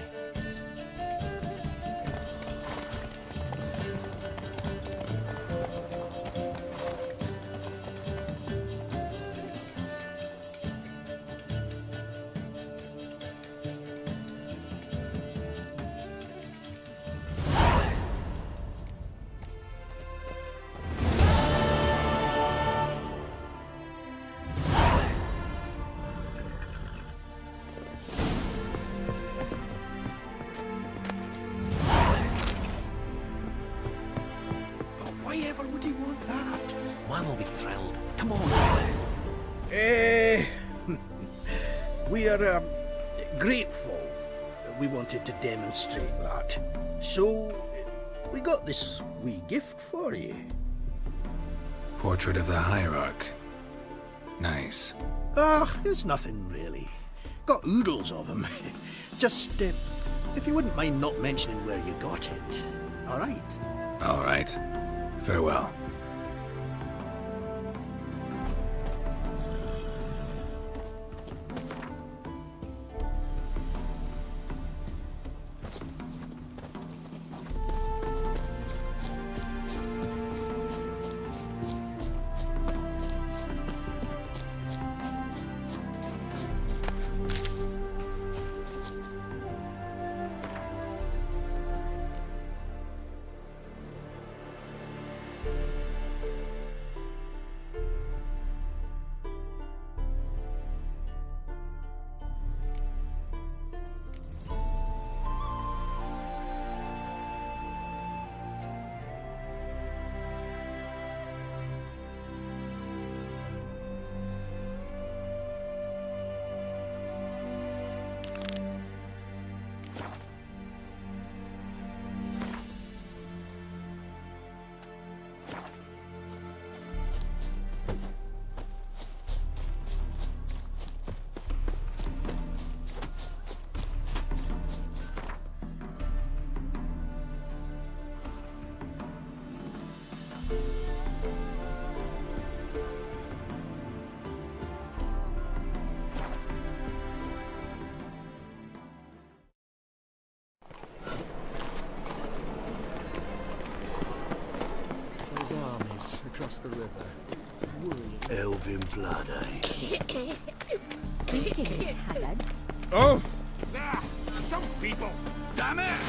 Why ever would he want that? Mine will be thrilled. Come on. We are grateful. We wanted to demonstrate that. So, we got this wee gift for you. Portrait of the Hierarch. Nice. It's nothing really. Got oodles of them. Just, if you wouldn't mind not mentioning where you got it. All right? All right. Farewell. Those armies across the river. Elven blood, eh? Greetings, Haggard. Oh! Some people! Damn it!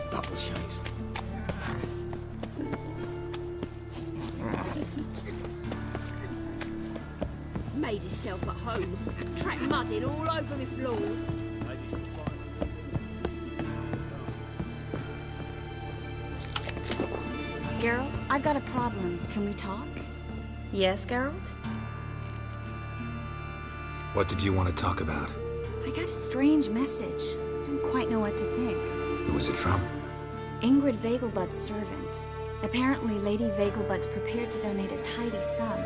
Double shies. Made himself at home. Track mudding all over me floors. Geralt, I've got a problem. Can we talk? Yes, Geralt? What did you want to talk about? I got a strange message. I don't quite know what to think. Who was it from? Ingrid Vegelbud's servant. Apparently, Lady Vegelbud's prepared to donate a tidy sum.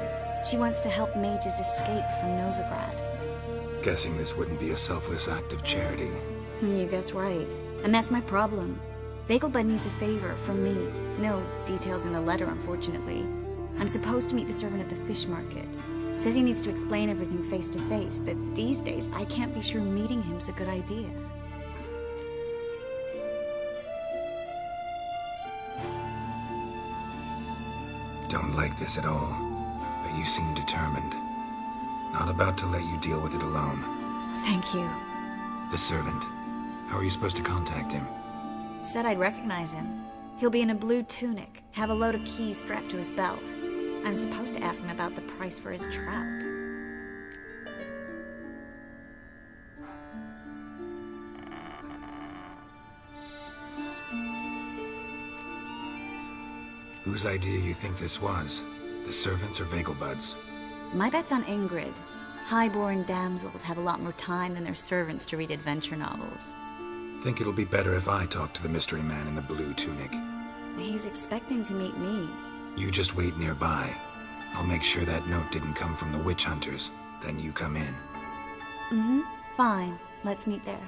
She wants to help mages escape from Novigrad. Guessing this wouldn't be a selfless act of charity. You guess right. And that's my problem. Vegelbud needs a favor from me. No details in the letter, unfortunately. I'm supposed to meet the servant at the fish market. Says he needs to explain everything face to face, but these days I can't be sure meeting him's a good idea. Don't like this at all, but you seem determined. Not about to let you deal with it alone. Thank you. The servant. How are you supposed to contact him? Said I'd recognize him. He'll be in a blue tunic, have a load of keys strapped to his belt. I'm supposed to ask him about the price for his trout. Whose idea you think this was? The servants or Vegelbud's? My bet's on Ingrid. High-born damsels have a lot more time than their servants to read adventure novels. Think it'll be better if I talk to the mystery man in the blue tunic. He's expecting to meet me. You just wait nearby. I'll make sure that note didn't come from the witch hunters. Then you come in. Mm-hmm. Fine. Let's meet there.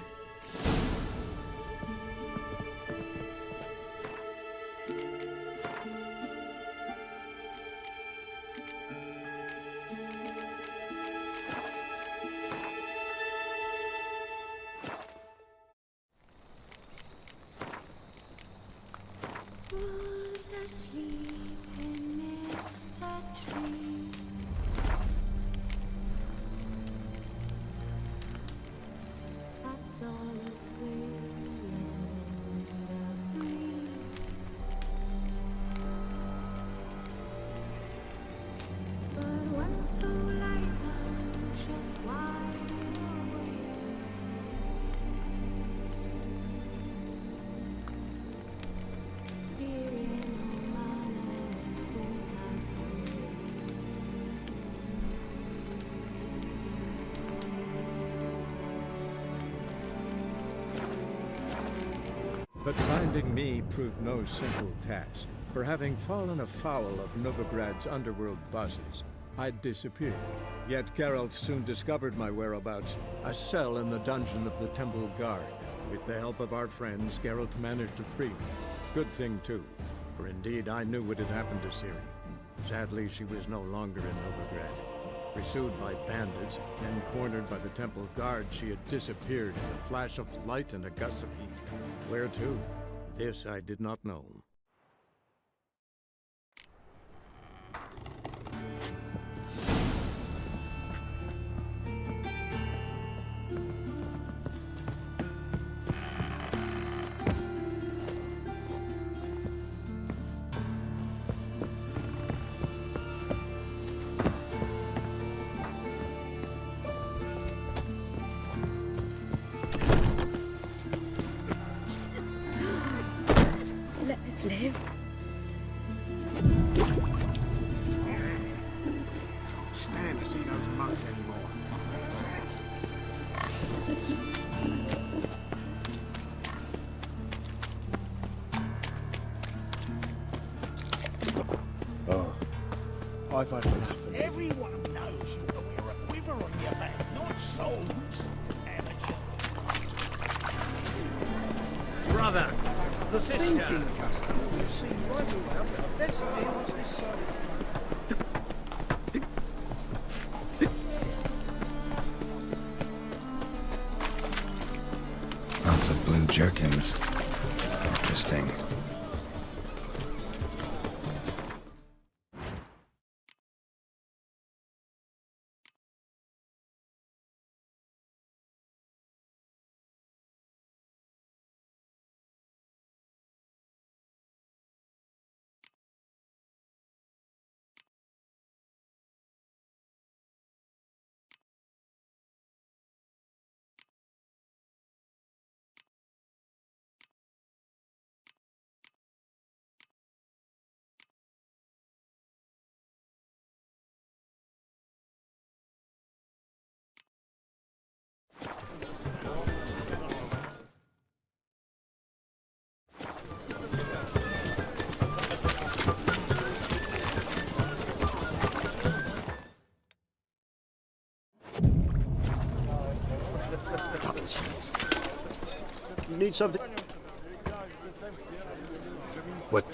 But finding me proved no simple task. For having fallen afoul of Novigrad's underworld bosses, I'd disappeared. Yet Geralt soon discovered my whereabouts, a cell in the dungeon of the Temple Guard. With the help of our friends, Geralt managed to free me. Good thing, too, for indeed I knew what had happened to Ciri. Sadly, she was no longer in Novigrad. Pursued by bandits, then cornered by the Temple Guard, she had disappeared in a flash of light and a gust of heat. Where to? This I did not know. Let us live. Can't stand to see those mugs anymore. I've had enough of it. Everyone knows you to wear a quiver on your back, not swords. Amateur. Brother! The sister. Thinking customer will see right away that the best deals this side of Lots of blue jerkins. Interesting. You need something? What?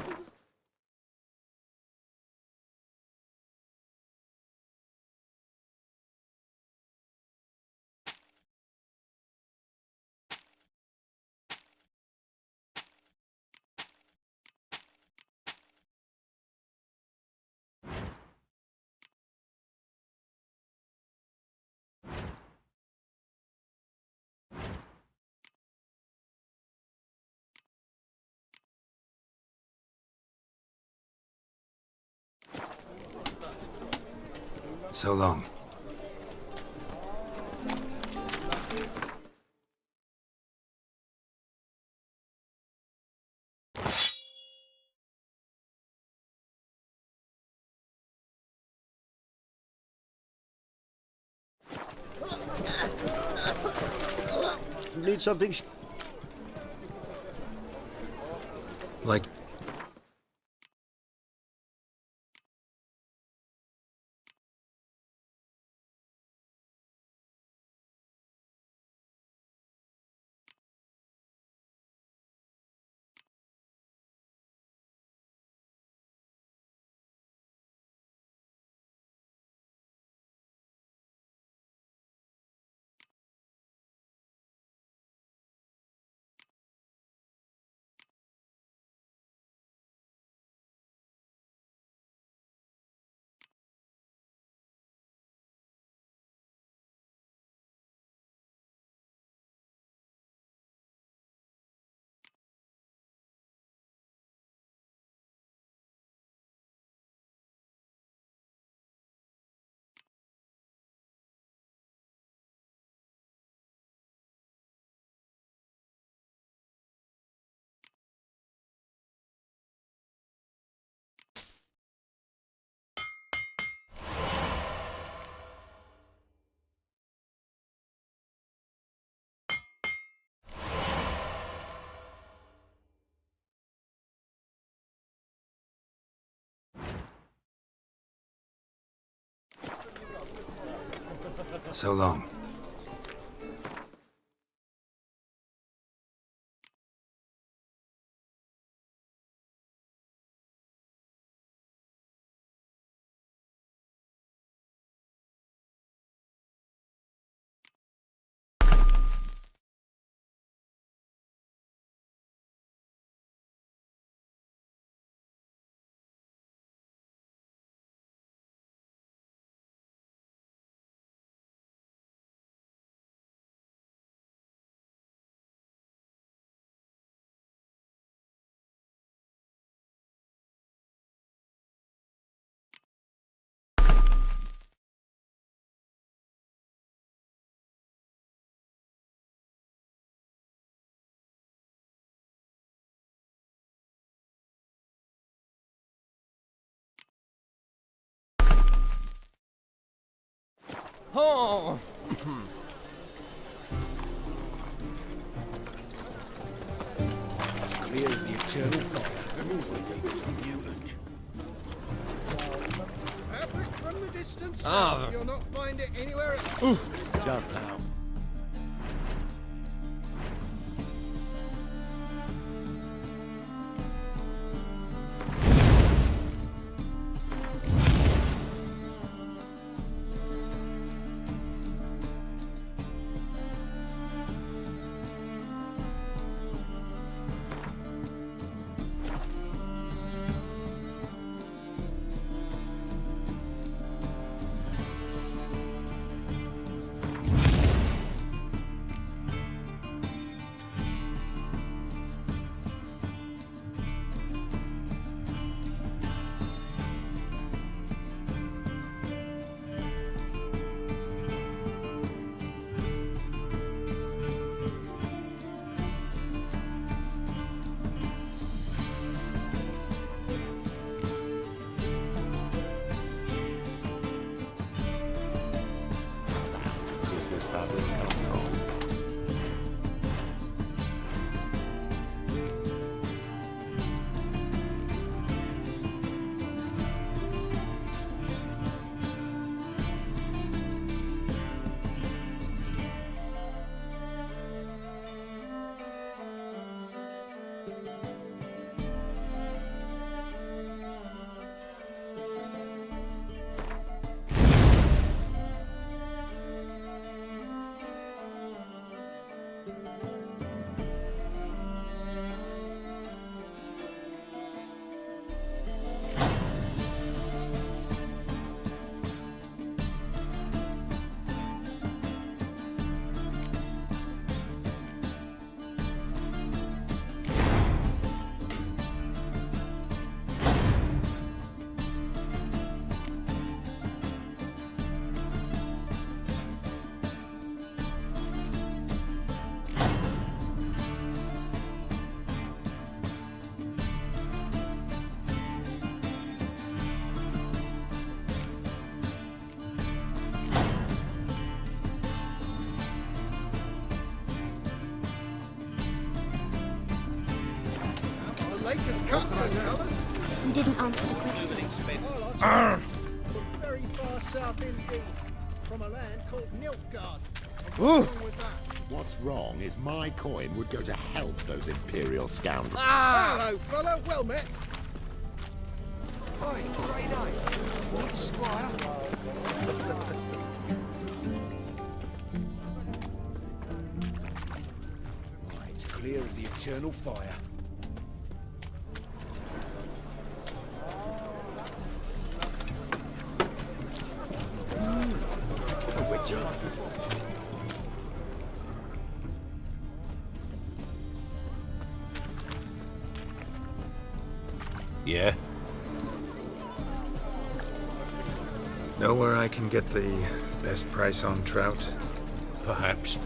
So long. Need something. Like... So long. Oh! As clear as the eternal fire. Mutant. Fabric from the distance. Ah. You'll not find it anywhere else. Just how? latest cuts are now. You didn't answer the question. From very far south indeed, from a land called Nilfgaard. And what's wrong with that? What's wrong is my coin would go to help those Imperial scoundrels. Hello, fella. Well met. Oi, great eye. What, Squire? It's clear as the eternal fire. Yeah? Know where I can get the best price on trout? Perhaps.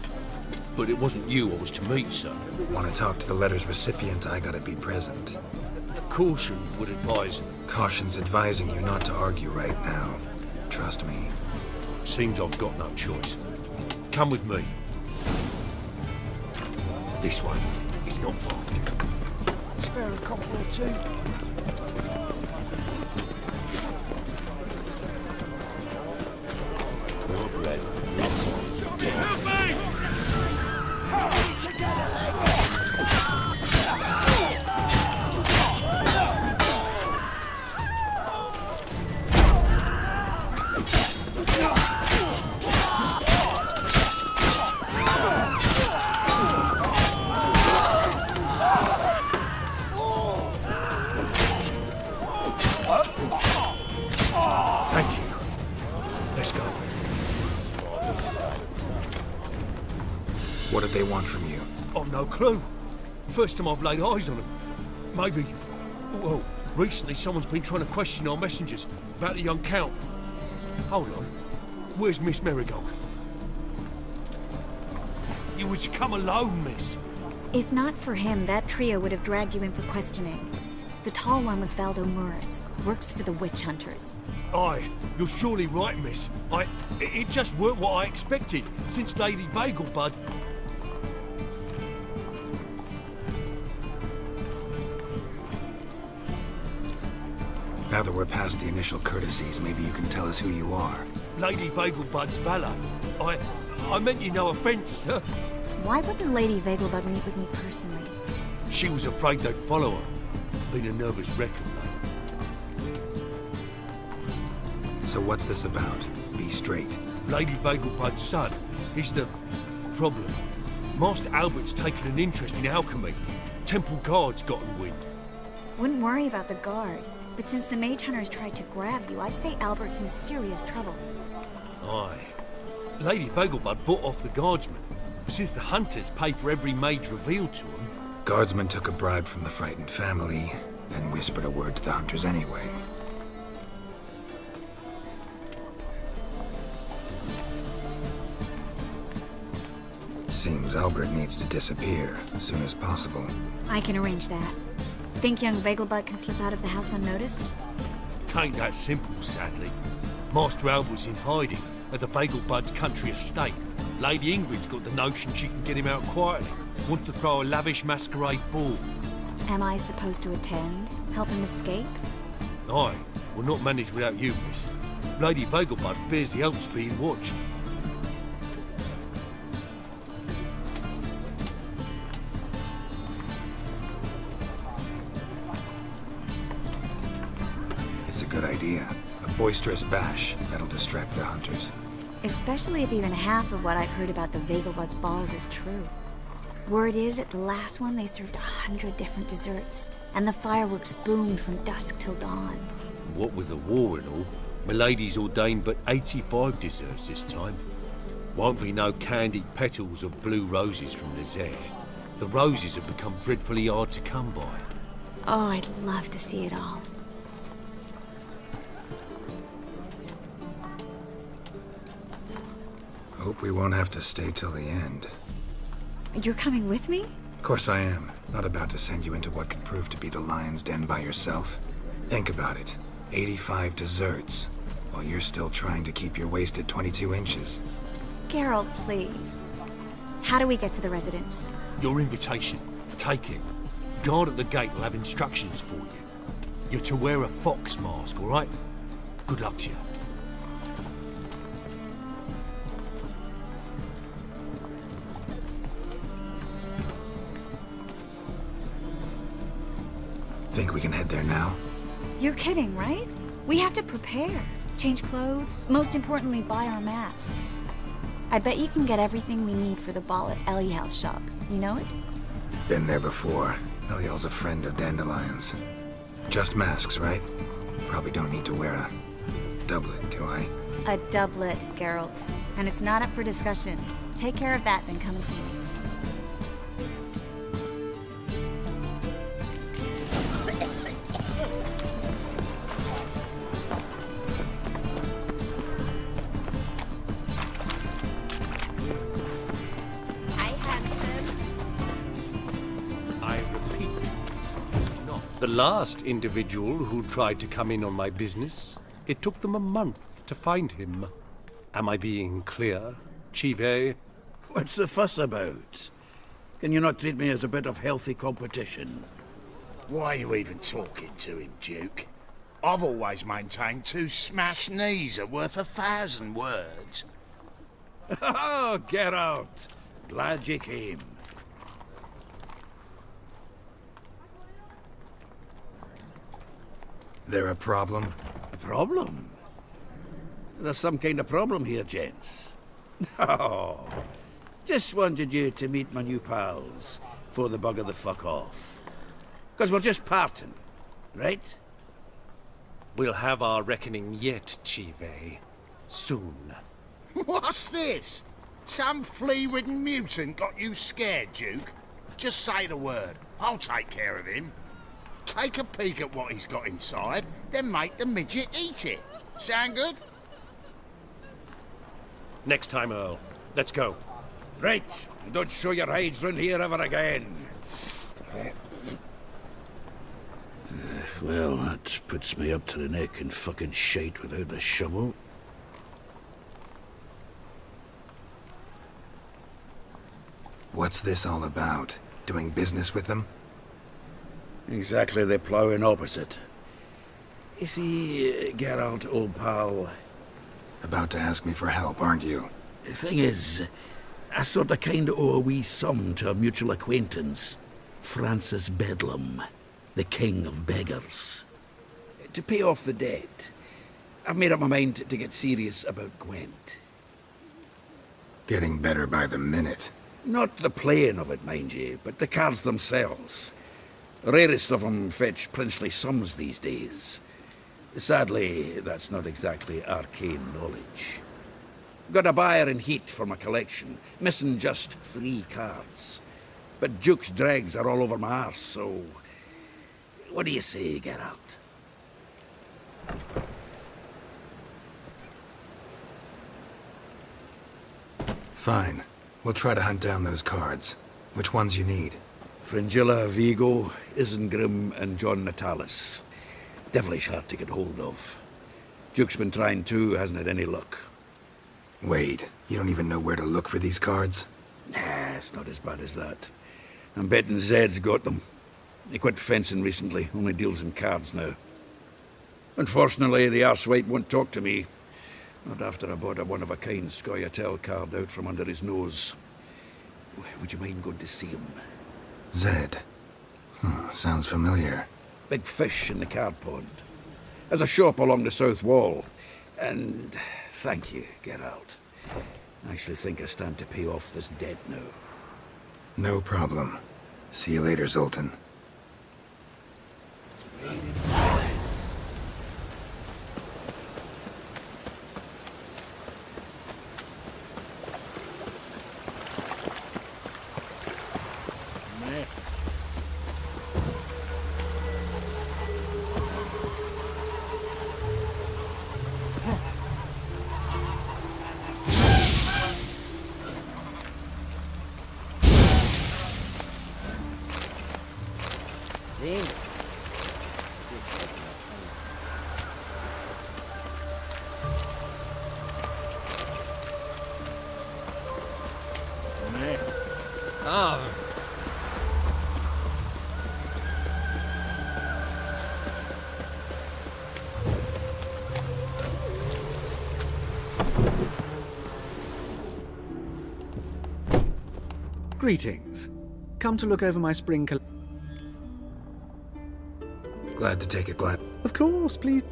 But it wasn't you I was to meet, sir. Want to talk to the letter's recipient, I gotta be present. Caution would advise. Caution's advising you not to argue right now. Trust me. Seems I've got no choice. Come with me. This way. It's not far. Spare a couple or two. Well, bread. Let's get Thank you. Let's go. What did they want from you? I've no clue. First time I've laid eyes on them. Maybe... Well, recently someone's been trying to question our messengers about the young Count. Hold on. Where's Miss Marigold? You was to come alone, miss. If not for him, that trio would have dragged you in for questioning. The tall one was Valdo Muris, works for the witch hunters. Aye, you're surely right, miss. It just weren't what I expected, since Lady Vagelbud... Now that we're past the initial courtesies, maybe you can tell us who you are. Lady Vagelbud's valet. I meant you no offence, sir. Why wouldn't Lady Vagelbud meet with me personally? She was afraid they'd follow her. Been a nervous wreck of late. So what's this about? Be straight. Lady Vagelbud's son. He's the problem. Master Albert's taken an interest in alchemy. Temple Guard's gotten wind. Wouldn't worry about the guard. But since the mage hunters tried to grab you, I'd say Albert's in serious trouble. Aye. Lady Vagelbud bought off the guardsmen. Since the hunters pay for every mage revealed to them... Guardsmen took a bribe from the frightened family, then whispered a word to the hunters anyway. Seems Albert needs to disappear as soon as possible. I can arrange that. Think young Vagelbud can slip out of the house unnoticed? Tain't that simple, sadly. Master Albert's in hiding at the Vagelbud's country estate. Lady Ingrid's got the notion she can get him out quietly. Wants to throw a lavish masquerade ball. Am I supposed to attend? Help him escape? Aye, will not manage without you, miss. Lady Vagelbud fears the Alps being watched. It's a good idea. A boisterous bash that'll distract the hunters. Especially if even half of what I've heard about the Vagelbud's balls is true. Word is, at the last one they served 100 different desserts, and the fireworks boomed from dusk till dawn. What with the war and all, Milady's ordained but 85 desserts this time. Won't be no candied petals of blue roses from Nazaire. The roses have become dreadfully hard to come by. Oh, I'd love to see it all. Hope we won't have to stay till the end. You're coming with me? Of course I am. Not about to send you into what could prove to be the lion's den by yourself. Think about it. 85 desserts, while you're still trying to keep your waist at 22 inches. Geralt, please. How do we get to the residence? Your invitation. Take it. guard at the gate will have instructions for you. You're to wear a fox mask, all right? Good luck to you. Think we can head there now? You're kidding, right? We have to prepare. Change clothes, most importantly, buy our masks. I bet you can get everything we need for the ball at Eliel's shop. You know it? Been there before. Eliel's a friend of Dandelion's. Just masks, right? Probably don't need to wear a doublet, do I? A doublet, Geralt. And it's not up for discussion. Take care of that, then come and see me. The last individual who tried to come in on my business, it took them a month to find him. Am I being clear, Chive? What's the fuss about? Can you not treat me as a bit of healthy competition? Why are you even talking to him, Duke? I've always maintained 2 smashed knees are worth 1,000 words. Oh, Geralt! Glad you came. There a problem? A problem? There's some kind of problem here, gents. Oh, just wanted you to meet my new pals before they bugger the fuck off. Because we're just parting, right? We'll have our reckoning yet, Chive. Soon. What's this? Some flea-ridden mutant got you scared, Duke? Just say the word. I'll take care of him. Take a peek at what he's got inside, then make the midget eat it. Sound good? Next time, Earl. Let's go. Right. Don't show your hides round here ever again. Well, that puts me up to the neck in fucking shite without the shovel. What's this all about? Doing business with them? Exactly the ploughing opposite. You see, Geralt, old pal... About to ask me for help, aren't you? The thing is, I sort of kind of owe a wee sum to a mutual acquaintance, Francis Bedlam, the king of beggars. To pay off the debt, I've made up my mind to get serious about Gwent. Getting better by the minute. Not the playing of it, mind you, but the cards themselves. The rarest of them fetch princely sums these days. Sadly, that's not exactly arcane knowledge. Got a buyer in heat for my collection, missing just 3 cards. But Duke's dregs are all over my arse, so... What do you say, Geralt? Fine. We'll try to hunt down those cards. Which ones you need? Fringilla, Vigo, Isengrim, and John Natalis. Devilish hard to get hold of. Duke's been trying too, hasn't had any luck. Wait, you don't even know where to look for these cards? Nah, it's not as bad as that. I'm betting Zed's got them. He quit fencing recently, only deals in cards now. Unfortunately, the arsewite won't talk to me. Not after I bought a one-of-a-kind Scoia'tael card out from under his nose. Would you mind going to see him? Zed. Sounds familiar. Big fish in the card pond. There's a shop along the south wall. And thank you, Geralt. I actually think I stand to pay off this debt now. No problem. See you later, Zoltan. Greetings. Come to look over my spring Glad to take a glance. Of course, please.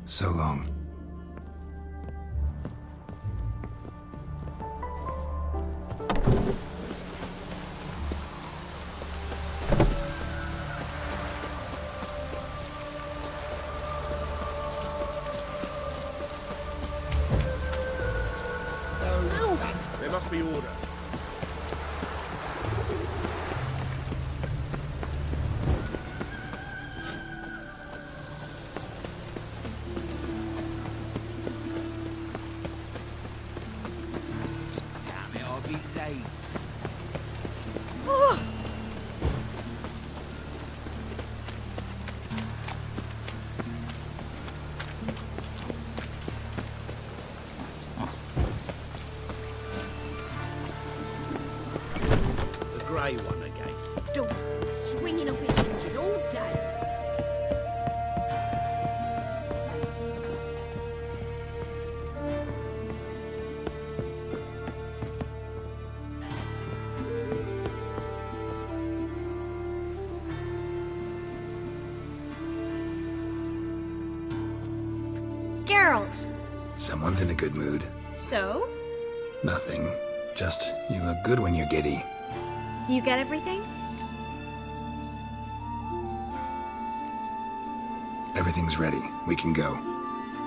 So long. There must be order. Damn it, I'll be late. Oh! The grey one again. Door swinging off its hinges all day. Geralt! Someone's in a good mood. So? Nothing. Just, you look good when you're giddy. You get everything? Everything's ready. We can go.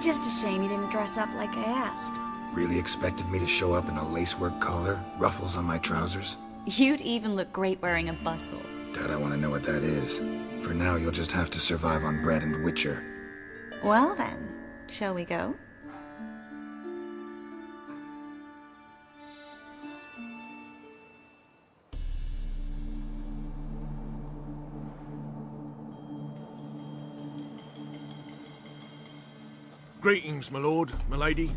Just a shame you didn't dress up like I asked. Really expected me to show up in a lacework collar, ruffles on my trousers? You'd even look great wearing a bustle. Doubt I want to know what that is. For now, you'll just have to survive on bread and Witcher. Well then, shall we go? Greetings, my lord, my lady.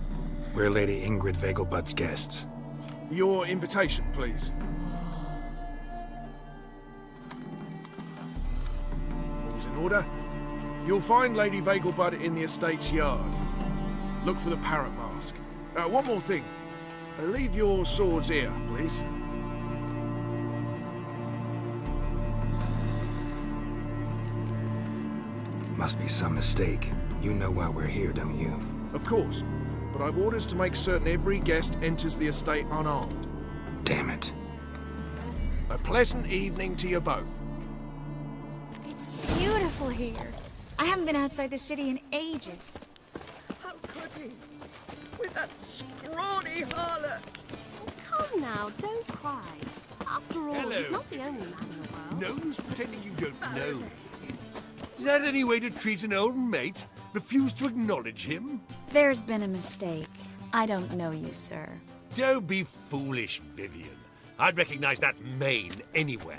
We're Lady Ingrid Vegelbud's guests. Your invitation, please. All's in order. You'll find Lady Vegelbud in the estate's yard. Look for the parrot mask. One more thing. Leave your swords here, please. Must be some mistake. You know why we're here, don't you? Of course. But I've orders to make certain every guest enters the estate unarmed. Damn it. A pleasant evening to you both. It's beautiful here. I haven't been outside the city in ages. How could he? With that scrawny harlot! Come now, don't cry. After all, Hello. he's not the only man in the world. No use pretending you don't know. Is that any way to treat an old mate? Refuse to acknowledge him? There's been a mistake. I don't know you, sir. Don't be foolish, Vivian. I'd recognize that mane anywhere.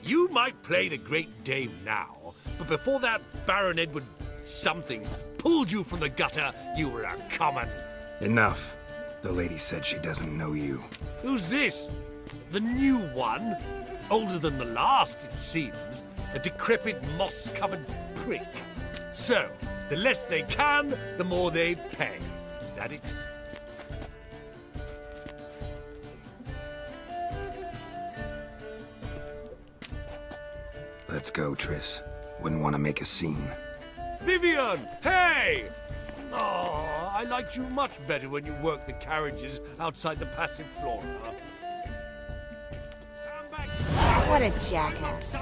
You might play the great dame now, but before that Baron Edward something pulled you from the gutter, you were a common. Enough. The lady said she doesn't know you. Who's this? The new one? Older than the last, it seems. A decrepit, moss-covered prick. So, the less they can, the more they pay. Is that it? Let's go, Triss. Wouldn't want to make a scene. Vivian! Hey! Oh, I liked you much better when you worked the carriages outside the passive flora. What a jackass.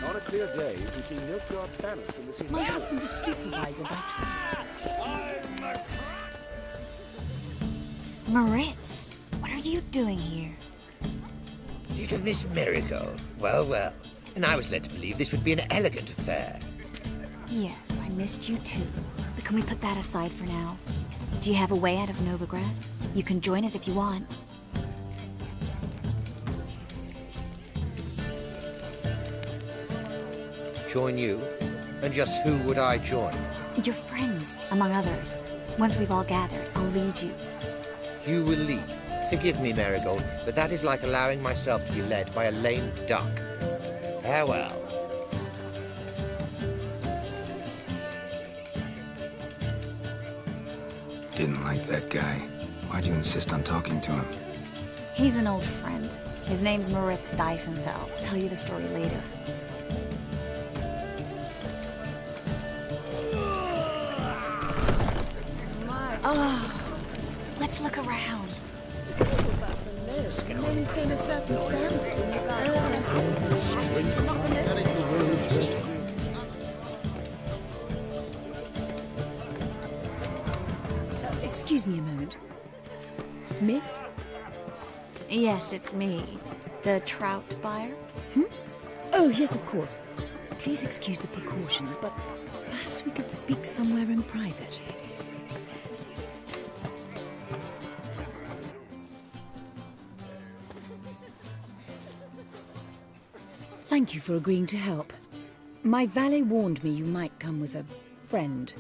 On a clear day, you can see Nilfgaard's banners from the city. My husband's a supervisor by trade. Moritz, what are you doing here? Little Miss Marigold. Well, well. And I was led to believe this would be an elegant affair. Yes, I missed you too. But can we put that aside for now? Do you have a way out of Novigrad? You can join us if you want. Join you? And just who would I join? Your friends, among others. Once we've all gathered, I'll lead you. You will lead. Forgive me, Marigold, but that is like allowing myself to be led by a lame duck. Farewell. Didn't like that guy. Why'd you insist on talking to him? He's an old friend. His name's Moritz Diefenfeld. I'll tell you the story later. Oh, let's look around. Maintain a certain standard. Excuse me a moment. Miss? Yes, it's me. The trout buyer? Oh, yes, of course. Please excuse the precautions, but perhaps we could speak somewhere in private. Thank you for agreeing to help. My valet warned me you might come with a friend.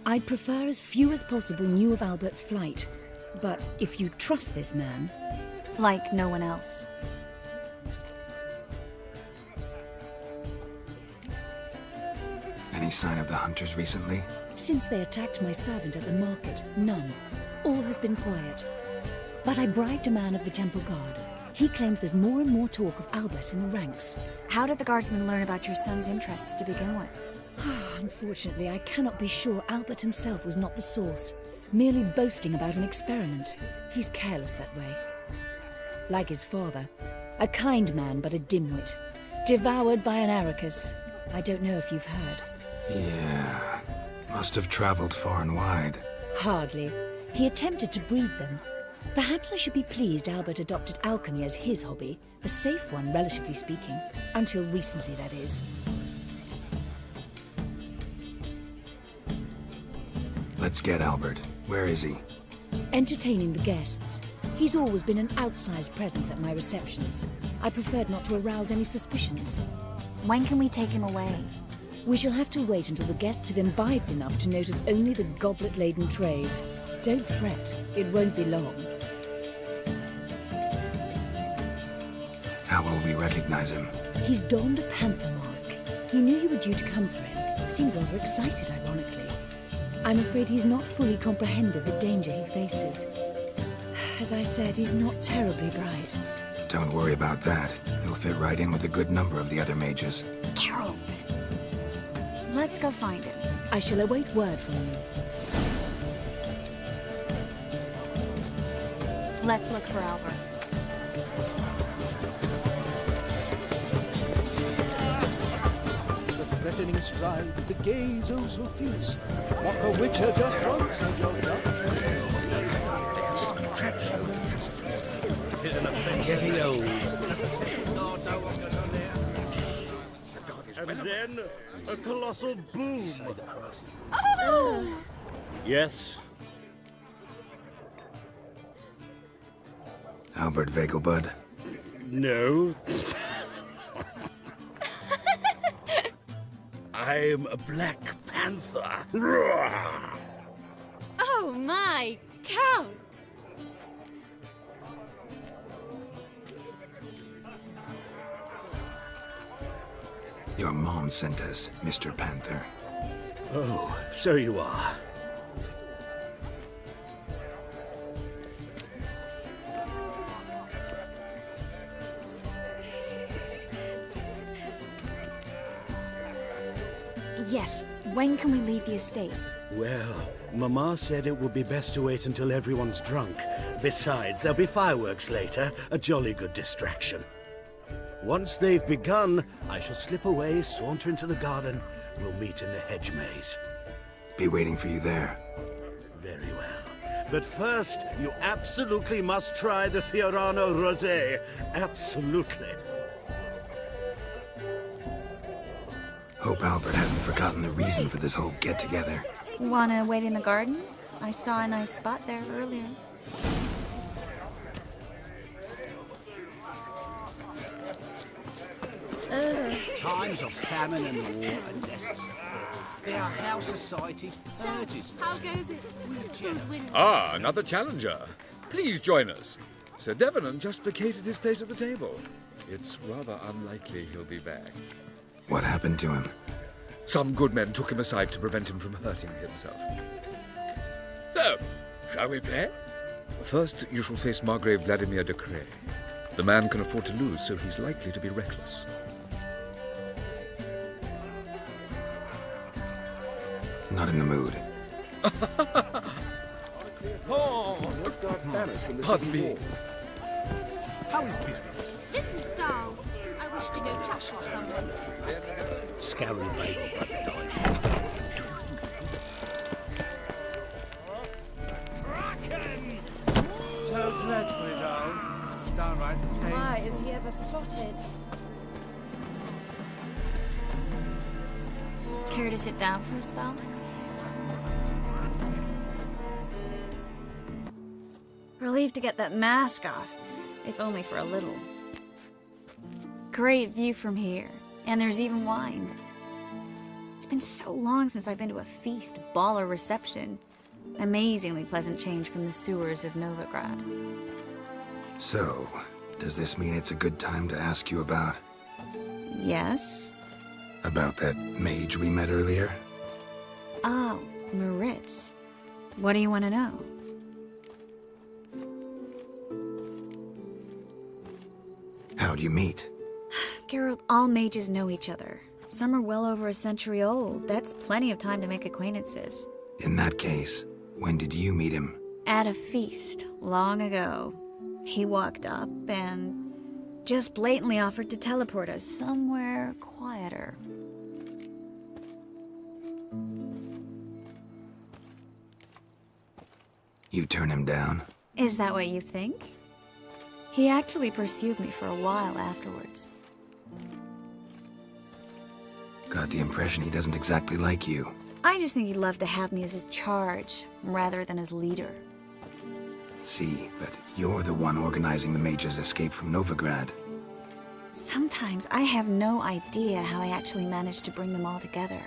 I'd prefer as few as possible knew of Albert's flight, but if you trust this man... Like no one else. Any sign of the hunters recently? Since they attacked my servant at the market, none. All has been quiet. But I bribed a man of the Temple Guard. He claims there's more and more talk of Albert in the ranks. How did the guardsmen learn about your son's interests to begin with? Unfortunately, I cannot be sure Albert himself was not the source, merely boasting about an experiment. He's careless that way. Like his father, a kind man but a dimwit, devoured by an Arrakis. I don't know if you've heard. Yeah, must have traveled far and wide. Hardly. He attempted to breed them. Perhaps I should be pleased Albert adopted alchemy as his hobby, a safe one, relatively speaking. Until recently, that is. Let's get Albert. Where is he? Entertaining the guests. He's always been an outsized presence at my receptions. I preferred not to arouse any suspicions. When can we take him away? We shall have to wait until the guests have imbibed enough to notice only the goblet-laden trays. Don't fret, it won't be long. How will we recognize him? He's donned a panther mask. He knew you were due to come for him. Seemed rather excited, ironically. I'm afraid he's not fully comprehended the danger he faces. As I said, he's not terribly bright. Don't worry about that. He'll fit right in with a good number of the other mages. Geralt! Let's go find him. I shall await word from you. Let's look for Albert. The threatening stride, the gaze oh so fierce. Mock a witcher just once, and you're Getting old. And then a colossal boom. Oh! Yes. Albert Vegelbud? No. I'm a Black Panther. Oh my, Count! Your mom sent us, Mr. Panther. Oh, so you are. Yes. When can we leave the estate? Well, Mama said it would be best to wait until everyone's drunk. Besides, there'll be fireworks later, a jolly good distraction. Once they've begun, I shall slip away, saunter into the garden. We'll meet in the hedge maze. Be waiting for you there. Very well. But first, you absolutely must try the Fiorano Rosé. Absolutely. Hope Albert hasn't forgotten the reason for this whole get-together. Wanna wait in the garden? I saw a nice spot there earlier. Times of famine and war are necessary. They are how society purges. How goes it? Who's winning? Ah, another challenger. Please join us. Sir Devenant just vacated his place at the table. It's rather unlikely he'll be back. What happened to him? Some good men took him aside to prevent him from hurting himself. So, shall we play? First, you shall face Margrave Vladimir de Cray. The man can afford to lose, so he's likely to be reckless. Not in the mood. Pardon me. How is business? This is dull. I wish to go chat with someone. Scouring Vale, but So dreadfully dull. It's downright painful. Why is he ever sotted? Care to sit down for a spell? Relieved to get that mask off, if only for a little. Great view from here, and there's even wine. It's been so long since I've been to a feast, ball, or reception. Amazingly pleasant change from the sewers of Novigrad. So, does this mean it's a good time to ask you about... Yes? About that mage we met earlier? Oh, Maritz. What do you want to know? How'd you meet? Geralt, all mages know each other. Some are well over a century old. That's plenty of time to make acquaintances. In that case, when did you meet him? At a feast, long ago. He walked up and just blatantly offered to teleport us somewhere quieter. You turn him down? Is that what you think? He actually pursued me for a while afterwards. Got the impression he doesn't exactly like you. I just think he'd love to have me as his charge, rather than his leader. See, but you're the one organizing the mage's escape from Novigrad. Sometimes I have no idea how I actually managed to bring them all together.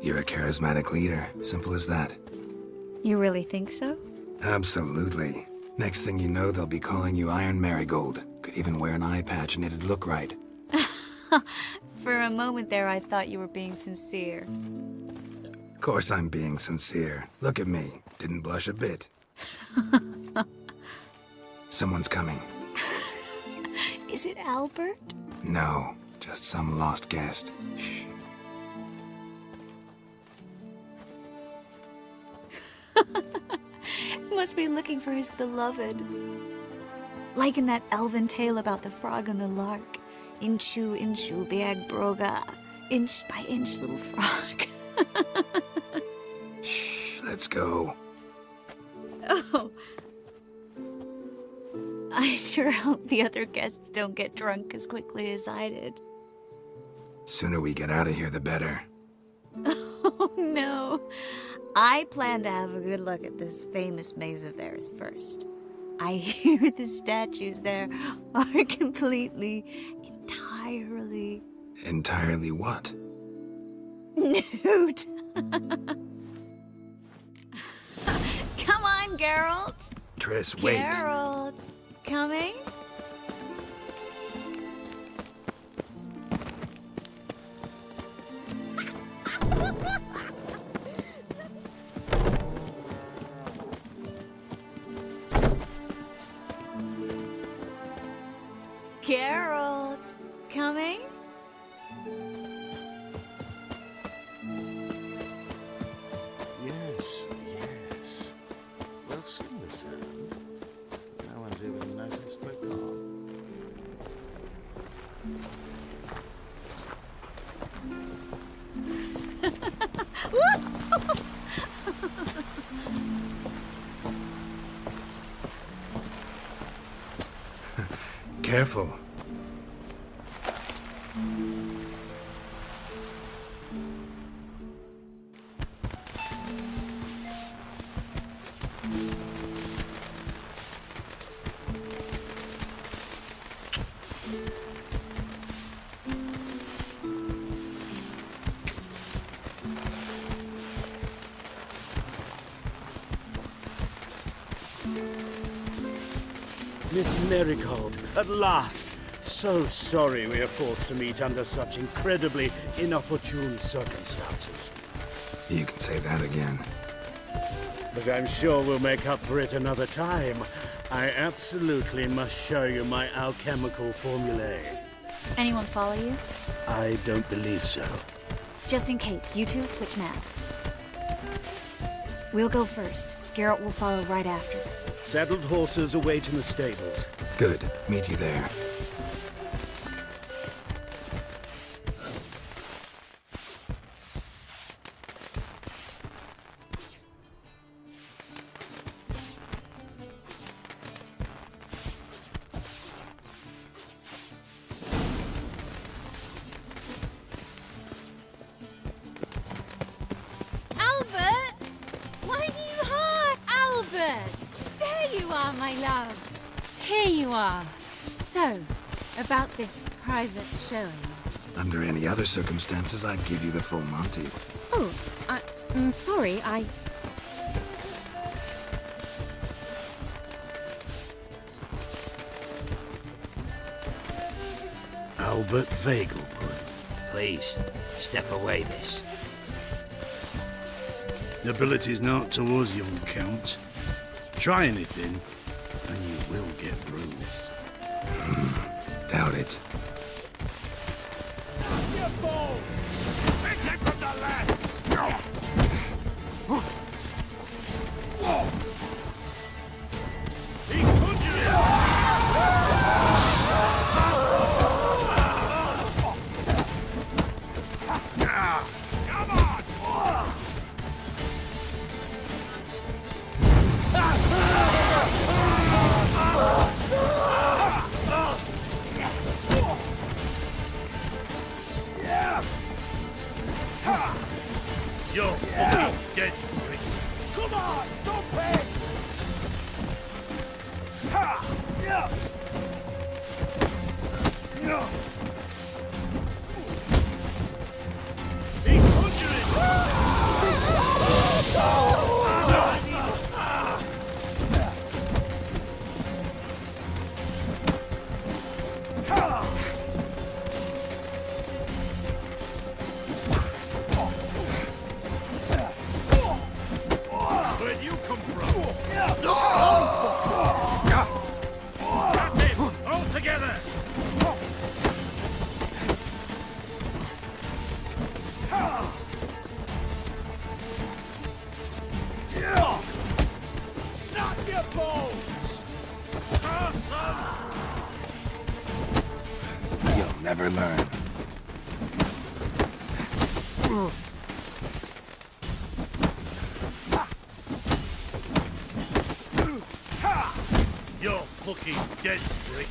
You're a charismatic leader, simple as that. You really think so? Absolutely. Next thing you know, they'll be calling you Iron Marigold. Could even wear an eye patch and it'd look right. For a moment there, I thought you were being sincere. Of course I'm being sincere. Look at me. Didn't blush a bit. Someone's coming. Is it Albert? No, just some lost guest. Shh. Must be looking for his beloved. Like in that elven tale about the frog and the lark. Inchu, inchu, biag broga. Inch by inch, little frog. Shh, let's go. Oh. I sure hope the other guests don't get drunk as quickly as I did. Sooner we get out of here, the better. Oh, no. I plan to have a good look at this famous maze of theirs first. I hear the statues there are completely, entirely... Entirely what? Nude. Come on, Geralt. Triss, wait. Geralt. Coming? Geralt, coming? Yes, yes. We'll soon return. No one's even noticed we're gone. Careful. Miss Marigold, at last! So sorry we are forced to meet under such incredibly inopportune circumstances. You can say that again. But I'm sure we'll make up for it another time. I absolutely must show you my alchemical formulae. Anyone follow you? I don't believe so. Just in case, you two switch masks. We'll go first. Geralt will follow right after. Saddled horses await in the stables. Good. Meet you there. Albert! Why do you hide? Albert! There you are, my love. Here you are. So, about this private showing. Under any other circumstances, I'd give you the full Monty. Oh, I'm sorry, Albert Vegelbud. Please, step away, miss. Nobility's not towards young Count. Try anything, and you will get bruised. Doubt it. Your bones! Pick him from the left! He's Come on! Yo, get free. Come on, don't pay. Ha! Yeah. Yeah. He's Where'd you come from? That's it! All together! Snap your bones! Awesome! You'll never learn. You're fucking dead, Brick.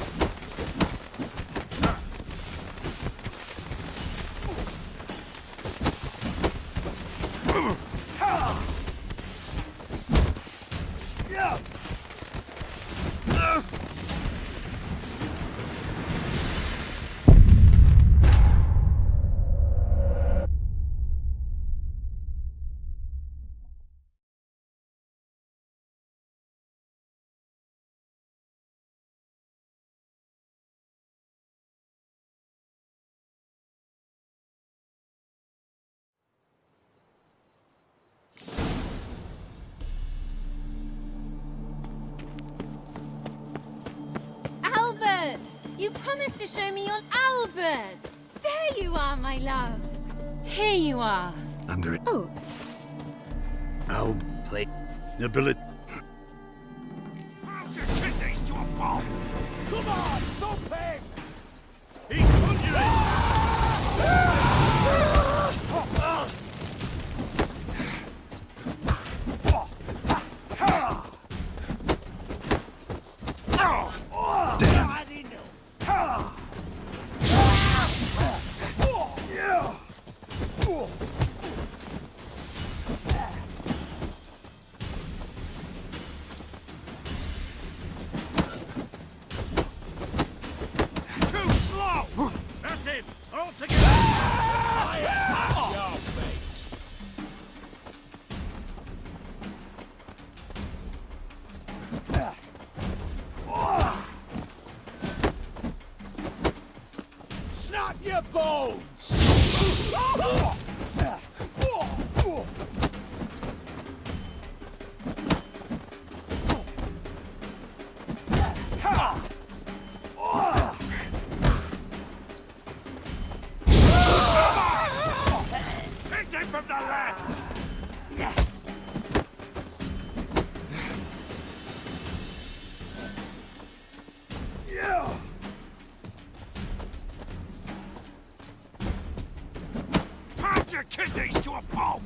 Albert! You promised to show me your Albert! There you are, my love. Here you are. Under it. Oh. I'll play nobility. How's your kidneys to a pulp? Come on, don't pay. He's conjuring! Damn. your bones! Hit him from the left! Pound your kidneys to a pulp!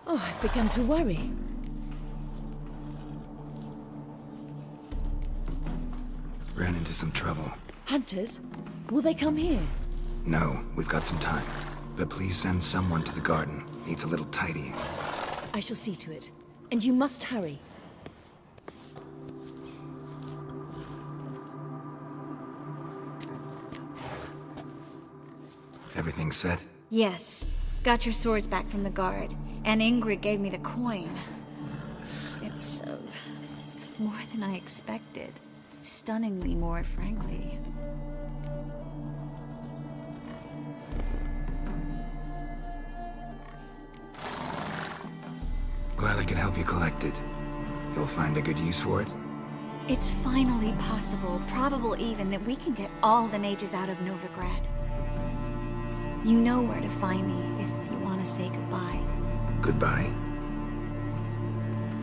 Oh, I've begun to worry. Ran into some trouble. Hunters? Will they come here? No, we've got some time. But please send someone to the garden. Needs a little tidying. I shall see to it. And you must hurry. Everything set? Yes. Got your swords back from the guard. And Ingrid gave me the coin. It's more than I expected. Stunningly more, frankly. Glad I could help you collect it. You'll find a good use for it? It's finally possible, probable even, that we can get all the mages out of Novigrad. You know where to find me if you want to say goodbye. Goodbye?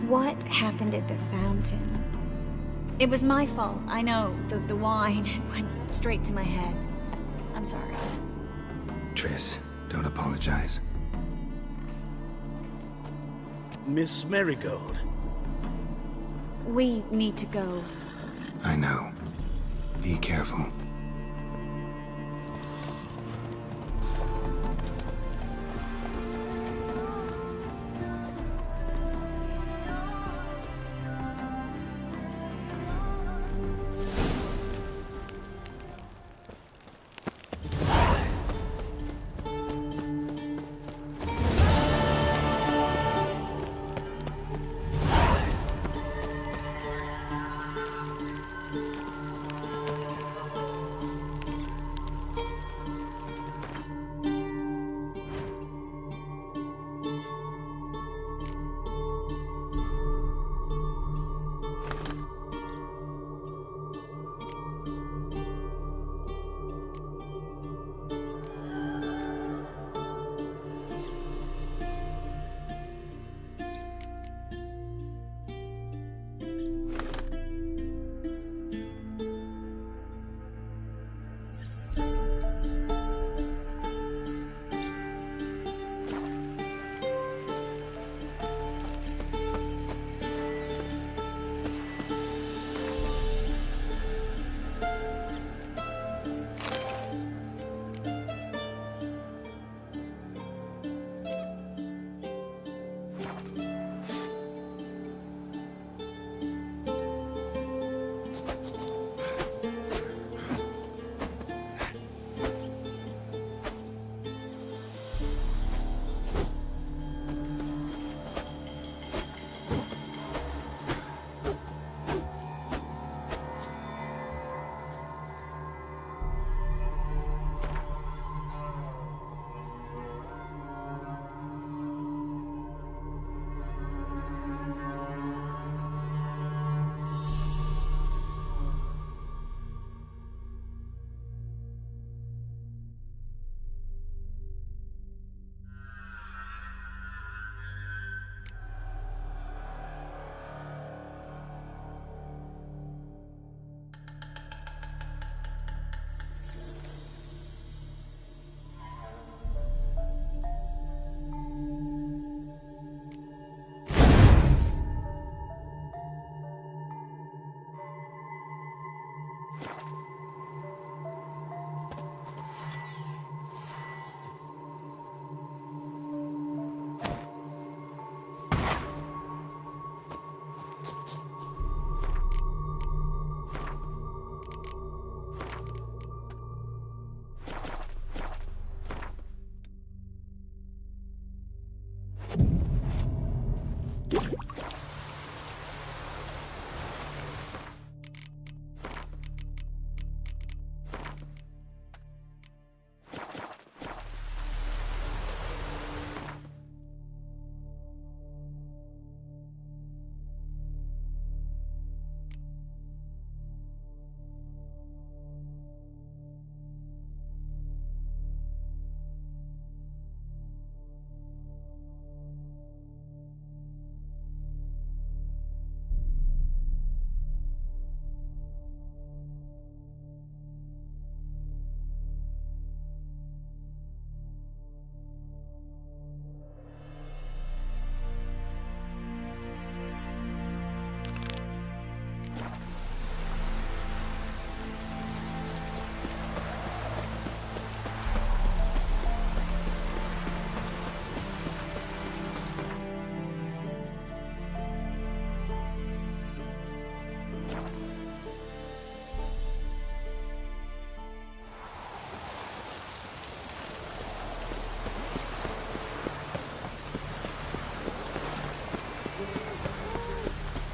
What happened at the fountain? It was my fault, I know. The wine went straight to my head. I'm sorry. Triss, don't apologize. Miss Marigold. We need to go. I know. Be careful.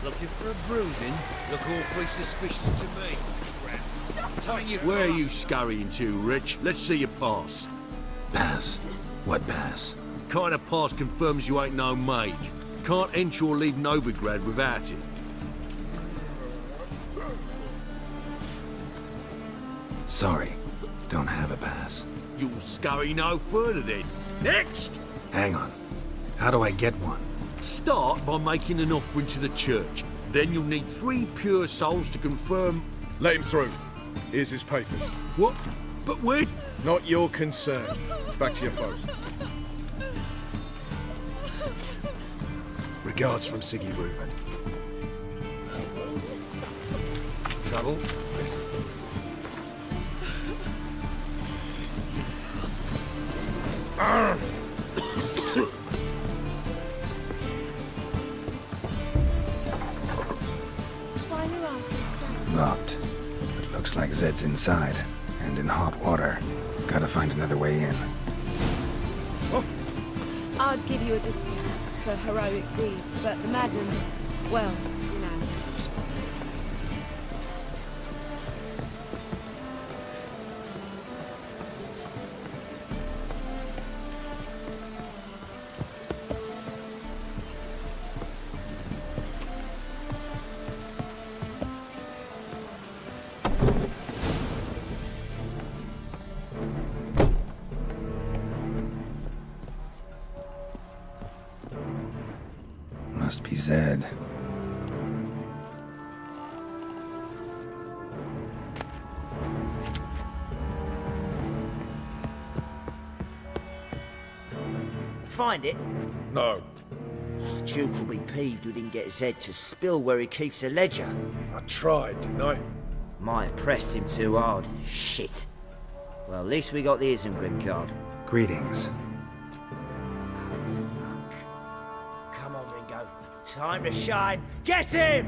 Looking for a bruising? Look awfully suspicious to me, Trap. Where are you scurrying to, Rich? Let's see your pass. Pass? What pass? Kind of pass confirms you ain't no mage. Can't enter or leave Novigrad without it. Sorry, don't have a pass. You'll scurry no further then. Next! Hang on. How do I get one? Start by making an offering to the church. Then you'll need 3 pure souls to confirm... Let him through. Here's his papers. What? But when? Not your concern. Back to your post. Regards from Siggy Reuven. Trouble? Why you are so strange? Locked. It looks like Zed's inside, and in hot water. Gotta find another way in. I'd give you a discount for heroic deeds, but the madam, well, you know. Must be Zed. Find it? No. Duke will be peeved we didn't get Zed to spill where he keeps the ledger. I tried, didn't I? Might have pressed him too hard. Shit. Well, at least we got the Isengrim card. Greetings. Come on, Ringo. Time to shine. Get him!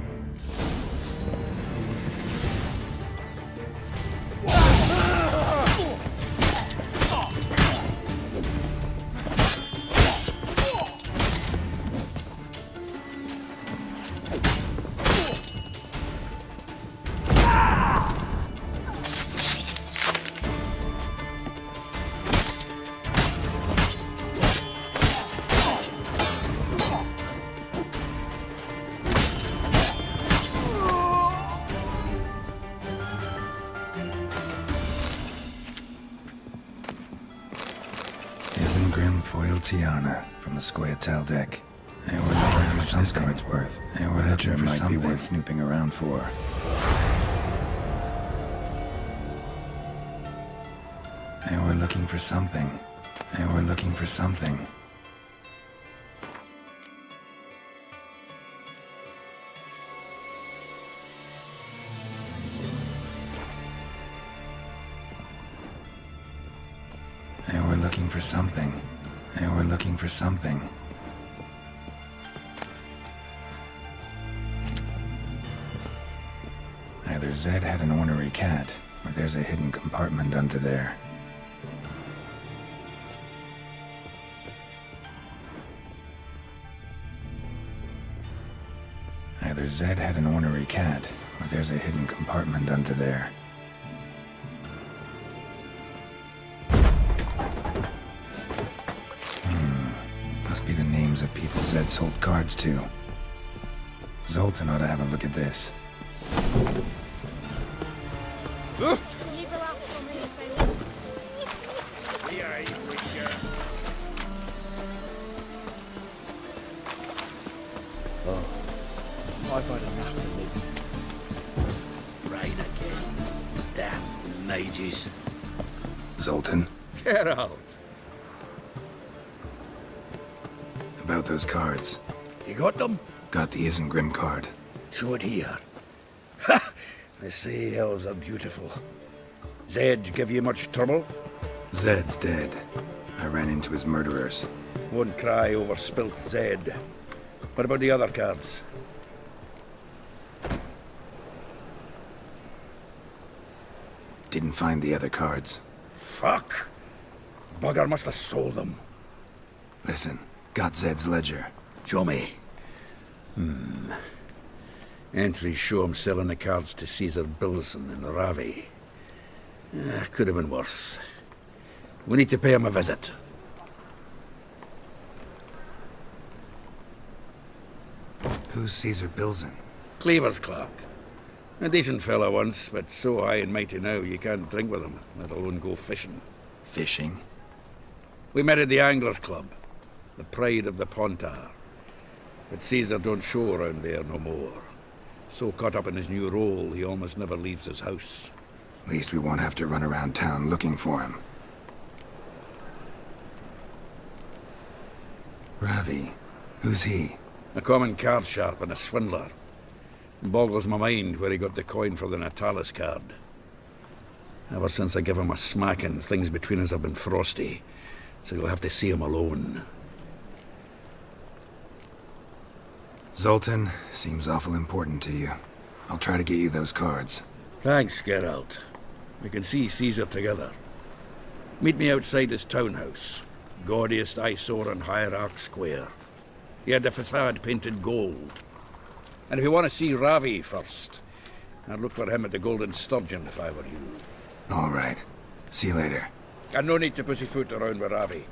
Isengrim foil Tiana from the Scoia'tael deck. They were looking for some card's worth. They were looking for something be worth snooping around for. They were looking for something. They were looking for something. They were looking for something. They were looking for something. Either Zed had an ornery cat, or there's a hidden compartment under there. Either Zed had an ornery cat, or there's a hidden compartment under there. Must be the names of people Zed sold cards to. Zoltan ought to have a look at this. I've had enough of Rain again. Damn mages. Zoltan, Get out. about those cards. You got them? Got the Isengrim card. Show it here. Ha! They say elves are beautiful. Zed give you much trouble? Zed's dead. I ran into his murderers. Won't cry over spilt Zed. What about the other cards? Didn't find the other cards. Fuck! Bugger must have sold them. Listen, got Zed's ledger. Show me. Entries show him selling the cards to Caesar Bilson in Ravi. Could have been worse. We need to pay him a visit. Who's Caesar Bilson? Cleaver's clerk. A decent fellow once, but so high and mighty now you can't drink with him, let alone go fishing. Fishing? We met at the Anglers Club, the pride of the Pontar. But Caesar don't show around there no more. So caught up in his new role, he almost never leaves his house. At least we won't have to run around town looking for him. Ravi. Who's he? A common card sharp and a swindler. Boggles my mind where he got the coin for the Natalis card. Ever since I gave him a smacking, things between us have been frosty. So you'll have to see him alone. Zoltan seems awful important to you. I'll try to get you those cards. Thanks, Geralt. We can see Caesar together. Meet me outside his townhouse. Gaudiest eyesore on Hierarch Square. He had the facade painted gold. And if you want to see Ravi first, I'd look for him at the Golden Sturgeon if I were you. All right. See you later. And no need to pussyfoot around with Ravi.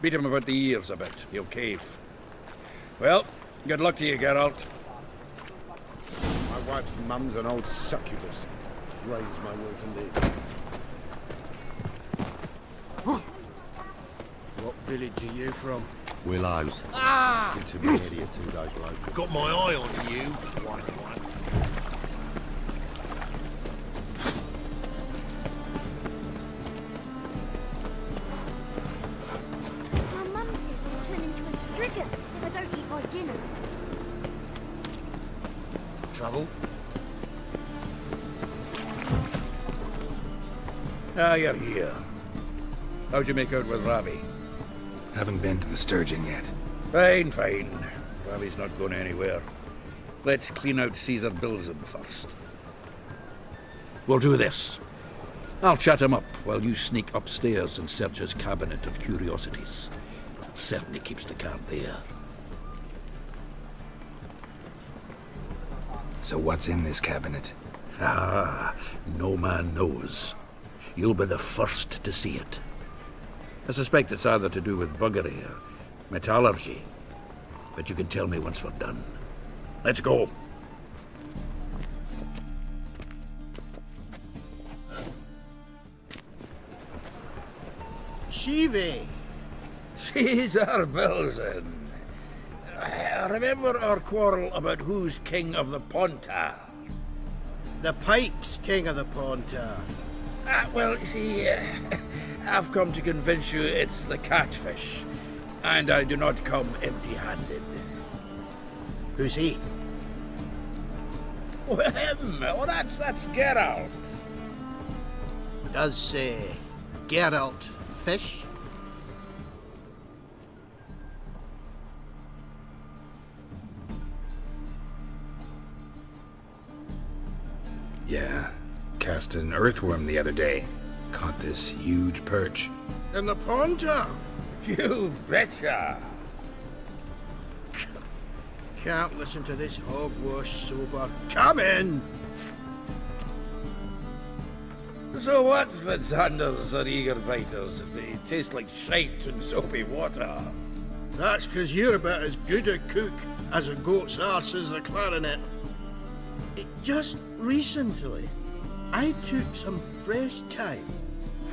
Beat him about the ears a bit. He'll cave. Well, good luck to you, Geralt. My wife's mum's an old succubus. Drains my will to live. What village are you from? Willows. Ah! It's into the area 2 days road. Got my eye on you. One. My mum says I'll turn into a striga if I don't eat my dinner. Trouble? Ah, you're here. How'd you make out with Ravi? Haven't been to the Sturgeon yet. Fine. Ravi's not going anywhere. Let's clean out Caesar Bilson first. We'll do this. I'll chat him up while you sneak upstairs and search his cabinet of curiosities. Certainly keeps the card there. So what's in this cabinet? No man knows. You'll be the first to see it. I suspect it's either to do with buggery or metallurgy. But you can tell me once we're done. Let's go. Shivi! Caesar Bilson. Remember our quarrel about who's king of the Pontar? The Pike's king of the Pontar. Well, you see, I've come to convince you it's the catfish. And I do not come empty-handed. Who's he? Well, him. Oh, that's Geralt. Does, Geralt fish? Yeah. Cast an earthworm the other day. Caught this huge perch. In the Pontar? You betcha. Can't listen to this hogwash sober. Come in! So what's the Zanders or eager biters if they taste like shite and soapy water? That's 'cause you're about as good a cook as a goat's arse is a clarinet. Just recently, I took some fresh thyme.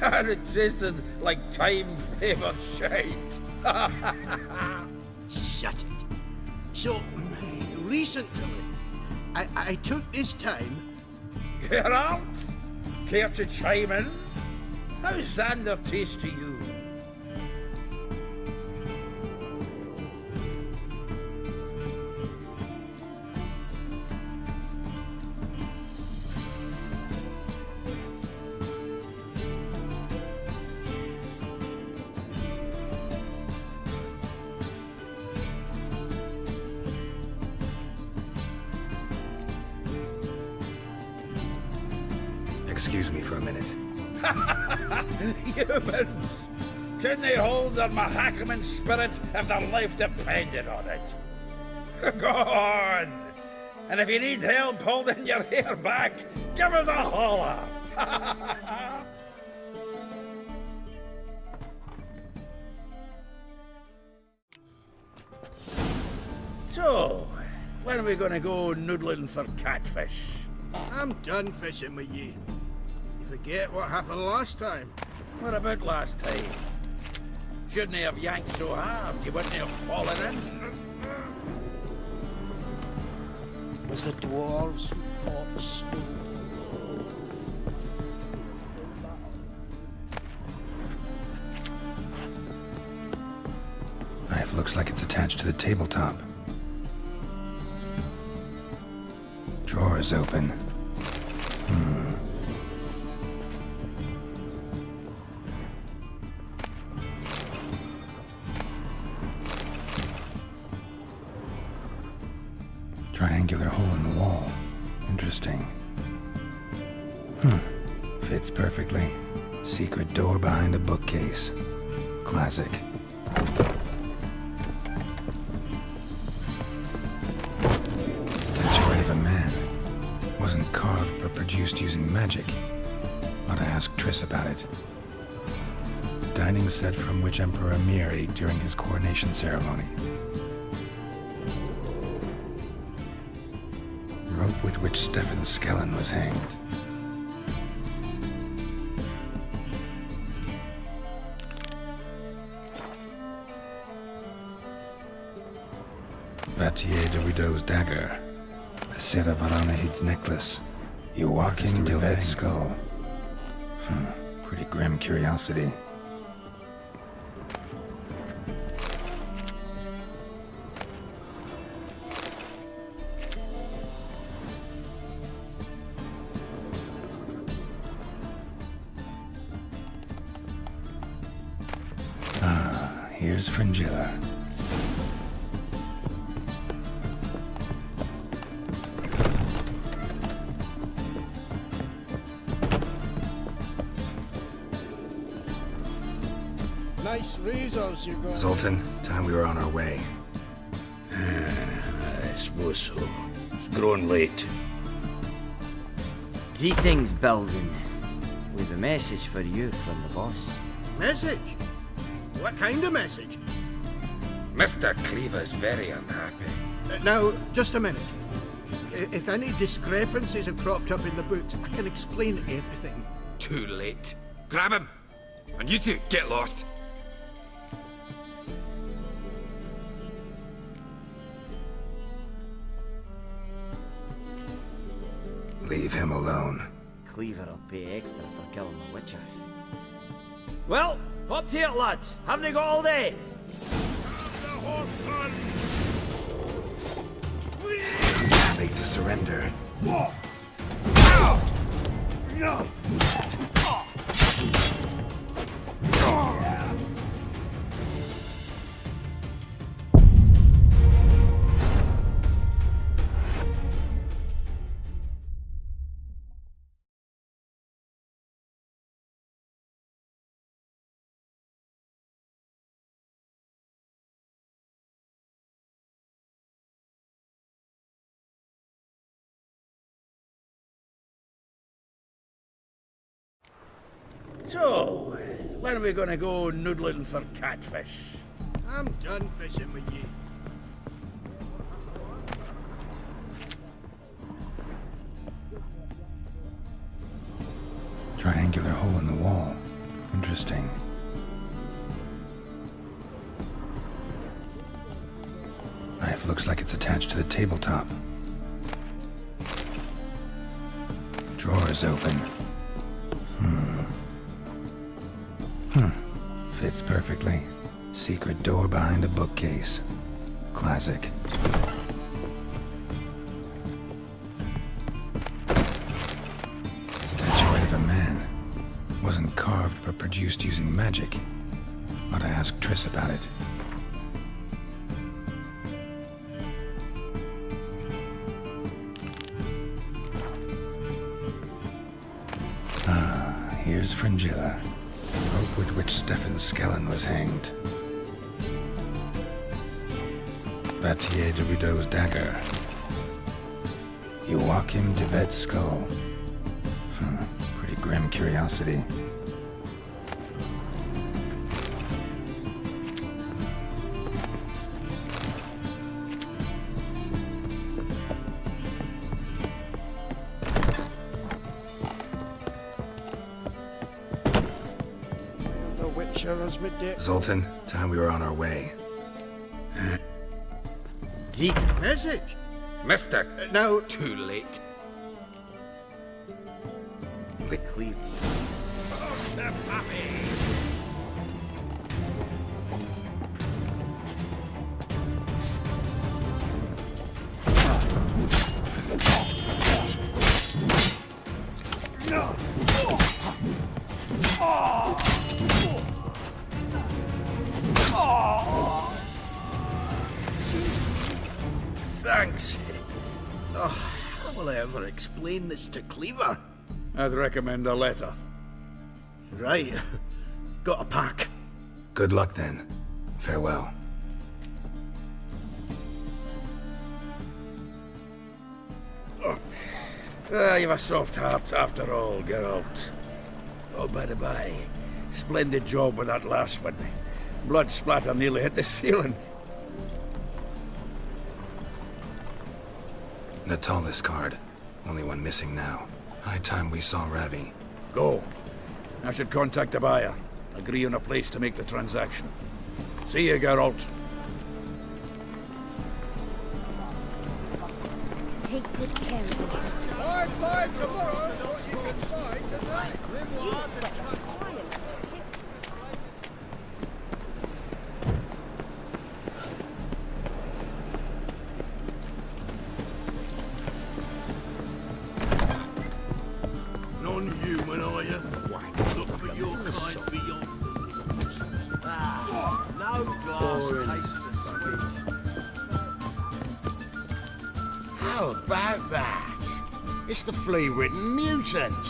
And it tasted like thyme-flavoured shite. Shut it. So, recently, I took this thyme. Geralt? Care to chime in? How's Xander taste to you? Excuse me for a minute. Humans! Can they hold their Mahakaman spirit if their life depended on it? Go on! And if you need help holding your hair back, give us a holler. So, when are we going to go noodling for catfish? I'm done fishing with you. You forget what happened last time. What about last time? Shouldn't he have yanked so hard you wouldn't have fallen in? Was the dwarves who caught snow? Knife looks like it's attached to the tabletop. Drawer is open. Triangular hole in the wall. Interesting. Fits perfectly. Secret door behind a bookcase. Classic. Statuette of a man. Wasn't carved but produced using magic. Ought to ask Triss about it. Dining set from which Emperor Mir ate during his coronation ceremony. Rope with which Stefan Skellen was hanged. Vatier de Rideau's dagger. A set of Aranahid's necklace. Joachim de Red skull. Pretty grim curiosity. Here's Fringilla. Nice razors you got. Zoltan, time we were on our way. I suppose so. It's growing late. Greetings, Belzen. We've a message for you from the boss. Message? What kind of message? Mr. Cleaver's very unhappy. Now, just a minute. If any discrepancies have cropped up in the books, I can explain everything. Too late. Grab him! And you two, get lost. Leave him alone. Cleaver will pay extra for killing the Witcher. Well, up to it, lads. Haven't you got all day? Late to surrender. So, when are we going to go noodling for catfish? I'm done fishing with you. Triangular hole in the wall. Interesting. Knife looks like it's attached to the tabletop. Drawer is open. Fits perfectly. Secret door behind a bookcase. Classic. Statuette of a man. Wasn't carved but produced using magic. Ought to ask Triss about it. Here's Fringilla. Rope with which Stefan Skellen was hanged. Vatier de Rideau's dagger. Joachim de Vet's skull. Pretty grim curiosity. The Witcher has me dick. Zoltan, time we were on our way. Message? Mister! No. Too late. Quickly. Thanks. Oh, how will I ever explain this to Cleaver? I'd recommend a letter. Right. Got a pack. Good luck then. Farewell. You've a soft heart after all, Geralt. Oh, by the by, splendid job with that last one. Blood splatter nearly hit the ceiling. Natalis card. Only one missing now. High time we saw Ravi. Go. I should contact the buyer. Agree on a place to make the transaction. See you, Geralt. Take good care of yourself. Fly tomorrow, what you can find tonight. Non-human, are you? Look for your kind beyond. No glass tastes of sweet. How about that? It's the flea-ridden mutant.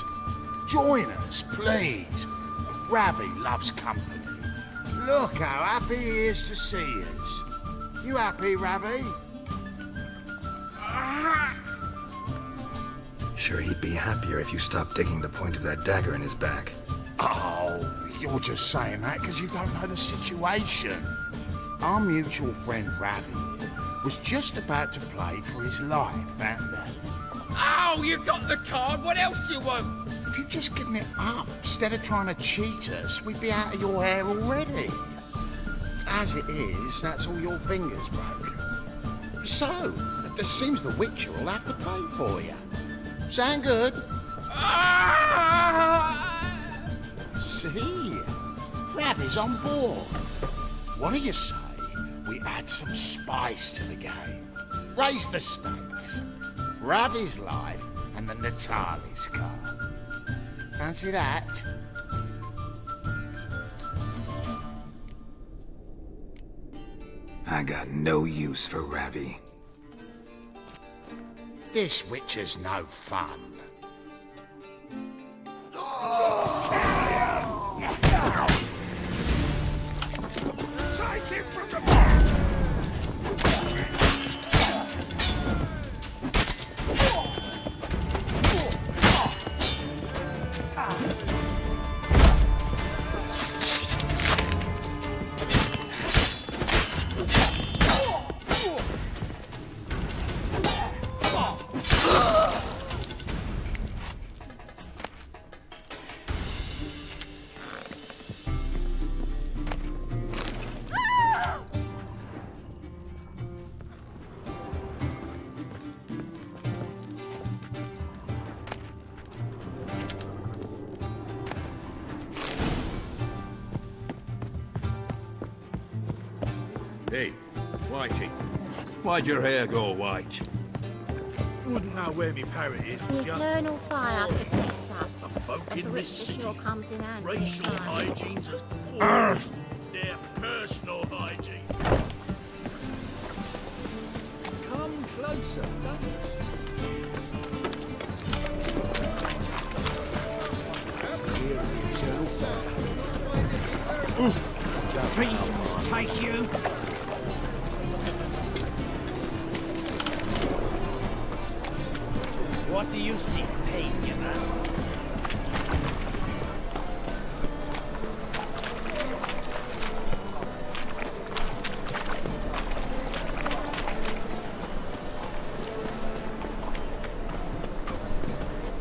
Join us, please. Ravi loves company. Look how happy he is to see us. You happy, Ravi? Sure, he'd be happier if you stopped digging the point of that dagger in his back. Oh, you're just saying that because you don't know the situation. Our mutual friend Ravi was just about to play for his life, and Oh, you got the card. What else do you want? if you'd just given it up instead of trying to cheat us, we'd be out of your hair already. As it is, that's all your fingers broken. So, it seems the Witcher will have to pay for you. Sound good? See? Ravi's on board. What do you say we add some spice to the game? Raise the stakes. Ravi's life and the Natalis card. Fancy that? I got no use for Ravi. This Witcher's no fun. Take him from the back! Hey, Whitey, why'd your hair go white? Wouldn't know where me parrot is, The would ya? eternal fire protects us. Folk As in the this witch city, sure comes in handy. racial hygiene's as poor as their personal hygiene. Come closer, don't As clear as the eternal fire. Fiends take you! What do you seek pain, you man?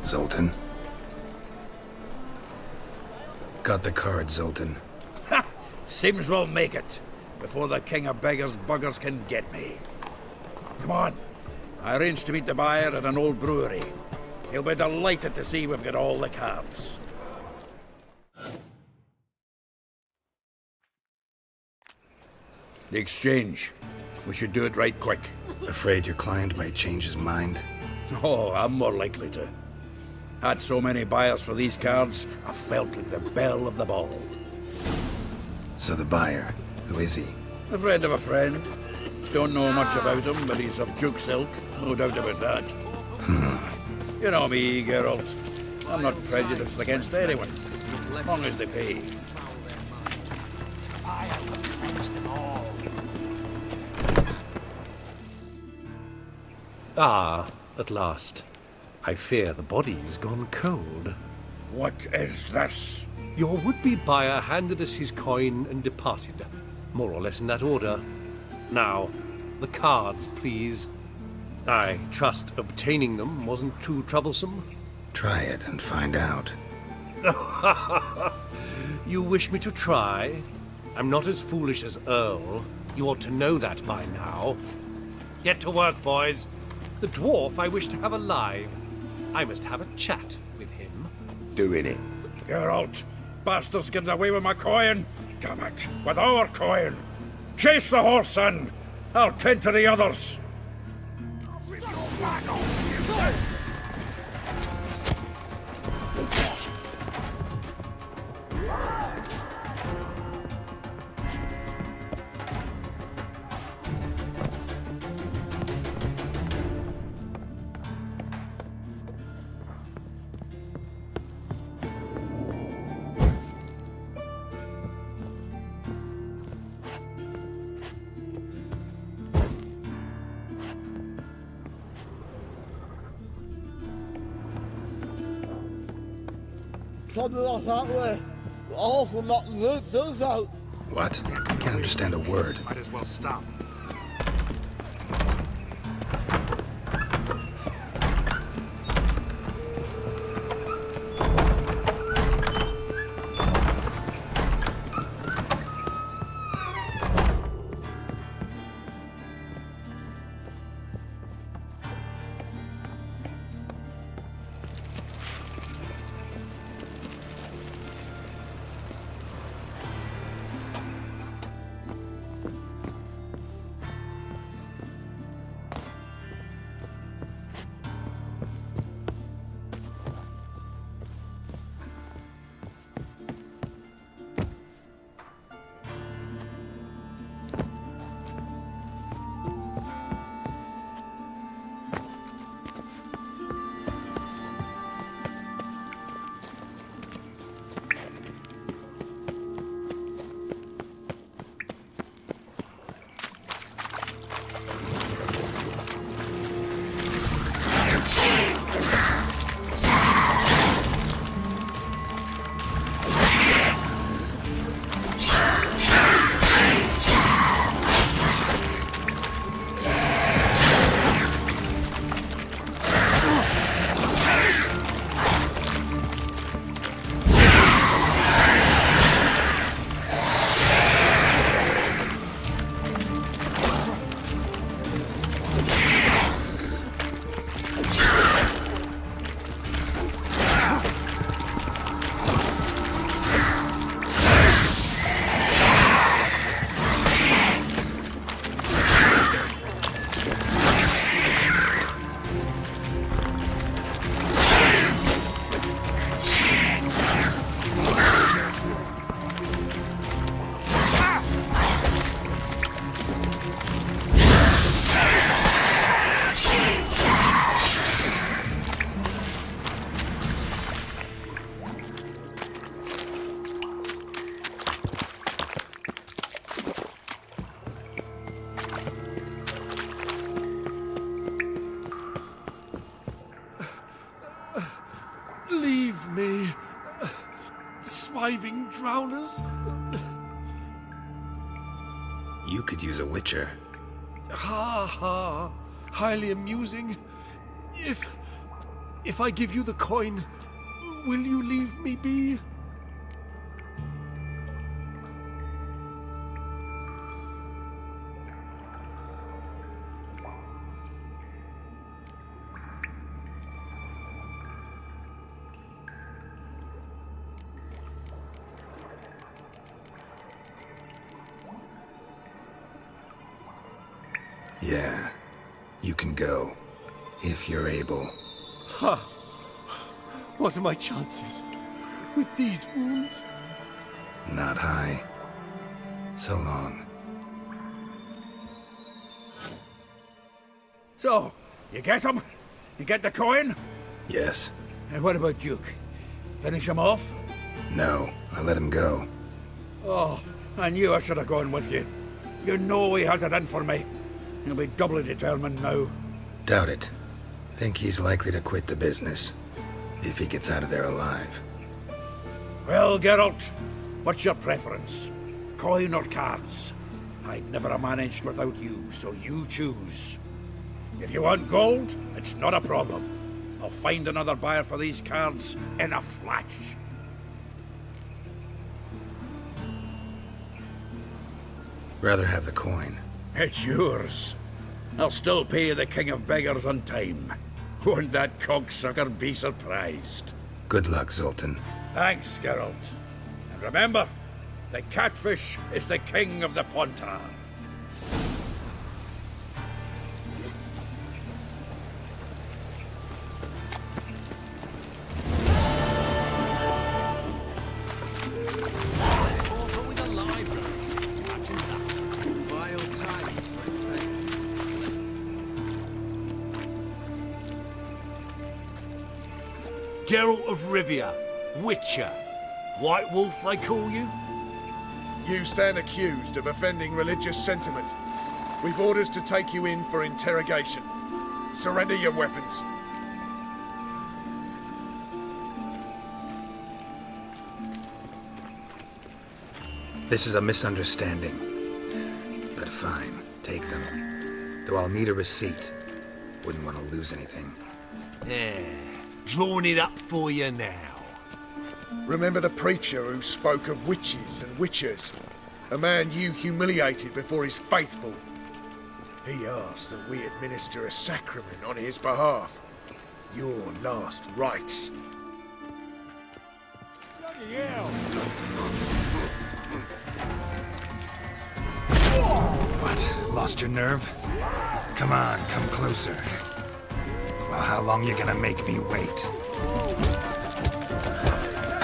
Zoltan? Got the card, Zoltan. Ha! Seems we'll make it, before the king of beggars buggers can get me. Come on. I arranged to meet the buyer at an old brewery. He'll be delighted to see we've got all the cards. The exchange. We should do it right quick. Afraid your client might change his mind? Oh, I'm more likely to. Had so many buyers for these cards, I felt like the belle of the ball. So the buyer, who is he? A friend of a friend. Don't know much about him, but he's of Duke silk, no doubt about that. You know me, Geralt. I'm not prejudiced against anyone, as long as they pay. Ah, at last. I fear the body's gone cold. What is this? Your would-be buyer handed us his coin and departed, more or less in that order. Now, the cards, please. I trust obtaining them wasn't too troublesome? Try it and find out. You wish me to try? I'm not as foolish as Earl. You ought to know that by now. Get to work, boys. The dwarf I wish to have alive. I must have a chat with him. Doing it. Geralt, bastards getting away with my coin. Damn it, with our coin. Chase the horse, son. I'll tend to the others. Something like that way. All for knocking the pills out. What? Can't understand a word. Might as well stop. Leave me, swiving drowners. You could use a witcher. Ha ha. Highly amusing. If I give you the coin, will you leave me be? Yeah, you can go, if you're able. Ha! What are my chances with these wounds? Not high. So long. So, you get him? You get the coin? Yes. And what about Duke? Finish him off? No, I let him go. Oh, I knew I should have gone with you. You know he has it in for me. He'll be doubly determined now. Doubt it. Think he's likely to quit the business, if he gets out of there alive. Well, Geralt, what's your preference? Coin or cards? I'd never have managed without you, so you choose. If you want gold, it's not a problem. I'll find another buyer for these cards in a flash. Rather have the coin. It's yours. I'll still pay the King of Beggars on time. Won't that cocksucker be surprised? Good luck, Zoltan. Thanks, Geralt. And remember, the catfish is the king of the Pontar. Geralt of Rivia, Witcher. White Wolf, they call you? You stand accused of offending religious sentiment. We've orders to take you in for interrogation. Surrender your weapons. This is a misunderstanding. But fine, take them. Though I'll need a receipt. Wouldn't want to lose anything. Yeah, drawing it up for you now. Remember the preacher who spoke of witches and witchers? A man you humiliated before his faithful. He asked that we administer a sacrament on his behalf. Your last rites. What? Lost your nerve? Come on, come closer. Well, how long you gonna make me wait?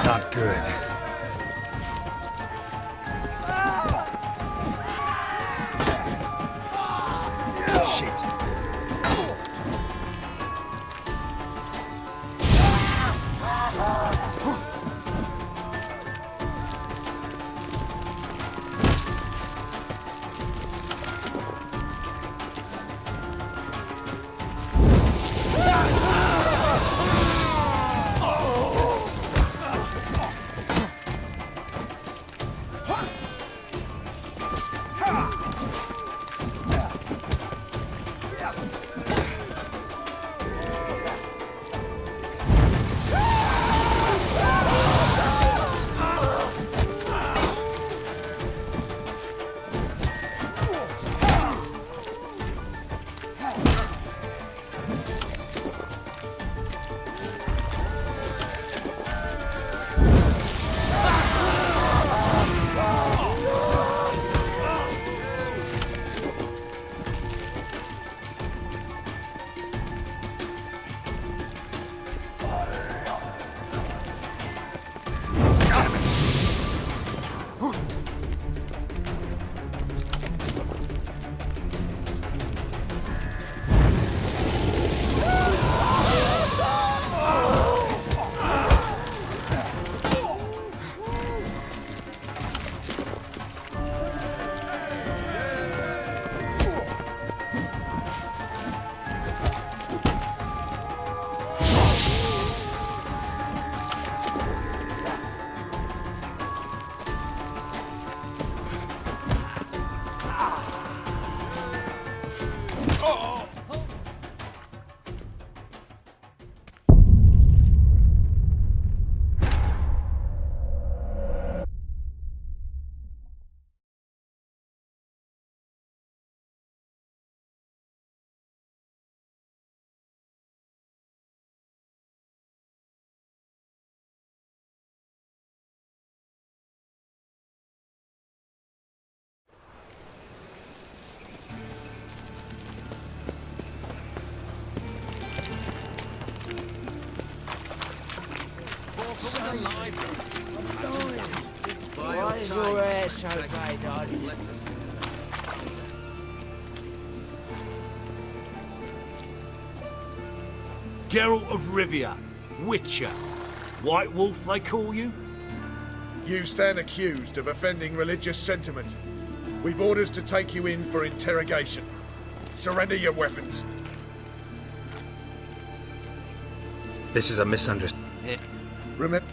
Not good. Shit. Why is your hair so grey, darling? Geralt of Rivia, Witcher. White Wolf, they call you? You stand accused of offending religious sentiment. We've orders to take you in for interrogation. Surrender your weapons. This is a misunderstanding. Remember...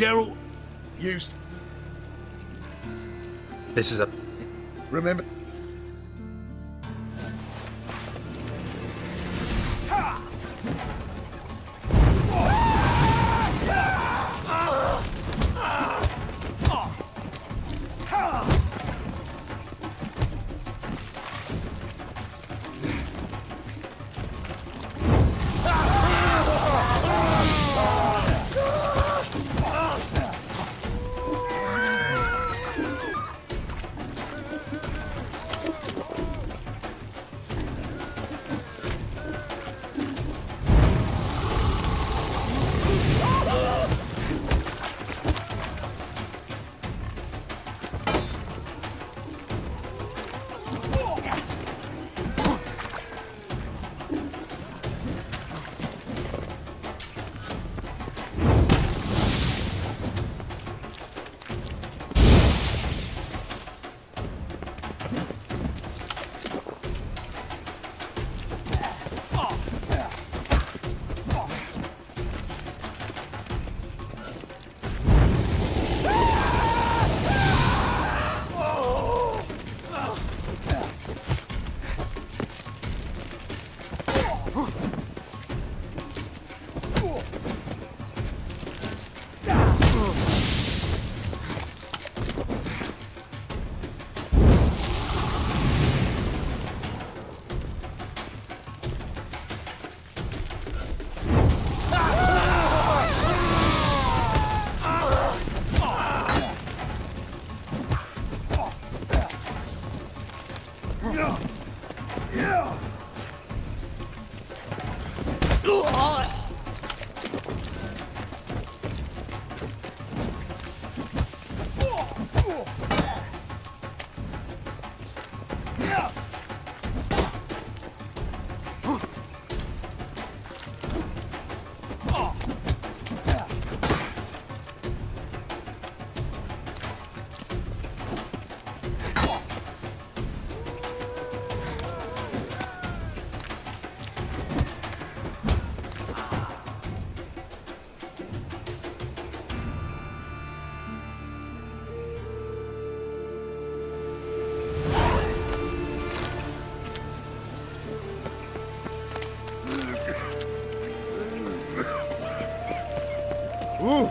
Geralt... Used... This is a... Remember... Ooh.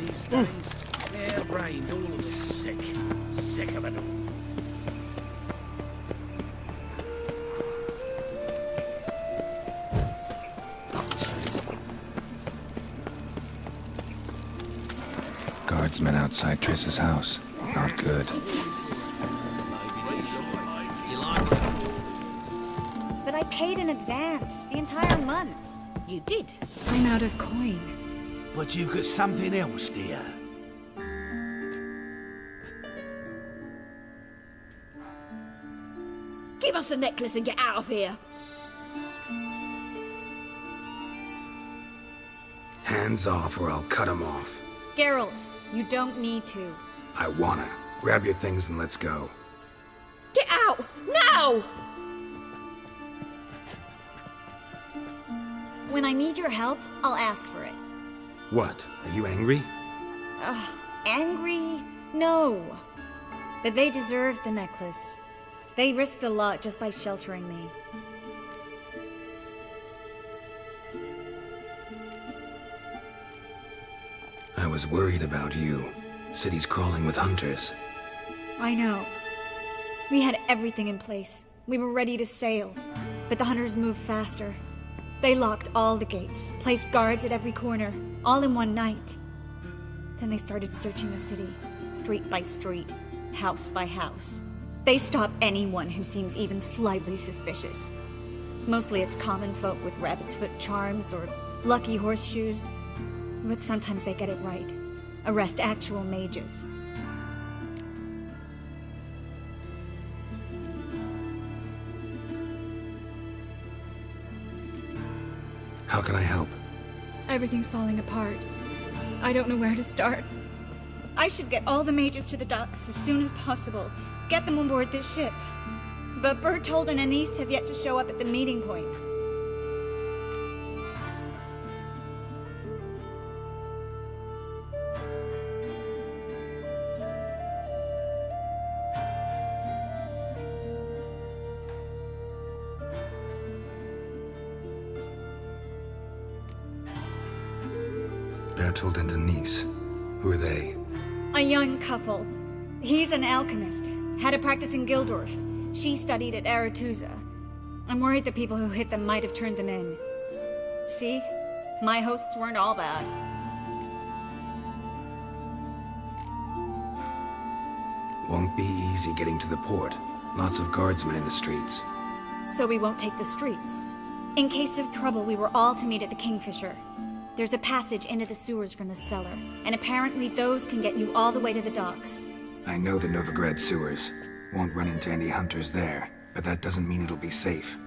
these days. Hair-brained, all sick. Sick of it all. Guardsmen outside Triss's house. Not good. But I paid in advance, the entire month. You did? I'm out of coin. But you've got something else, dear. Give us the necklace and get out of here. Hands off or I'll cut them off. Geralt, you don't need to. I wanna. Grab your things and let's go. Get out! Now! When I need your help, I'll ask for it. What? Are you angry? Angry? No. But they deserved the necklace. They risked a lot just by sheltering me. I was worried about you. City's crawling with hunters. I know. We had everything in place. We were ready to sail. But the hunters moved faster. They locked all the gates, placed guards at every corner, all in one night. Then they started searching the city, street by street, house by house. They stop anyone who seems even slightly suspicious. Mostly it's common folk with rabbit's foot charms or lucky horseshoes. But sometimes they get it right. Arrest actual mages. How can I help? Everything's falling apart. I don't know where to start. I should get all the mages to the docks as soon as possible. Get them on board this ship. But Bertold and Anise have yet to show up at the meeting point. Bertold and Denise. Who are they? A young couple. He's an alchemist. Had a practice in Gildorf. She studied at Aretusa. I'm worried the people who hit them might have turned them in. See? My hosts weren't all bad. Won't be easy getting to the port. Lots of guardsmen in the streets. So we won't take the streets. In case of trouble, we were all to meet at the Kingfisher. There's a passage into the sewers from the cellar, and apparently those can get you all the way to the docks. I know the Novigrad sewers. Won't run into any hunters there, but that doesn't mean it'll be safe.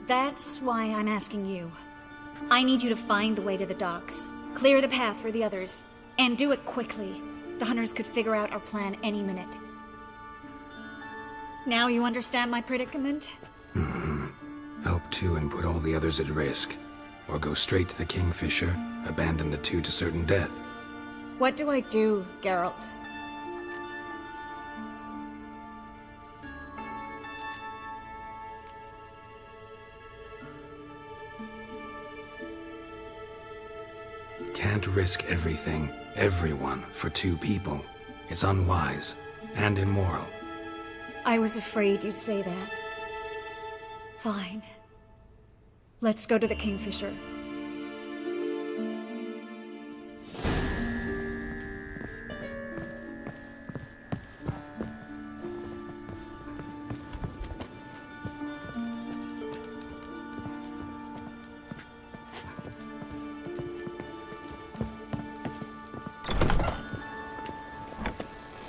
That's why I'm asking you. I need you to find the way to the docks, clear the path for the others, and do it quickly. The hunters could figure out our plan any minute. Now you understand my predicament? Help two and put all the others at risk. Or go straight to the Kingfisher, abandon the two to certain death. What do I do, Geralt? Can't risk everything, everyone, for two people. It's unwise and immoral. I was afraid you'd say that. Fine. Let's go to the Kingfisher.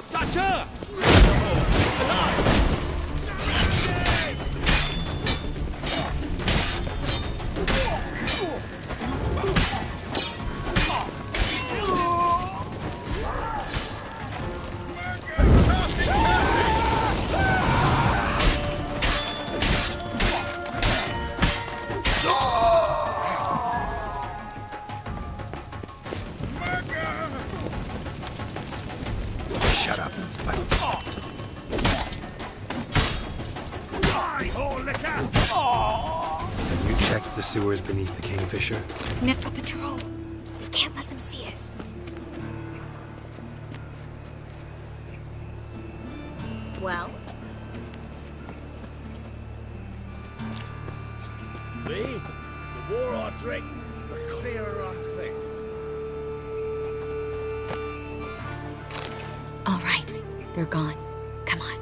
Thatcher! Shut up and fight. Have you checked the sewers beneath the Kingfisher? Nip a patrol. We can't let them see us. Well? Me? The more I drink, the clearer I think. All right, they're gone. Come on.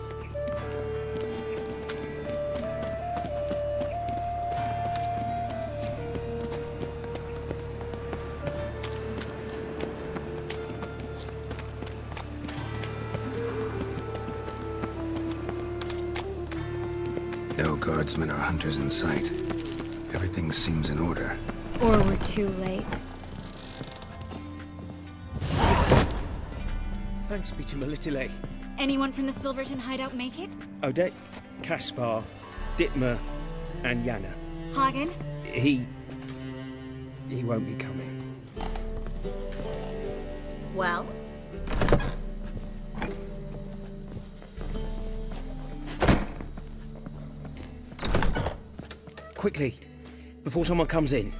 No guardsmen or hunters in sight. Everything seems in order. Or we're too late. Thanks be to Melitile. Anyone from the Silverton hideout make it? Odette, Kaspar, Dittmer, and Yana. Hagen? He won't be coming. Well? Quickly, before someone comes in.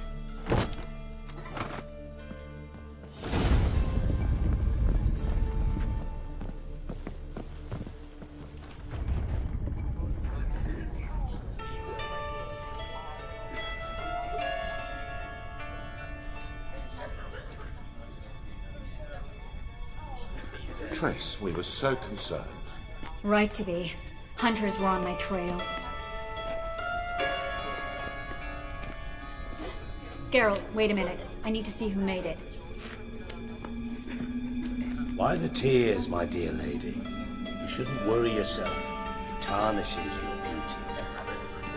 Triss, we were so concerned. Right to be. Hunters were on my trail. Geralt, wait a minute. I need to see who made it. Why the tears, my dear lady? You shouldn't worry yourself. It tarnishes your beauty.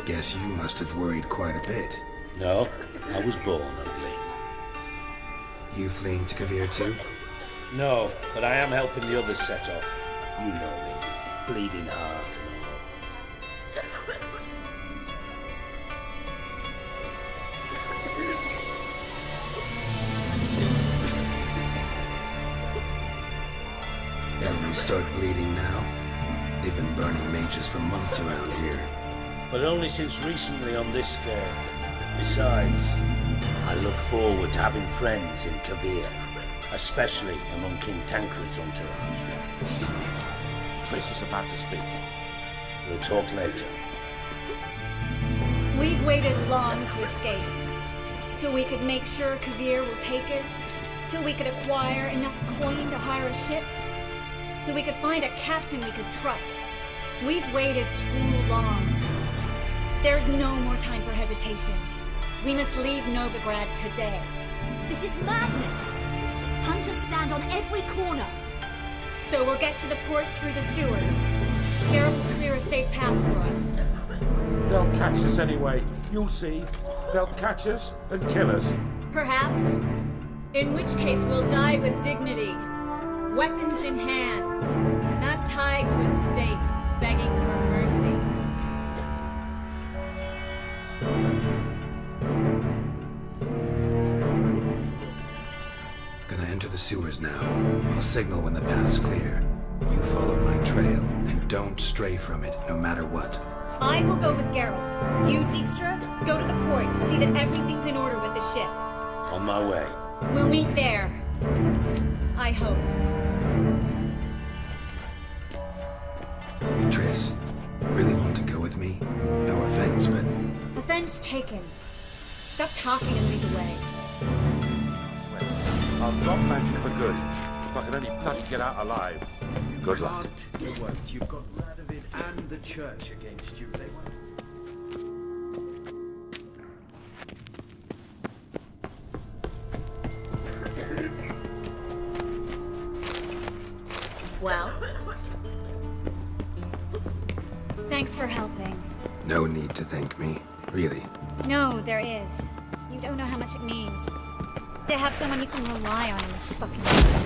Guess you must have worried quite a bit. No, I was born ugly. You fleeing to Kavir too? No, but I am helping the others set off. You know me, bleeding heart and all. They only start bleeding now. They've been burning mages for months around here. But only since recently on this scale. Besides, I look forward to having friends in Kavir, especially among King Tancred's entourage. Triss is about to speak. We'll talk later. We've waited long to escape. Till we could make sure Kavir will take us. Till we could acquire enough coin to hire a ship. Till we could find a captain we could trust. We've waited too long. There's no more time for hesitation. We must leave Novigrad today. This is madness! Hunters stand on every corner. So we'll get to the port through the sewers. Garrett will clear a safe path for us. They'll catch us anyway. You'll see. They'll catch us and kill us. Perhaps. In which case we'll die with dignity. Weapons in hand. Not tied to a stake, begging for mercy. Gonna enter the sewers now. I'll signal when the path's clear. You follow my trail, and don't stray from it, no matter what. I will go with Geralt. You, Dijkstra, go to the port and see that everything's in order with the ship. On my way. We'll meet there. I hope. Triss, really want to go with me? No offense, but... Offense taken. Stop talking and lead the way. I'll drop magic for good. If I can only bloody get out alive. Good luck. You won't. You've got Radovid and the church against you. They won't. Well? Thanks for helping. No need to thank me, really. No, there is. You don't know how much it means. To have someone you can rely on in this fucking world.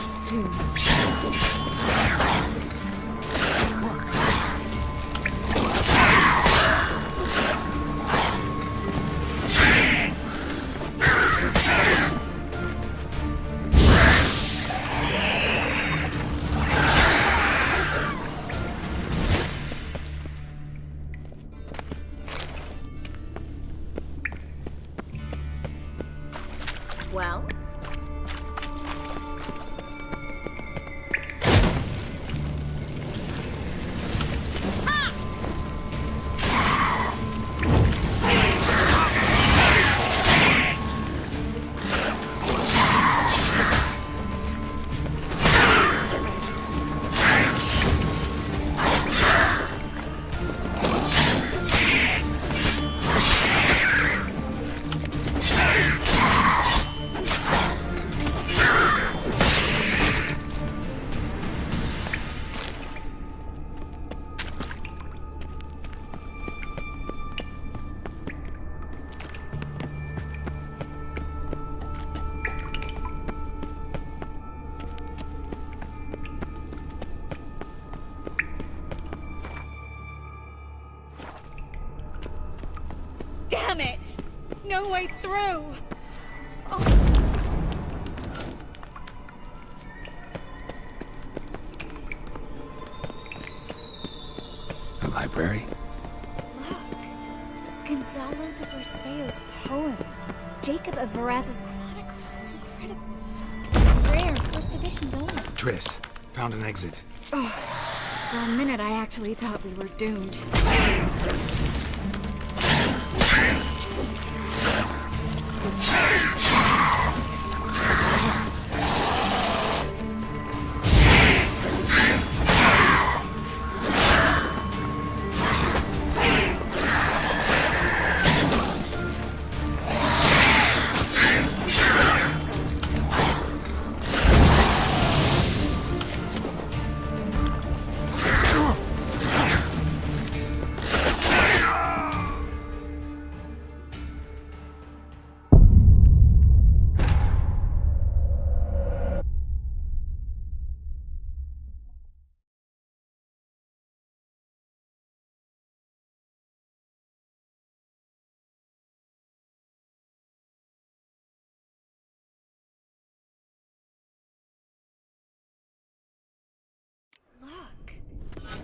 Soon. Well? no way through! A library? Gonzalo de Verseo's poems. Jacob of Verraz's Chronicles. It's incredible. Rare, first editions only. Triss, found an exit. Oh, for a minute I actually thought we were doomed.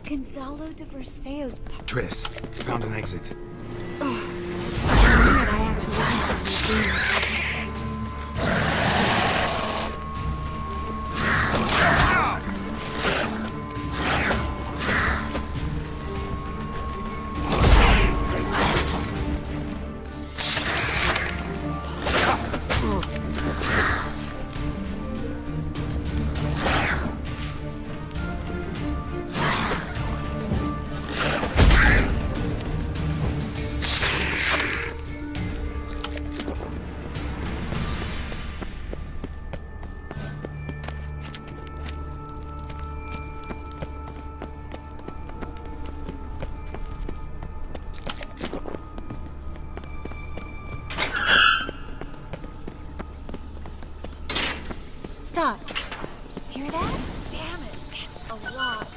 Gonzalo de Verseo's... Triss, found an exit. Oh, for a minute I actually thought we were doomed. Stop. Hear that? Damn it, that's a lot.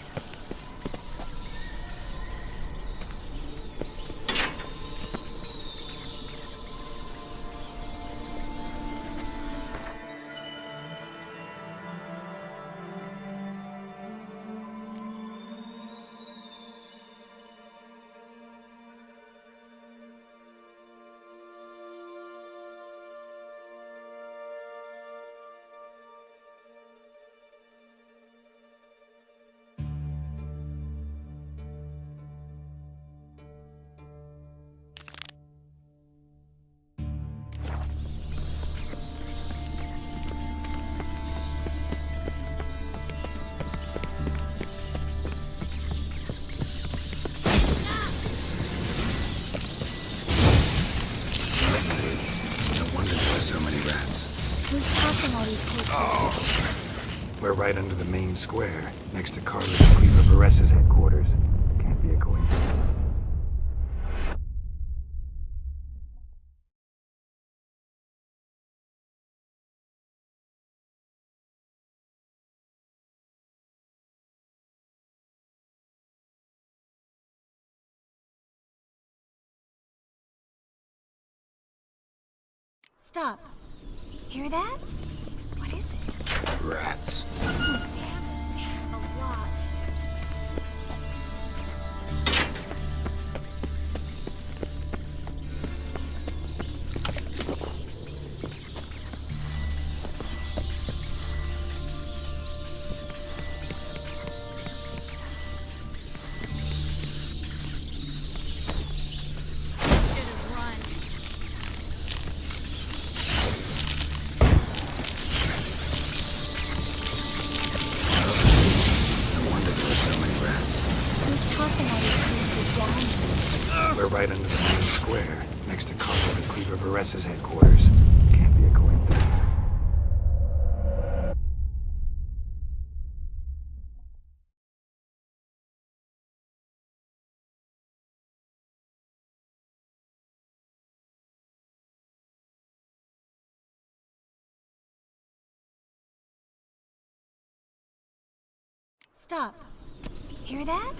We're right under the main square, next to Carlos and Cleaver Vares's headquarters. Can't be a coincidence. Stop. Hear that? What is it? Rats. Oh, damn it, that's a lot. We're right under the main square, next to Carlos and Cleaver Vares's headquarters. Can't be a coincidence. Stop. Hear that?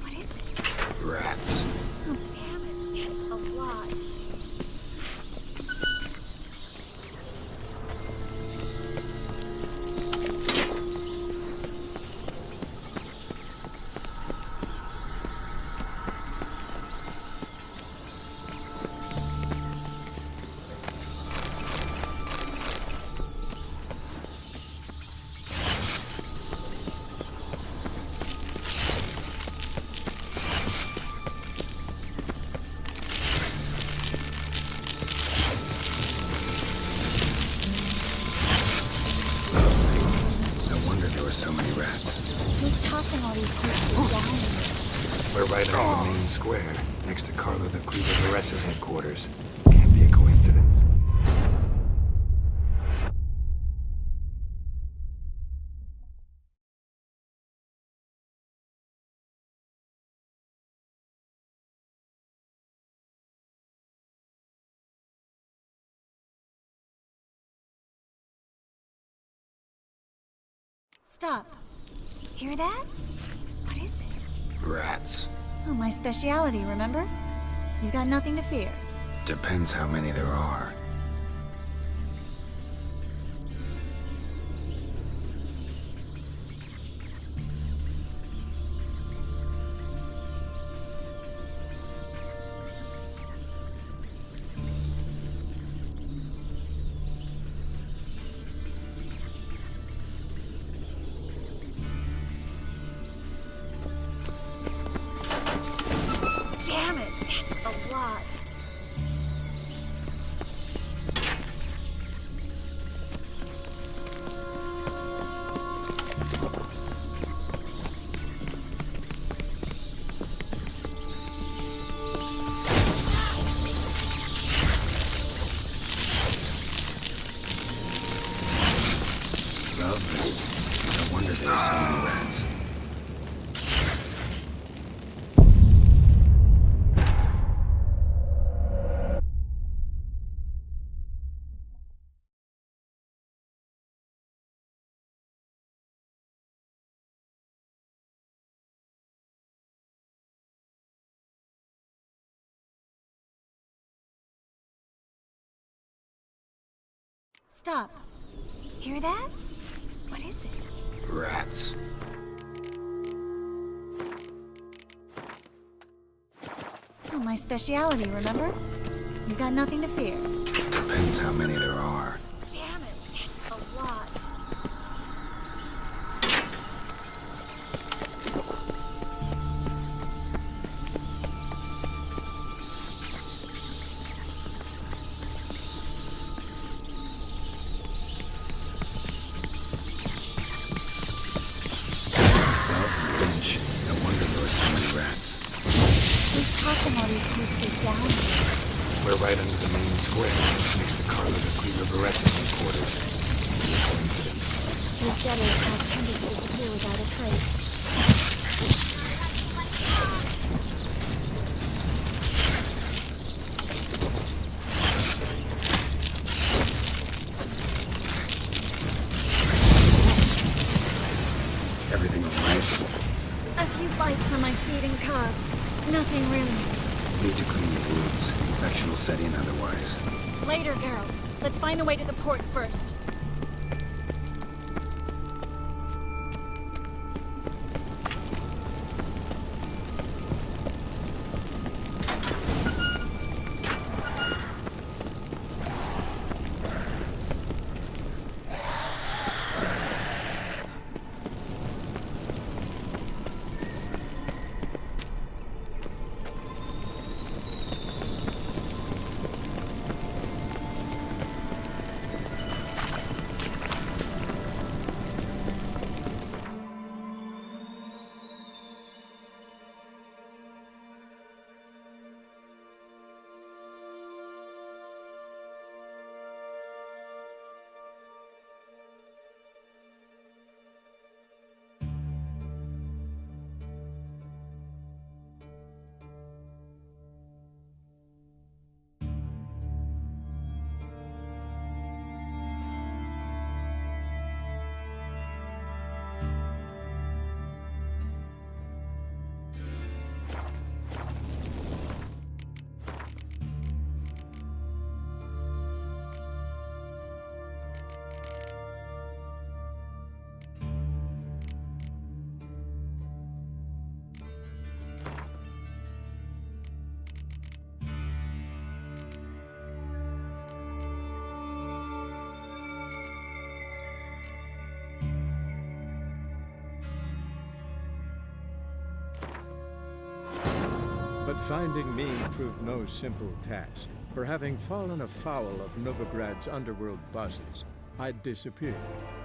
What is it? Rats. Oh, damn it, that's a lot. tossing all these corpses down? We're right on the main square, next to Carlo the Cleaver Varesa's headquarters. Can't be a coincidence. Stop. Hear that? What is it? Rats. Oh, my speciality, remember? You've got nothing to fear. Depends how many there are. Damn it, that's a lot. Lovely. No wonder there's so many rats. Stop. Hear that? What is it? Rats. Oh, my speciality, remember? You've got nothing to fear. Depends how many there are. Damn it, that's a lot. Stench. No wonder there were so many rats. Who's tossing all these corpses down? We're right under the main square, next to Carlo the Cleaver Varesa's headquarters. Can't be a coincidence. These debtors have tended to disappear without a trace. Everything all right? A few bites on my feet and calves. Nothing really. Need to clean your wounds. Infection will set in otherwise. Later, Geralt. Let's find the way to the port first. But finding me proved no simple task, for having fallen afoul of Novigrad's underworld bosses, I'd disappeared.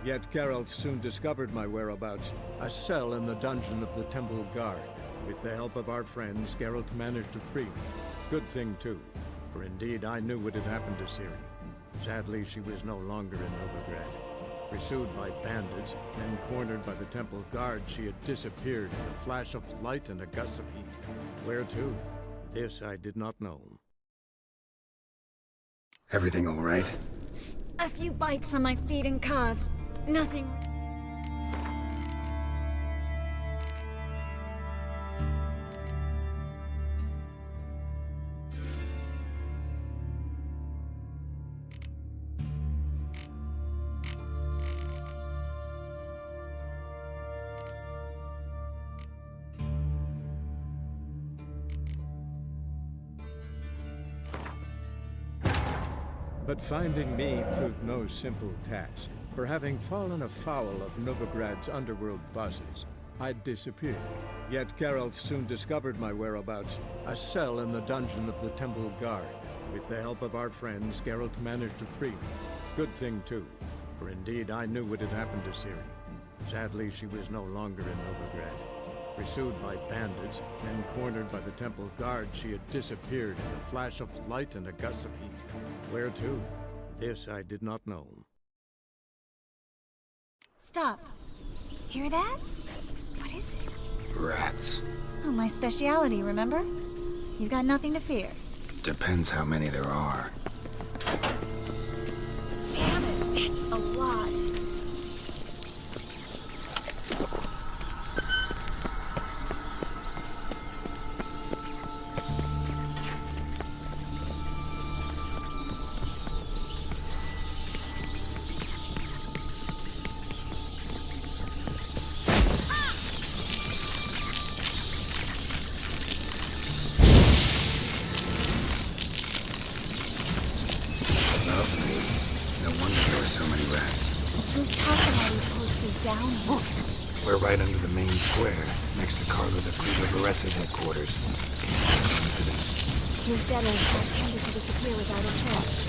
Yet Geralt soon discovered my whereabouts, a cell in the dungeon of the Temple Guard. With the help of our friends, Geralt managed to free me. Good thing, too, for indeed I knew what had happened to Ciri. Sadly, she was no longer in Novigrad. Pursued by bandits, then cornered by the Temple Guard, she had disappeared in a flash of light and a gust of heat. Where to? This I did not know. Everything all right? A few bites on my feet and calves. Nothing. But finding me proved no simple task. For having fallen afoul of Novigrad's underworld bosses, I'd disappeared. Yet Geralt soon discovered my whereabouts, a cell in the dungeon of the Temple Guard. With the help of our friends, Geralt managed to free me. Good thing, too, for indeed I knew what had happened to Ciri. Sadly, she was no longer in Novigrad. Pursued by bandits, then cornered by the Temple Guard, she had disappeared in a flash of light and a gust of heat. Where to? This I did not know. Stop. Hear that? What is it? Rats. Oh, my speciality, remember? You've got nothing to fear. Depends how many there are. Damn it, that's a lot. We're right under the main square, next to Carlo the Privaveresa's headquarters. Coincidence. His debtors have tended to disappear without a trace.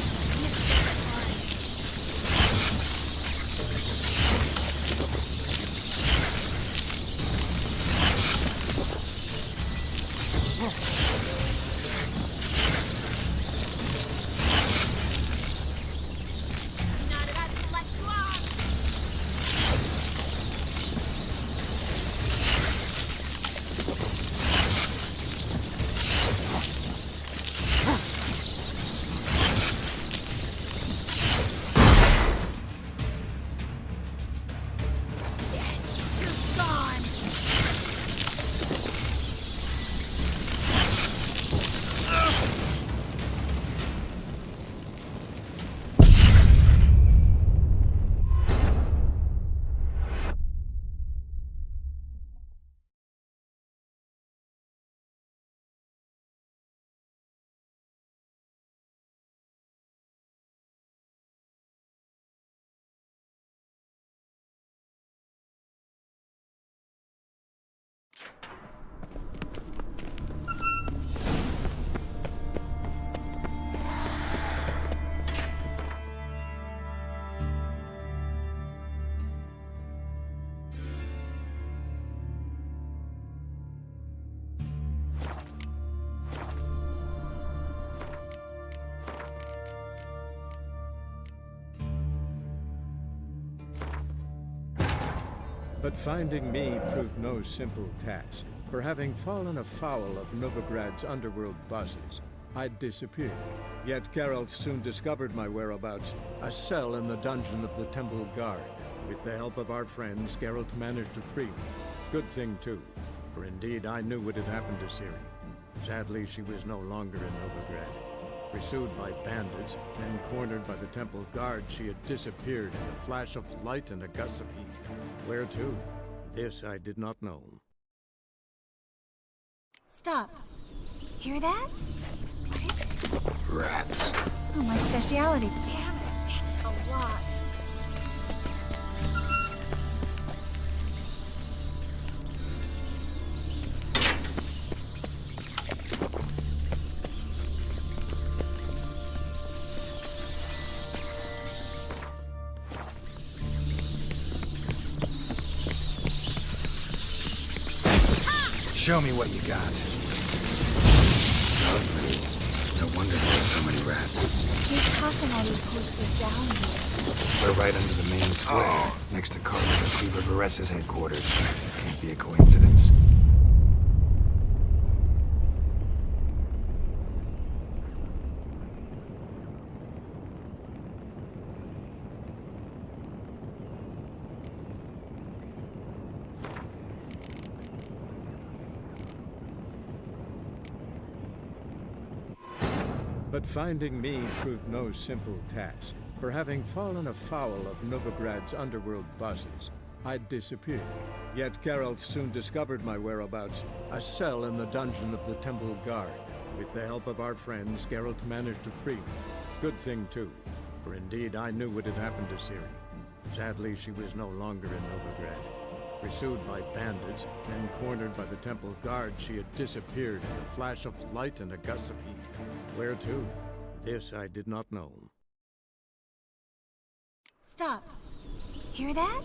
But finding me proved no simple task. For having fallen afoul of Novigrad's underworld bosses, I'd disappeared. Yet Geralt soon discovered my whereabouts, a cell in the dungeon of the Temple Guard. With the help of our friends, Geralt managed to free me. Good thing, too, for indeed I knew what had happened to Ciri. Sadly, she was no longer in Novigrad. Pursued by bandits, then cornered by the Temple Guard, she had disappeared in a flash of light and a gust of heat. Where to? This I did not know. Stop. Hear that? What is it? Rats. Oh, my speciality. Damn it, that's a lot. Show me what you got. Lovely. No wonder there's so many rats. Who's tossing all these corpses down here? We're right under the main square, next to Carter Cleaver Varessa's headquarters. Can't be a coincidence. But finding me proved no simple task. For having fallen afoul of Novigrad's underworld bosses, I'd disappeared. Yet Geralt soon discovered my whereabouts, a cell in the dungeon of the Temple Guard. With the help of our friends, Geralt managed to free me. Good thing too, for indeed I knew what had happened to Ciri. Sadly, she was no longer in Novigrad. Pursued by bandits, then cornered by the Temple Guard, she had disappeared in a flash of light and a gust of heat. Where to? This I did not know. Stop. Hear that?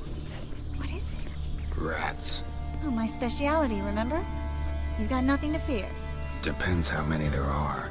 What is it? Rats. Oh, my speciality, remember? You've got nothing to fear. Depends how many there are.